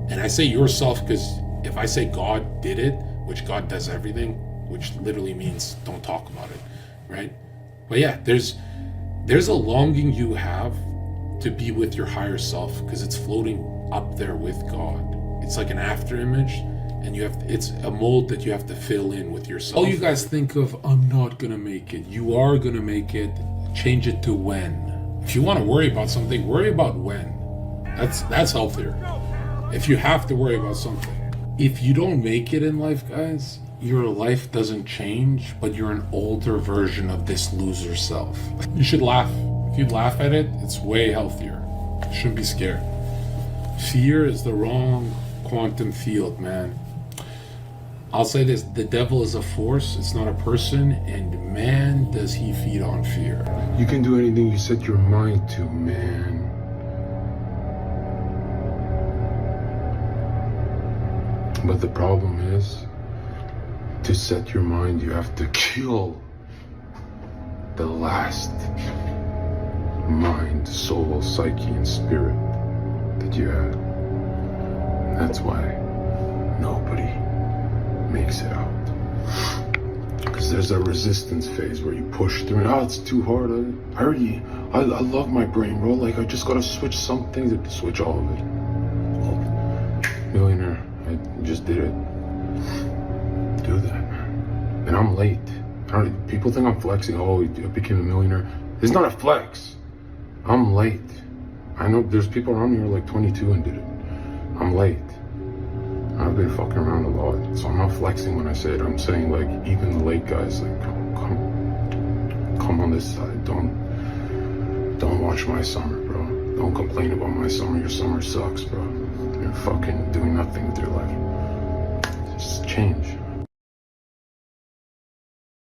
[SPEAKER 3] And I say yourself because if I say God did it, which God does everything, which literally means don't talk about it, right? But yeah, there's a longing you have to be with your higher self because it's floating up there with God. It's like an after image, and it's a mold that you have to fill in with yourself. All you guys think of, I'm not gonna make it. You are gonna make it. Change it to when. If you want to worry about something, worry about when. That's healthier. If you have to worry about something. If you don't make it in life, guys, your life doesn't change, but you're an older version of this loser self. You should laugh. If you laugh at it, it's way healthier. You shouldn't be scared. Fear is the wrong quantum field, man. I'll say this, the devil is a force, it's not a person, and man, does he feed on fear.
[SPEAKER 9] You can do anything you set your mind to, man. But the problem is, to set your mind, you have to kill the last mind, soul, psyche, and spirit that you had. And that's why nobody makes it out. Because there's a resistance phase where you push through, and it's too hard. I love my brain, bro. Like, I just gotta switch some things, to switch all of it. Millionaire, I just did it. Do that, man. And I'm late. People think I'm flexing. Oh, I became a millionaire. It's not a flex. I'm late. I know there's people around me who are like 22 and did it. I'm late. I've been fucking around a lot, so I'm not flexing when I say it. I'm saying, like, even the late guys, like, come on this side. Don't watch my summer, bro. Don't complain about my summer. Your summer sucks, bro. You're fucking doing nothing with your life. Just change.